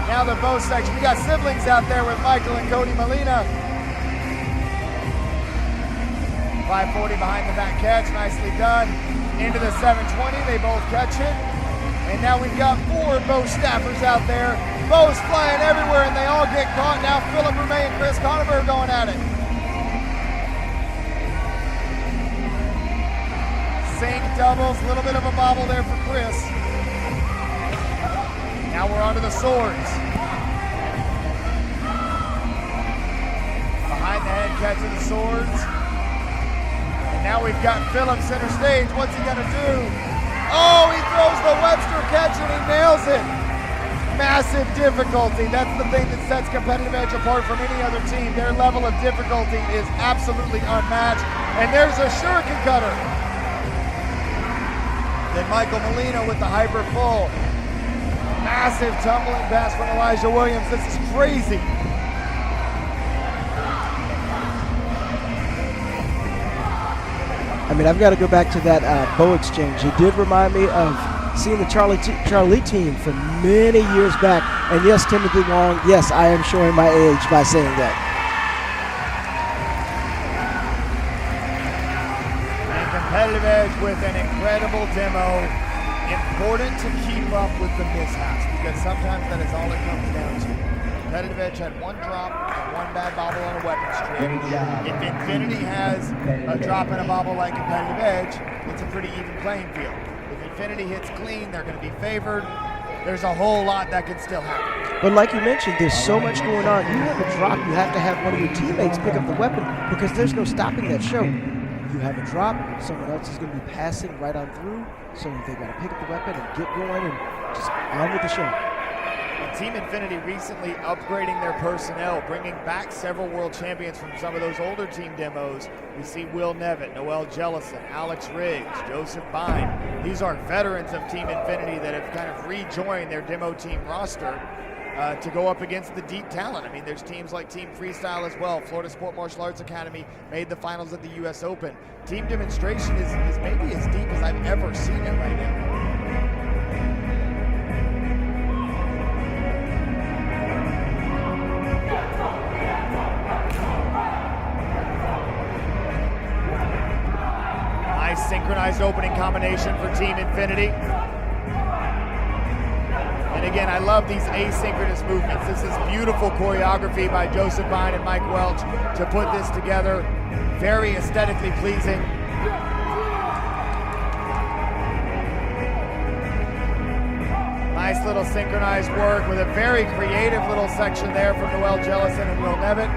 Now the bow section. We got siblings out there with Michael and Cody Molina. 540 behind the back catch, nicely done. Into the 720, they both catch it. And now we've got 4 bow staffers out there. Bows flying everywhere and they all get caught. Now Philip Rumey and Chris Conover are going at it. Sink doubles, a little bit of a bobble there for Chris. Now we're onto the swords. Behind the head catch of the swords. Now we've got Philip center stage. What's he gonna do? Oh, he throws the Webster catch and he nails it. Massive difficulty. That's the thing that sets Competitive Edge apart from any other team. Their level of difficulty is absolutely unmatched. And there's a shuriken cutter. Then Michael Molina with the hyper full. Massive tumbling pass from Elijah Williams. This is crazy. I mean, I've got to go back to that bow exchange. It did remind me of seeing the Charlie team from many years back. And yes, Timothy Long, yes, I am showing my age by saying that. incredible demo. Important to keep up with the mishaps because sometimes that is all it comes down to. Competitive Edge had one drop and one bad bobble on a weapons trip. If Infinity has a drop and a bobble like Competitive Edge, it's a pretty even playing field. If Infinity hits clean, they're going to be favored. There's a whole lot that can still happen. But like you mentioned, there's so much going on. You have a drop, you have to have one of your teammates pick up the weapon because there's no stopping that show. You have a drop, someone else is going to be passing right on through, so they got to pick up the weapon and get going and just on with the show. Team Infinity recently upgrading their personnel, bringing back several world champions from some of those older team demos. We see Will Nevitt, Noel Jellison, Alex Riggs, Joseph Bine. These are veterans of Team Infinity that have kind of rejoined their demo team roster to go up against the deep talent. I mean, there's teams like Team Freestyle as well. Florida Sport Martial Arts Academy made the finals at the US Open. Team Demonstration is maybe as deep as I've ever seen it right now. Nice synchronized opening combination for Team Infinity. And again, I love these asynchronous movements. This is beautiful choreography by Joseph Bine and Mike Welch to put this together. Very aesthetically pleasing. Nice little synchronized work with a very creative little section there from Noel Jellison and Will Nevitt.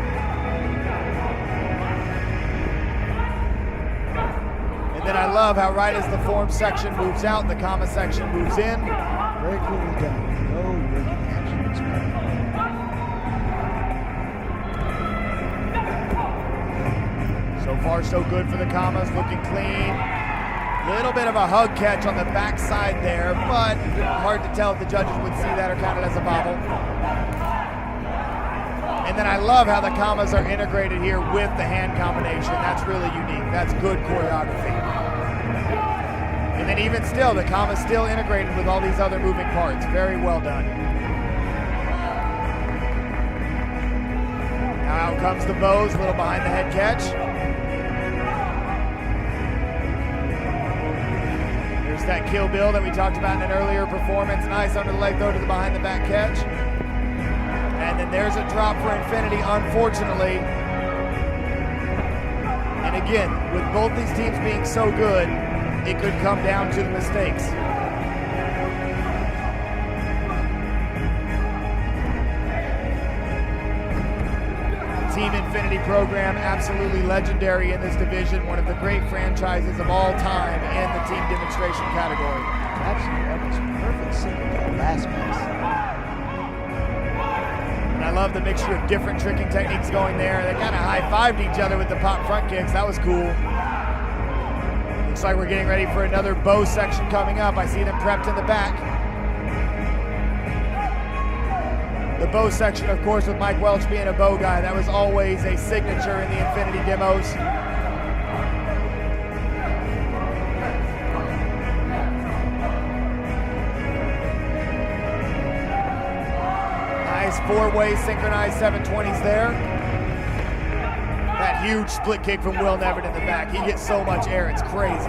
And then I love how right as the form section moves out, the comma section moves in. Very clearly done. No rigging action whatsoever. So far, so good for the commas, looking clean. Little bit of a hug catch on the backside there, but hard to tell if the judges would see that or count it as a bobble. And then I love how the commas are integrated here with the hand combination. That's really unique. That's good choreography. And then even still, the comma's still integrated with all these other moving parts. Very well done. Now out comes the bows, a little behind the head catch. There's that Kill Bill that we talked about in an earlier performance. Nice under the leg throw to the behind the back catch. And then there's a drop for Infinity, unfortunately. And again, with both these teams being so good, it could come down to the mistakes. Team Infinity program, absolutely legendary in this division, one of the great franchises of all time in the team demonstration category. Absolutely, that was perfect sync that last piece. And I love the mixture of different tricking techniques going there. They kind of high-fived each other with the pop front kicks. That was cool. Looks like we're getting ready for another bow section coming up. I see them prepped in the back. The bow section, of course, with Mike Welch being a bow guy, that was always a signature in the Infinity demos. Nice four-way synchronized 720s there. That huge split kick from Will Nevitt in the back. He gets so much air, it's crazy.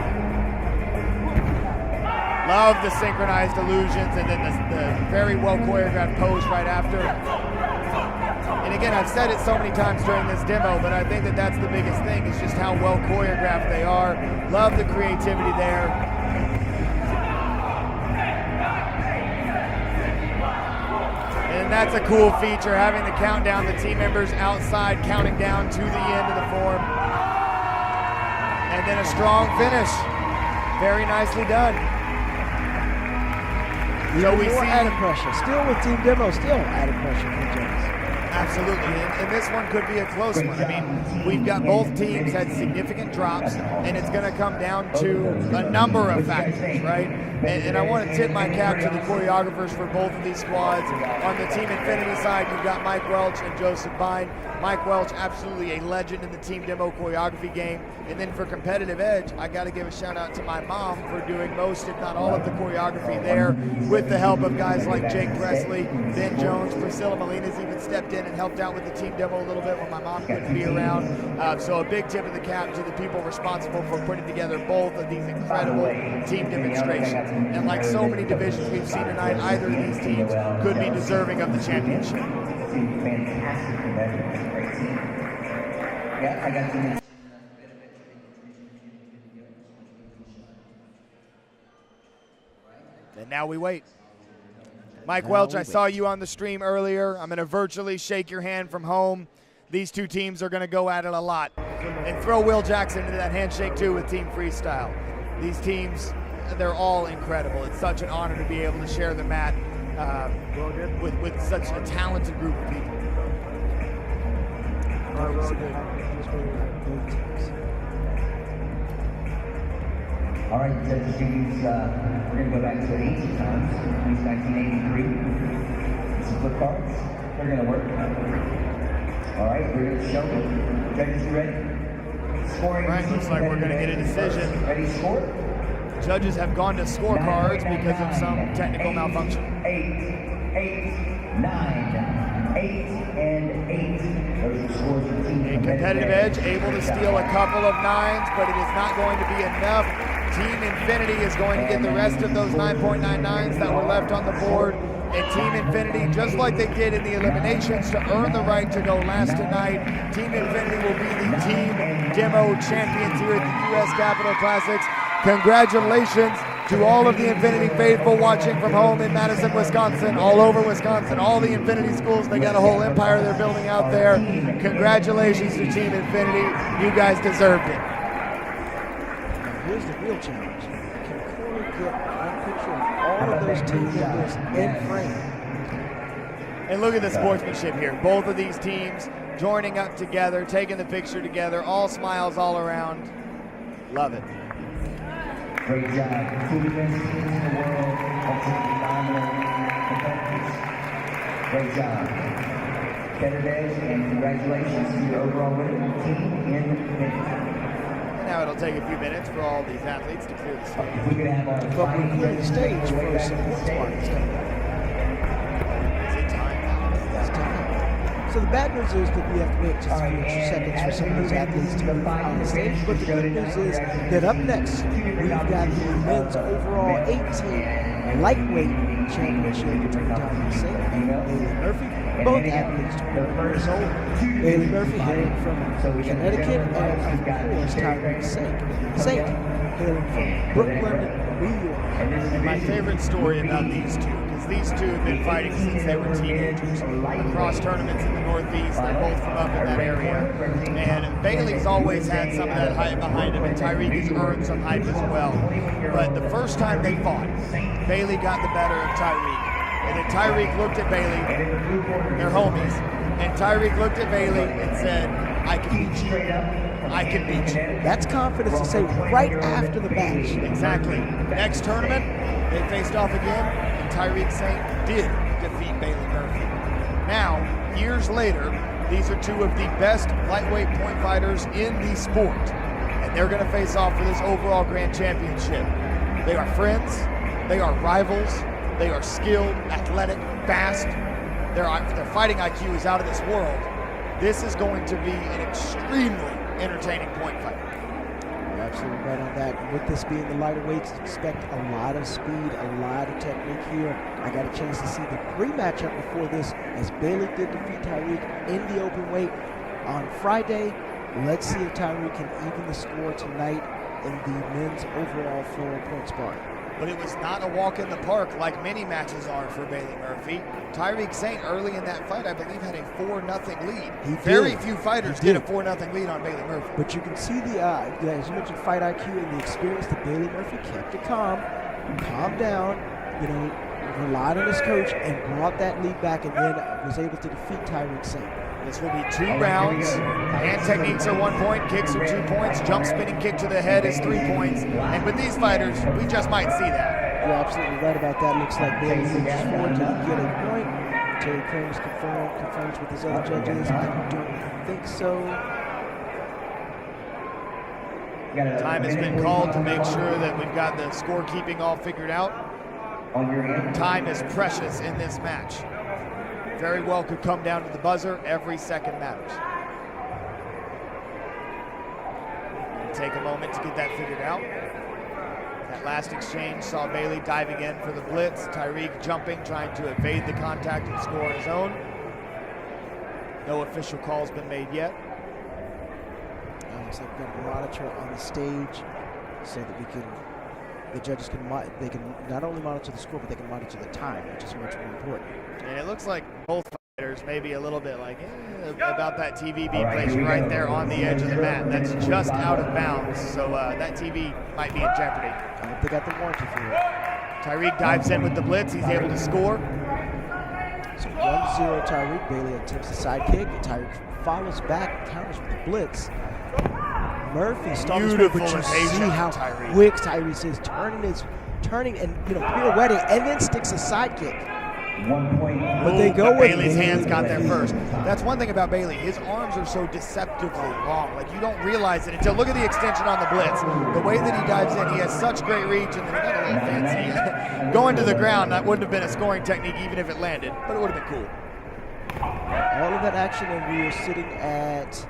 Love the synchronized illusions and then the very well choreographed pose right after. And again, I've said it so many times during this demo, but I think that that's the biggest thing is just how well choreographed they are. Love the creativity there. And that's a cool feature, having the countdown, the team members outside counting down to the end of the form. And then a strong finish. Very nicely done. So we see added pressure. Still with team demo, still added pressure for the judges. Absolutely, and this one could be a close one. I mean, we've got both teams had significant drops, and it's going to come down to a number of factors, right? And I want to tip my cap to the choreographers for both of these squads. On the Team Infinity side, you've got Mike Welch and Joseph Bine. Mike Welch, absolutely a legend in the team demo choreography game. And then for competitive edge, I got to give a shout out to my mom for doing most, if not all, of the choreography there, with the help of guys like Jake Presley, Ben Jones, Priscilla Molina's even stepped in and helped out with the team demo a little bit when my mom couldn't be around. So a big tip of the cap to the people responsible for putting together both of these incredible team demonstrations. And like so many divisions we've seen tonight, either of these teams could be deserving of the championship. Fantastic competitors. Great team. Yeah, I got you. And now we wait. Mike Welch, I saw you on the stream earlier. I'm going to virtually shake your hand from home. These two teams are going to go at it a lot. And throw Will Jackson into that handshake too with Team Freestyle. These teams, they're all incredible. It's such an honor to be able to share the mat with such a talented group of people. All right, judges, we're going to go back to the ancient times, since 1983. Some flip cards. They're going to work. All right, we're going to show them. Judges, you ready? Scoring. All right, looks like we're going to get a decision. Ready, score? Judges have gone to scorecards because of some technical malfunction. 8, 9, 8, and 8. Those are scores for team Competitive edge, able to steal a couple of 9s, but it is not going to be enough. Team Infinity is going to get the rest of those 9.99s that were left on the board. And Team Infinity, just like they did in the eliminations to earn the right to go last tonight, Team Infinity will be the team demo champions here at the U.S. Capitol Classics. Congratulations to all of the Infinity faithful watching from home in Madison, Wisconsin, all over Wisconsin, all the Infinity schools. They got a whole empire they're building out there. Congratulations to Team Infinity. You guys deserved it. Now here's the real challenge. Can Corey get one picture of all of those team members in frame? And look at the sportsmanship here. Both of these teams joining up together, taking the picture together, all smiles all around. Love it. Great job. Two of the best teams in the world. That's a phenomenal performance. Great job. Better days, and congratulations to your overall winning team in the Now it'll take a few minutes for all these athletes to clear the stage. If we could have our But we clear the stage for some points marks coming up. Is it time now? It's time. So the bad news is that we have to wait just a few extra seconds for some of these athletes to move on the stage. But the good news is that up next, we've got the men's overall 18 lightweight championship between Adamus Rajkovskas and Bailey Murphy. Both athletes 21 years old. Bailey Murphy hailing from Connecticut, and of course Tyreek Saint hailing from Brooklyn, New York. And my favorite story about these two, because these two have been fighting since they were teenagers across tournaments in the Northeast. They're both from up in that area. And Bailey's always had some of that hype behind him, and Tyreek has earned some hype as well. But the first time they fought, Bailey got the better of Tyreek. And then Tyreek looked at Bailey, they're homies, and Tyreek looked at Bailey and said, I can beat you. I can beat you. That's confidence to say right after the match. Exactly. Next tournament, they faced off again, and Tyreek Saint did defeat Bailey Murphy. Now, years later, these are two of the best lightweight point fighters in the sport, and they're going to face off for this overall grand championship. They are friends. They are rivals. They are skilled, athletic, fast. Their fighting IQ is out of this world. This is going to be an extremely entertaining point fight. You're absolutely right on that. With this being the lighter weights, expect a lot of speed, a lot of technique here. I got a chance to see the pre-matchup before this as Bailey did defeat Tyreek in the open weight on Friday. Let's see if Tyreek can even the score tonight in the men's overall floor point sparring. But it was not a walk in the park like many matches are for Bailey Murphy. Tyreek Saint early in that fight, I believe, had a 4-0 lead. Very few fighters get a 4-0 lead on Bailey Murphy. But you can see the, as you mentioned, fight IQ and the experience that Bailey Murphy kept it calm down, relied on his coach and brought that lead back, and then was able to defeat Tyreek Saint. This will be 2 rounds. Hand techniques are 1 point, kicks are 2 points, jump spinning kick to the head is 3 points. And with these fighters, we just might see that. You're absolutely right about that. Looks like Bailey moves forward to get a point. Terry Cranes confirms with his other judges. I don't think so. Time has been called to make sure that we've got the scorekeeping all figured out. Time is precious in this match. Very well could come down to the buzzer. Every second matters. Take a moment to get that figured out. That last exchange saw Bailey diving in for the blitz. Tyreek jumping, trying to evade the contact and score on his own. No official call's been made yet. Looks like we've got a monitor on the stage so that the judges can not only monitor the score, but they can monitor the time, which is much more important. And it looks like both fighters maybe a little bit like about that TV being placed right there on the edge of the mat. That's just out of bounds, so that TV might be in jeopardy. I hope they got the warranty for it. Tyreek dives in with the blitz. He's able to score. So 1-0 Tyreek. Bailey attempts a side kick. Tyreek follows back, counters with the blitz. Murphy starts with, but you see how quick Tyrese is turning and pirouetting, and then sticks a side kick. 1 point. But they go with Bailey's hands got there first. That's one thing about Bailey. His arms are so deceptively long. Like, you don't realize it until look at the extension on the blitz. The way that he dives in, he has such great reach, and then he got a little fancy. Going to the ground, that wouldn't have been a scoring technique even if it landed, but it would have been cool. All of that action, and we are sitting at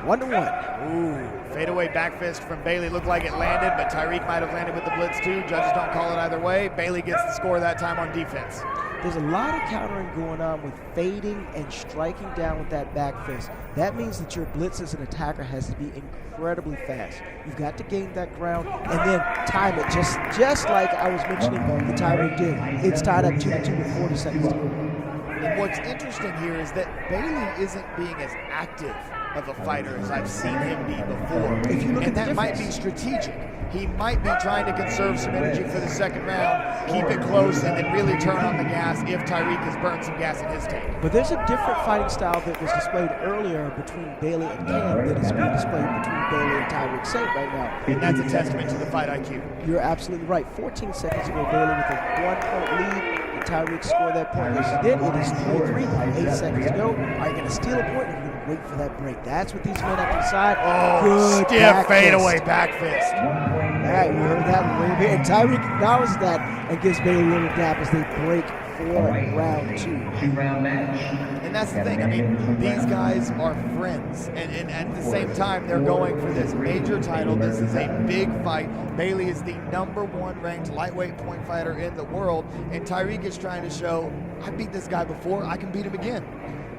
1-1. Ooh, fadeaway back fist from Bailey. Looked like it landed, but Tyreek might have landed with the blitz too. Judges don't call it either way. Bailey gets the score that time on defense. There's a lot of countering going on with fading and striking down with that back fist. That means that your blitz as an attacker has to be incredibly fast. You've got to gain that ground and then time it, just like I was mentioning the Tyreek did. It's tied up 2-2 with 40 seconds to go. And what's interesting here is that Bailey isn't being as active of a fighter as I've seen him be before. If you look at that might be strategic. He might be trying to conserve some energy for the second round, keep it close, and then really turn on the gas if Tyreek has burned some gas in his tank. But there's a different fighting style that was displayed earlier between Bailey and Cam that is being displayed between Bailey and Tyreek Saint right now. And that's a testament to the fight IQ. You're absolutely right. 14 seconds ago, Bailey with a 1-point lead. Tyreek scored that point. Yes, he did. It is 3-3, 8 seconds to go. Are you going to steal a point or are you going to wait for that break? That's what these men have to decide. Oh, stiff fadeaway back fist. All right, we heard that one. And Tyreek acknowledges that and gives Bailey a little gap as they break for round 2. 2-round match. And that's the thing. I mean, these guys are friends. And at the same time, they're going for this major title. This is a big fight. Bailey is the #1 ranked lightweight point fighter in the world. And Tyreek is trying to show, I beat this guy before, I can beat him again.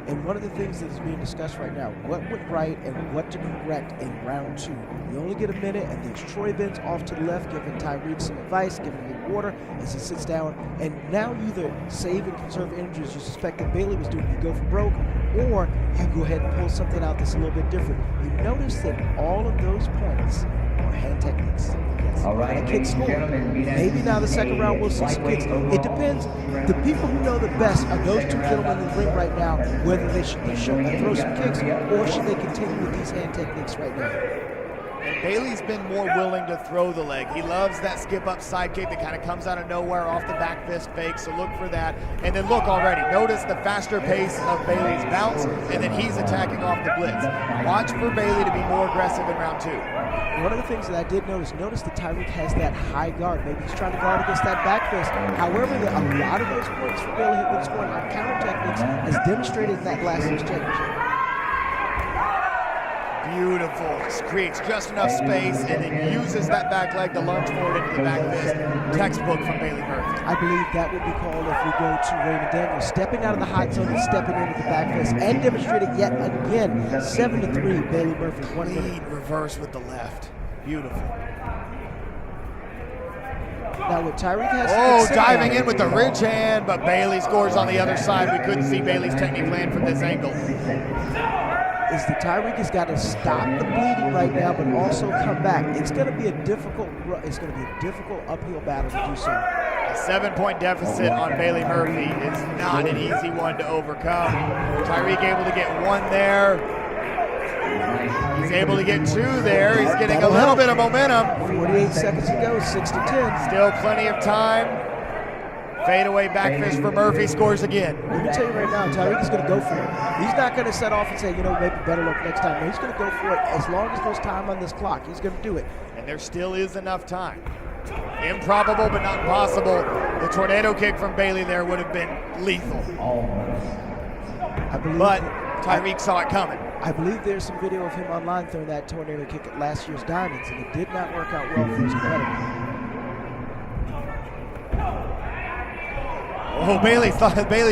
And one of the things that is being discussed right now, what went right and what to correct in round 2. You only get a minute, and there's Troy Vince off to the left giving Tyreek some advice, giving him water as he sits down. And now you either save and conserve energy as you suspect that Bailey was doing, you go for broke, or you go ahead and pull something out that's a little bit different. You notice that all of those points are hand techniques. Yes. All right, kick score. Maybe now the second round we'll see some kicks. It depends. The people who know the best are those two gentlemen in the ring right now, whether they should throw some kicks or should they continue with these hand techniques right now. And Bailey's been more willing to throw the leg. He loves that skip up side kick that kind of comes out of nowhere off the back fist fake, so look for that. And then look already, notice the faster pace of Bailey's bounce, and then he's attacking off the blitz. Watch for Bailey to be more aggressive in round 2. One of the things that I did notice that Tyreek has that high guard. Maybe he's trying to guard against that back fist. However, a lot of those points for Bailey have been scoring on counter techniques as demonstrated in that last exchange. Beautiful. Creates just enough space and then uses that back leg to lunge forward into the back fist. Textbook from Bailey Murphy. I believe that would be called, if we go to Raymond Daniels, stepping out of the hot zone and stepping into the back fist and demonstrated yet again. 7-3, Bailey Murphy. Clean reverse with the left. Beautiful. Now what Tyreek has to diving in with the ridge hand, but Bailey scores on the other side. We couldn't see Bailey's technique land from this angle. Is the Tyreek has got to stop the bleeding right now, but also come back. It's going to be a difficult uphill battle to do so. A 7-point deficit on Bailey Murphy is not an easy one to overcome. Tyreek able to get 1 there. He's able to get 2 there. He's getting a little bit of momentum. 48 seconds to go, 6-10. Still plenty of time. Fadeaway back fist for Murphy, scores again. Let me tell you right now, Tyreek is going to go for it. He's not going to set off and say, maybe better luck next time. No, he's going to go for it as long as there's time on this clock. He's going to do it. And there still is enough time. Improbable, but not impossible. The tornado kick from Bailey there would have been lethal. But Tyreek saw it coming. I believe there's some video of him online throwing that tornado kick at last year's Diamonds, and it did not work out well for his competitor. Oh, Bailey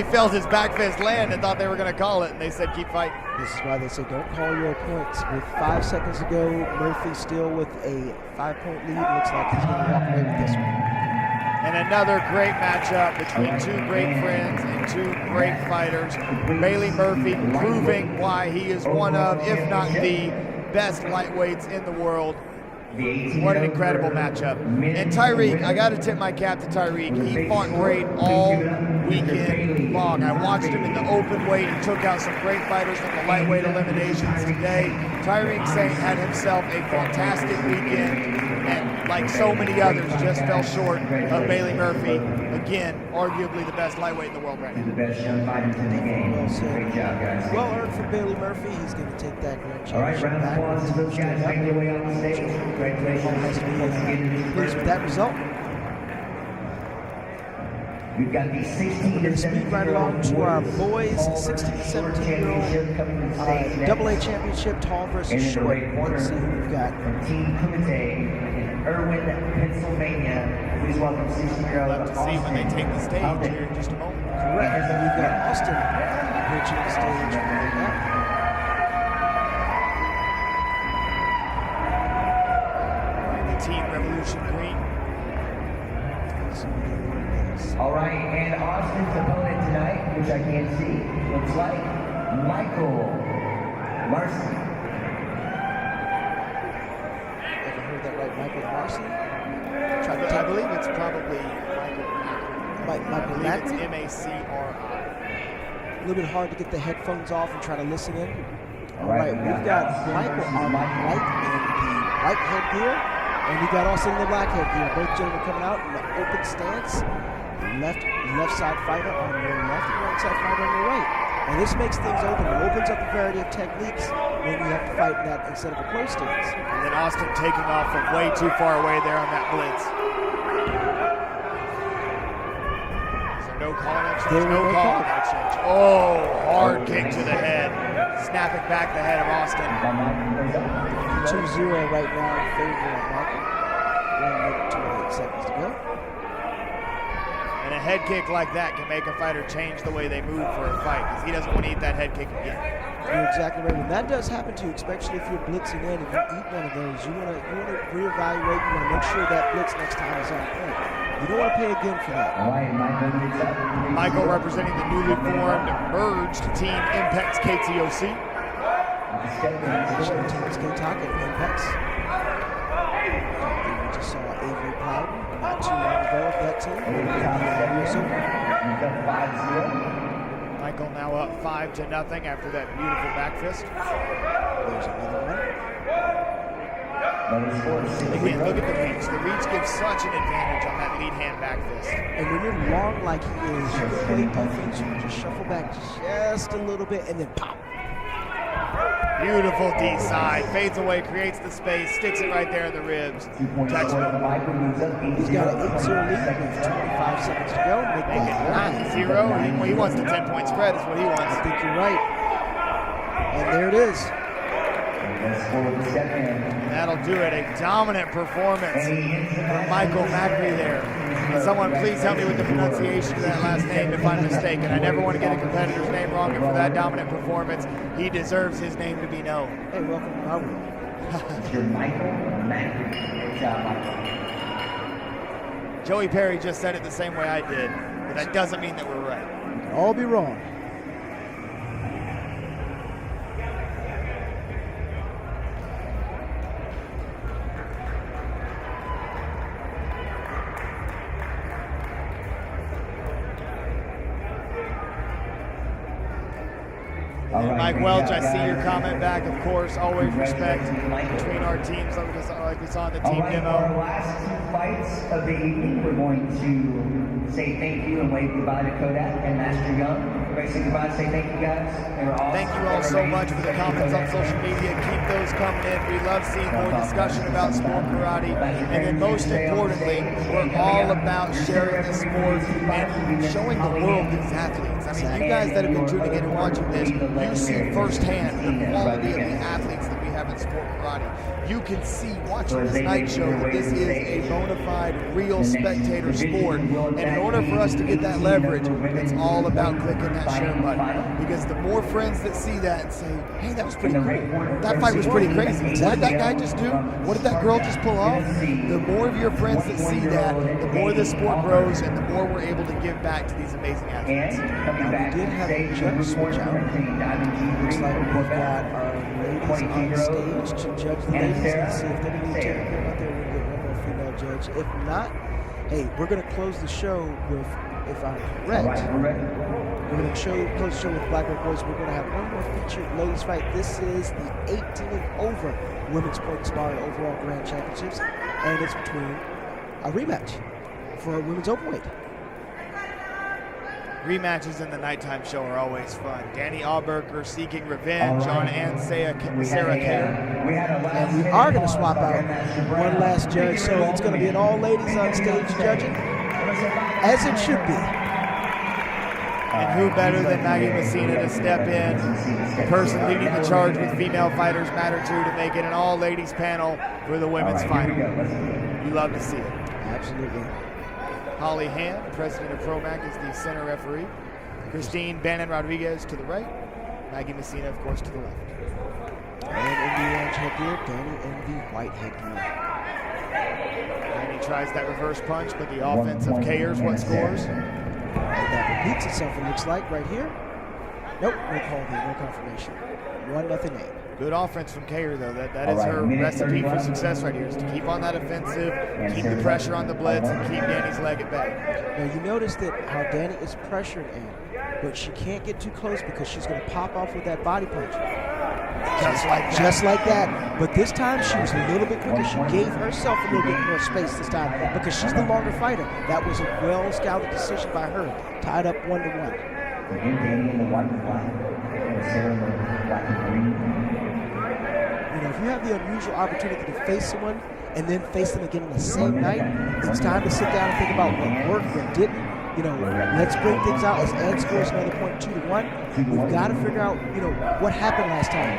felt his back fist land and thought they were going to call it, and they said keep fighting. This is why they say don't call your points. With 5 seconds to go, Murphy still with a 5-point lead. Looks like he's going to walk away with this one. And another great matchup between two great friends and two great fighters. Bailey Murphy proving why he is one of, if not the best lightweights in the world. What an incredible matchup. And Tyreek, I got to tip my cap to Tyreek. He fought great all weekend long. I watched him in the open weight. He took out some great fighters in the lightweight eliminations today. Tyreek Saint had himself a fantastic weekend, and like so many others, just fell short of Bailey Murphy. Again, arguably the best lightweight in the world right now. The best young fighters in the game. Great job, guys. Well earned for Bailey Murphy. He's going to take that grand All right, championship round of back. applause to those guys making their way on the stage. Congratulations once again. Pleased with that result. We've got the 16 to 17 Speed right along to our boys, 16 to 17-year-old AA championship, tall versus short. Let's see who we've got. From Team Kumite in Irwin, Pennsylvania. Please welcome 16-year-old We'll have to see when they take the stage here in just a moment. Correct. And then we've got Austin approaching the stage right now. Team Revolution Green. All right, and Austin's opponent tonight, which I can't see, looks like Michael Marcy. If I heard that right, Michael Marcy. I believe it's probably Michael Macri. Macri. It's M-A-C-R-I. A little bit hard to get the headphones off and try to listen in. All All right, we've got Michael on white in the white headgear, and we got Austin in the black headgear. Both gentlemen coming out in the open stance. Left side fighter on your left and right side fighter on your right. And this makes things open. It opens up a variety of techniques when you have to fight in that instead of a close stance. And then Austin taking off from way too far away there on that blitz. So no calling exchange, no calling exchange. Oh, hard kick to the head. Snapping back the head of Austin. 2-0 right now in favor of Michael. 1 minute 28 seconds to go. And a head kick like that can make a fighter change the way they move for a fight, because he doesn't want to eat that head kick again. You're exactly right. When that does happen to you, especially if you're blitzing in and you eat one of those, you want to reevaluate. You want to make sure that blitz next time is on point. You don't want to pay again for that. All right, Michael representing the newly formed merged team Impex KTOC. Talking Impex. We just saw Avery Plowden not too long ago of that team. Michael now up 5-0 after that beautiful back fist. There's another one. Again, look at the reach. The reach gives such an advantage on that lead hand back fist. And when you're long like he is, you play defense, you just shuffle back just a little bit and then pop. Beautiful D side, fades away, creates the space, sticks it right there in the ribs. Touchdown. He's got an 8-0 lead with 25 seconds to go. Make it 9-0. He wants the 10-point spread, is what he wants. I think you're right. And there it is. That'll do it. A dominant performance from Michael Macri there. And someone please help me with the pronunciation of that last name if I'm mistaken. I never want to get a competitor's name wrong, and for that dominant performance, he deserves his name to be known. Hey, welcome to our world. Mr. Michael Macri. Good job, Michael. Joey Perry just said it the same way I did, but that doesn't mean that we're right. We can all be wrong. Mike Welch, I see your comment back. Of course, always respect between our teams, like we saw in the team All right, demo. our last two fights of the evening, we're going to say thank you and wave goodbye to Kodak and Master Young. Everybody say goodbye, say thank you guys. Thank you all so much for the comments on social media. Keep those coming in. We love seeing more discussion about sport karate. And then most importantly, we're all about sharing the sport and showing the world these athletes. I mean, you guys that have been tuning in and watching this, you see firsthand the quality of the athletes that we have in sport karate. You can see watching this night show that this is a bona fide, real spectator sport. And in order for us to get that leverage, it's all about clicking that share button. Because the more friends that see that and say, hey, that was pretty cool. That fight was pretty crazy. What did that guy just do? What did that girl just pull off? The more of your friends that see that, the more the sport grows and the more we're able to give back to these amazing athletes. Now, we did have a judge switch out. Looks like we've got our ladies on stage to judge the ladies and see if they need to take care out there. We'll get one more female judge. If not, hey, we're going to close the show with, if I'm correct, we're going to close the show with Black Belt Boys. We're going to have one more featured ladies fight. This is the 18 and over women's point sparring overall grand championships, and it's between a rematch for women's openweight. Rematches in the nighttime show are always fun. Danny Auberger seeking revenge on Sarah Kerr. And we are going to swap out one last judge, so it's going to be an all ladies on stage judging, as it should be. And who better than Maggie Messina to step in, the person leading the charge with Female Fighters Matter 2 to make it an all ladies panel for the women's final. You love to see it. Absolutely. Holly Hand, president of ProMac, is the center referee. Christine Bannon Rodriguez to the right. Maggie Messina, of course, to the left. And in the orange headgear, Danny in the white headgear. Danny tries that reverse punch, but the offense of Kayers what scores. That repeats itself, it looks like, right here. Nope, no call here, no confirmation. 1-0 aim. Good offense from Kayer, though. That is her recipe for success right here, is to keep on that offensive, keep the pressure on the blitz, and keep Danny's leg at bay. Now, you notice that how Danny is pressured in, but she can't get too close because she's going to pop off with that body punch. Just like that. But this time, she was a little bit quicker. She gave herself a little bit more space this time because she's the longer fighter. That was a well-scouted decision by her, tied up 1-1. Again, Danny in the white and black, and Sarah in the black and green. You know, if you have the unusual opportunity to face someone and then face them again on the same night, it's time to sit down and think about what worked, what didn't. You know, let's bring things out. As Ann scores another point, 2-1. We've got to figure out, you know, what happened last time.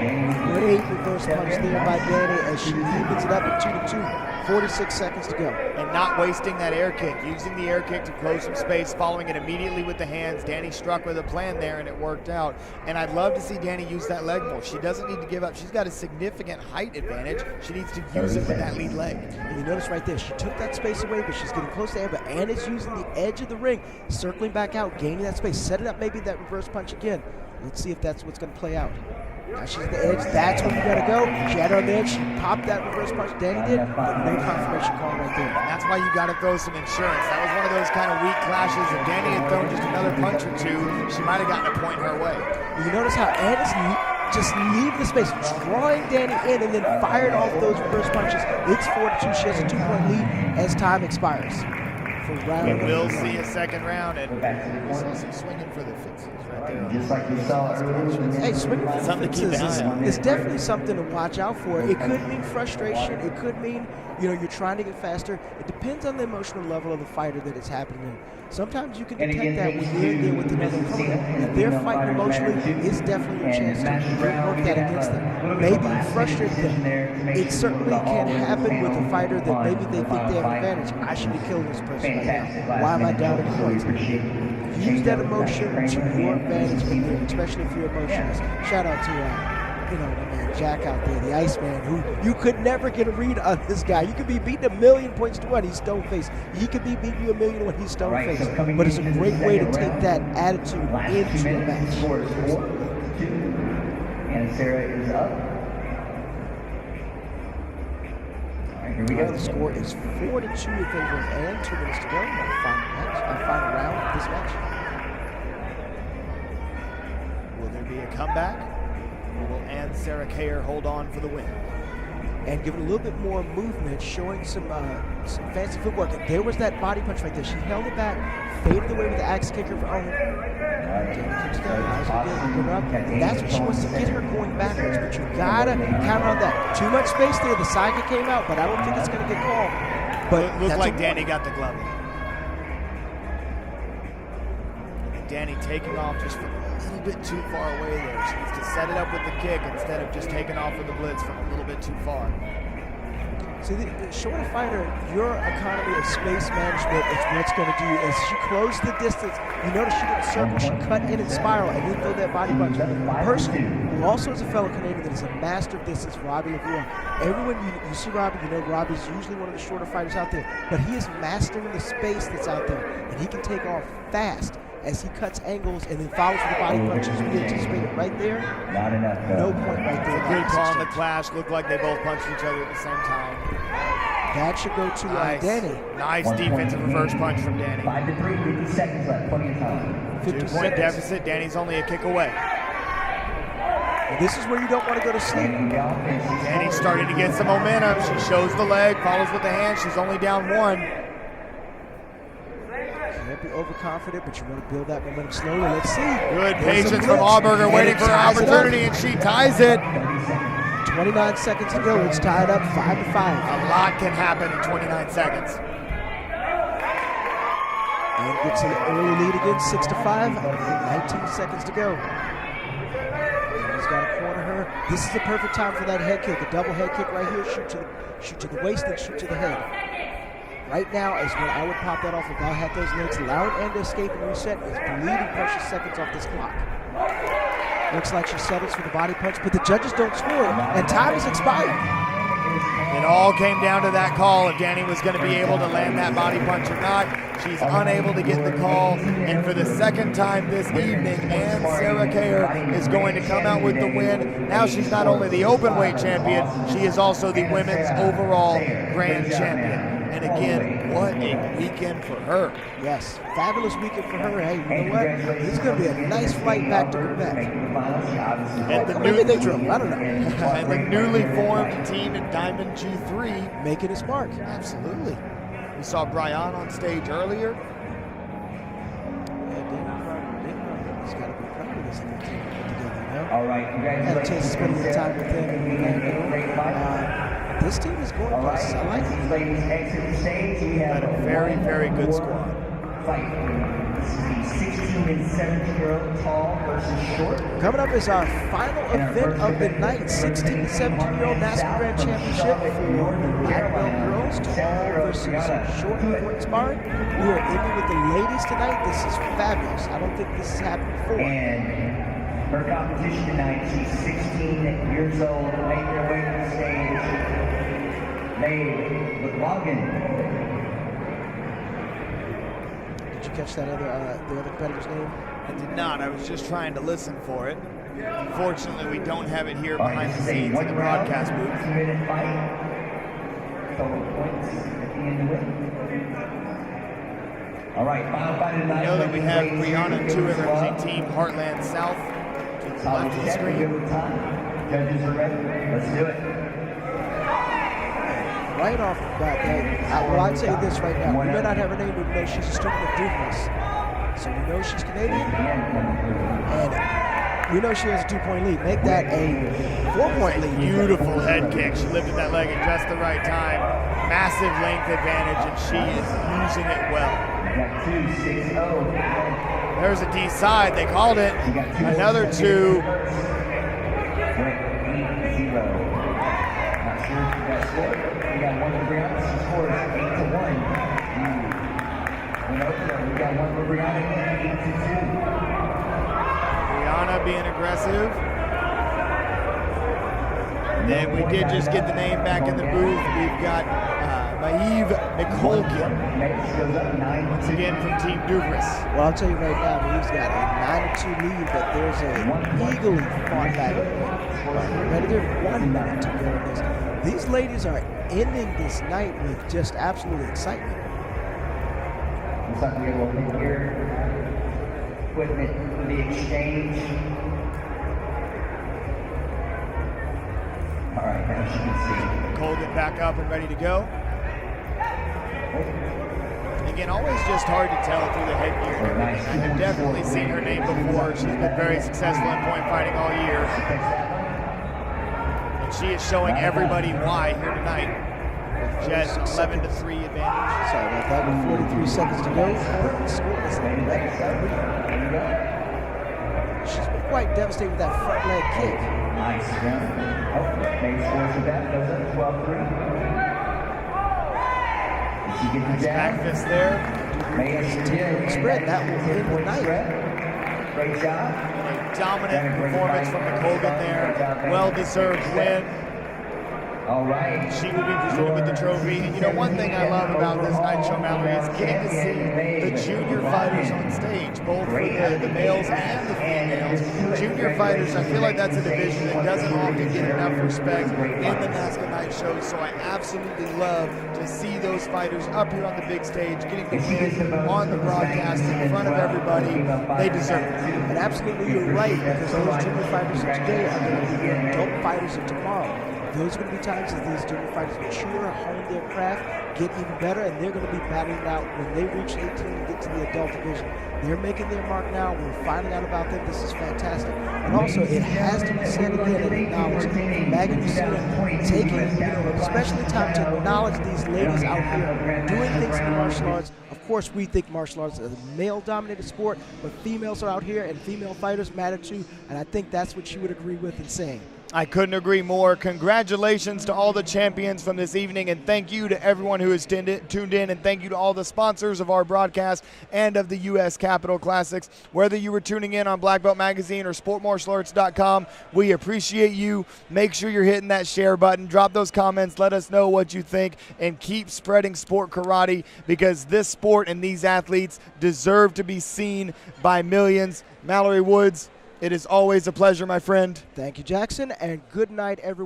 Great reverse punch there by Danny as she evens it up at 2-2. 46 seconds to go. And not wasting that air kick, using the air kick to close some space, following it immediately with the hands. Danny struck with a plan there, and it worked out. And I'd love to see Danny use that leg more. She doesn't need to give up. She's got a significant height advantage. She needs to use it with that lead leg. And you notice right there, she took that space away, but she's getting close to Amber. And is using the edge of the ring, circling back out, gaining that space, set it up, maybe that reverse punch again. Let's see if that's what's going to play out. Now she's at the edge. That's where you got to go. She had her on the edge. She popped that reverse punch. Danny did, but no confirmation call right there. And that's why you got to throw some insurance. That was one of those kind of weak clashes. If Danny had thrown just another punch or two, she might have gotten a point her way. You notice how Anna's just leave the space, drawing Danny in, and then fired off those reverse punches. It's 4-2. She has a 2-point lead as time expires. For round we'll see a second round, and we saw some swinging for the fences right there. Just like you saw earlier. Hey, swinging for the Something to keep fences an eye on. is definitely something to watch out for. It could mean frustration. It could mean, you know, you're trying to get faster. It depends on the emotional level of the fighter that it's happening in. Sometimes you can detect that when you're in there with another opponent. If they're fighting emotionally, it's definitely a chance to work that against them. Maybe frustrate them. It certainly can happen with a fighter that maybe they think they have an advantage. I should be killing this person right now. Why am I down in points? Use that emotion to your advantage, especially if you're emotionless. Shout out to you know, my man Jack out there, the Iceman, who you could never get a read on this guy. You could be beating 1,000,000 points to 1, he's stone faced. He could be beating you 1,000,000 when he's stone faced. But it's a great way to take that attitude into a match. And Sarah is up. All right, here we go. The score is 4-2 in favor of Ann. 2 minutes to go. Final round of this match. Will there be a comeback? Or will Sarah Kayer hold on for the win? and giving a little bit more movement, showing some fancy footwork. And there was that body punch right there. She held it back, faded away with the axe kicker for Owen. That's what she wants to get her going backwards, but you gotta count on that. Too much space there. The side kick came out, but I don't think it's gonna get called. But it looked like Danny got the glove. Danny taking off just from a little bit too far away there. She needs to set it up with the kick instead of just taking off with the blitz from a little bit too far. See, the shorter fighter, your economy of space management is what's going to do. As she closed the distance, you notice she didn't circle, she cut in and spiral, and then throw that body punch. The person who also is a fellow Canadian that is a master of this is Robbie Lavoie. Everyone, you see Robbie, you know Robbie's usually one of the shorter fighters out there, but he is mastering the space that's out there, and he can take off fast as he cuts angles and then follows with the body punches. We anticipated right there. Not enough. No point right there. Good call on the clash. Looked like they both punched each other at the same time. That should go to Danny. Nice defensive reverse punch from Danny. 5-3, 50 seconds left. Plenty of time. 2-point deficit. Danny's only a kick away. And this is where you don't want to go to sleep. Danny's starting to get some momentum. She shows the leg, follows with the hand. She's only down one. Can't be overconfident, but you want to build that momentum slowly. Let's see. Good patience from Auberger, waiting for her opportunity, and she ties it. 29 seconds to go. It's tied up 5-5. A lot can happen in 29 seconds. And gets an early lead again, 6-5. 19 seconds to go. He's got to corner her. This is the perfect time for that head kick. A double head kick right here. Shoot to the waist, then shoot to the head. Right now is when I would pop that off if I had those legs. Allow an end to escape and reset. It's bleeding precious seconds off this clock. Looks like she settles for the body punch, but the judges don't score, and time is expired. It all came down to that call if Danny was going to be able to land that body punch or not. She's unable to get the call, and for the second time this evening, Sarah Kayer is going to come out with the win. Now she's not only the open weight champion, she is also the women's overall grand champion. And again, what a weekend for her. Yes, fabulous weekend for her. Hey, you know what? This is going to be a nice flight back to Quebec. And maybe they drove, I don't know. And the newly formed team in Diamond G3. Making its mark. Absolutely. We saw Brian on stage earlier. He's got to be proud of this little team put together, you know? All right, congratulations. Had a chance to spend a little time with them in Orlando. This team is going places. I like it. Ladies, exit the stage. We have a very, very good squad. Fight. This is the 16 and 17-year-old tall versus short. Coming up is our final event of the night, 16 and 17-year-old NASCAR Grand Championship for the black belt girls, tall versus short point sparring. We are ending with the ladies tonight. This is fabulous. I don't think this has happened before. And her competition tonight, she's 16 years old, making her way to the stage. Did you catch that the other competitor's name? I did not. I was just trying to listen for it. Unfortunately, we don't have it here behind the scenes in the broadcast booth. 2-minute fight. Total points at the end of it. All right, final fight of the night. I know that we have Brianna Tuitt representing Team Heartland South to the left of the screen. Judges are ready. Let's do it. Right off the bat, I'd say this right now. We may not have her name, but we know she's a student of Douglas. So we know she's Canadian. And we know she has a 2-point lead. Make that a 4-point lead. Beautiful head kick. She lifted that leg at just the right time. Massive length advantage, and she is using it well. There's a D side. They called it. Another 2. We got one for Brianna. She scores 8-1. We got one for Brianna, 8-2. Brianna being aggressive. Then we did just get the name back in the booth. We've got Maeve McColkin. Once again from Team Douglas. Well, I'll tell you right now, Maeve's got a 9-2 lead, but there's a eagerly fought back. Ready? There's 1 minute to go in this. These ladies are ending this night with just absolute excitement. Looks like we have a little here. Equipment for the exchange. All right, now she can see. Colgan back up and ready to go. Again, always just hard to tell through the headgear and everything. I've definitely seen her name before. She's been very successful in point fighting all year. And she is showing everybody why here tonight. With just 11-3 advantage. Sorry about that, with 43 seconds to go. The score is 11-3. She's been quite devastated with that front leg kick. Nice. Main scores of that goes up 12-3. She gets the Back jab. fist there. Spread, that will end the night. Great job. A dominant performance from the Colgan there. Well-deserved win. All right. She will be presented with the trophy. And you know, one thing I love about this night show, Mallory, is getting to see the junior fighters on stage, both for the males and the females. Junior fighters, I feel like that's a division that doesn't often get enough respect in the NASCAR night show, so I absolutely love to see those fighters up here on the big stage, getting the win on the broadcast in front of everybody. They deserve it. And absolutely, you're right, because those junior fighters of today are going to be the adult fighters of tomorrow. Those are going to be times as these junior fighters mature, hone their craft, get even better, and they're going to be battling out when they reach 18 and get to the adult division. They're making their mark now. We're finding out about them. This is fantastic. And also, it has to be said again and acknowledged. Maggie Lucina taking, especially time to acknowledge these ladies out here doing things in the martial arts. Of course, we think martial arts is a male-dominated sport, but females are out here, and female fighters matter too. And I think that's what she would agree with in saying. I couldn't agree more. Congratulations to all the champions from this evening, and thank you to everyone who has tuned in, and thank you to all the sponsors of our broadcast and of the U.S. Capitol Classics. Whether you were tuning in on Black Belt Magazine or SportMartialArts.com, we appreciate you. Make sure you're hitting that share button. Drop those comments. Let us know what you think, and keep spreading sport karate, because this sport and these athletes deserve to be seen by millions. Mallory Woods, it is always a pleasure, my friend. Thank you, Jackson, and good night, everyone.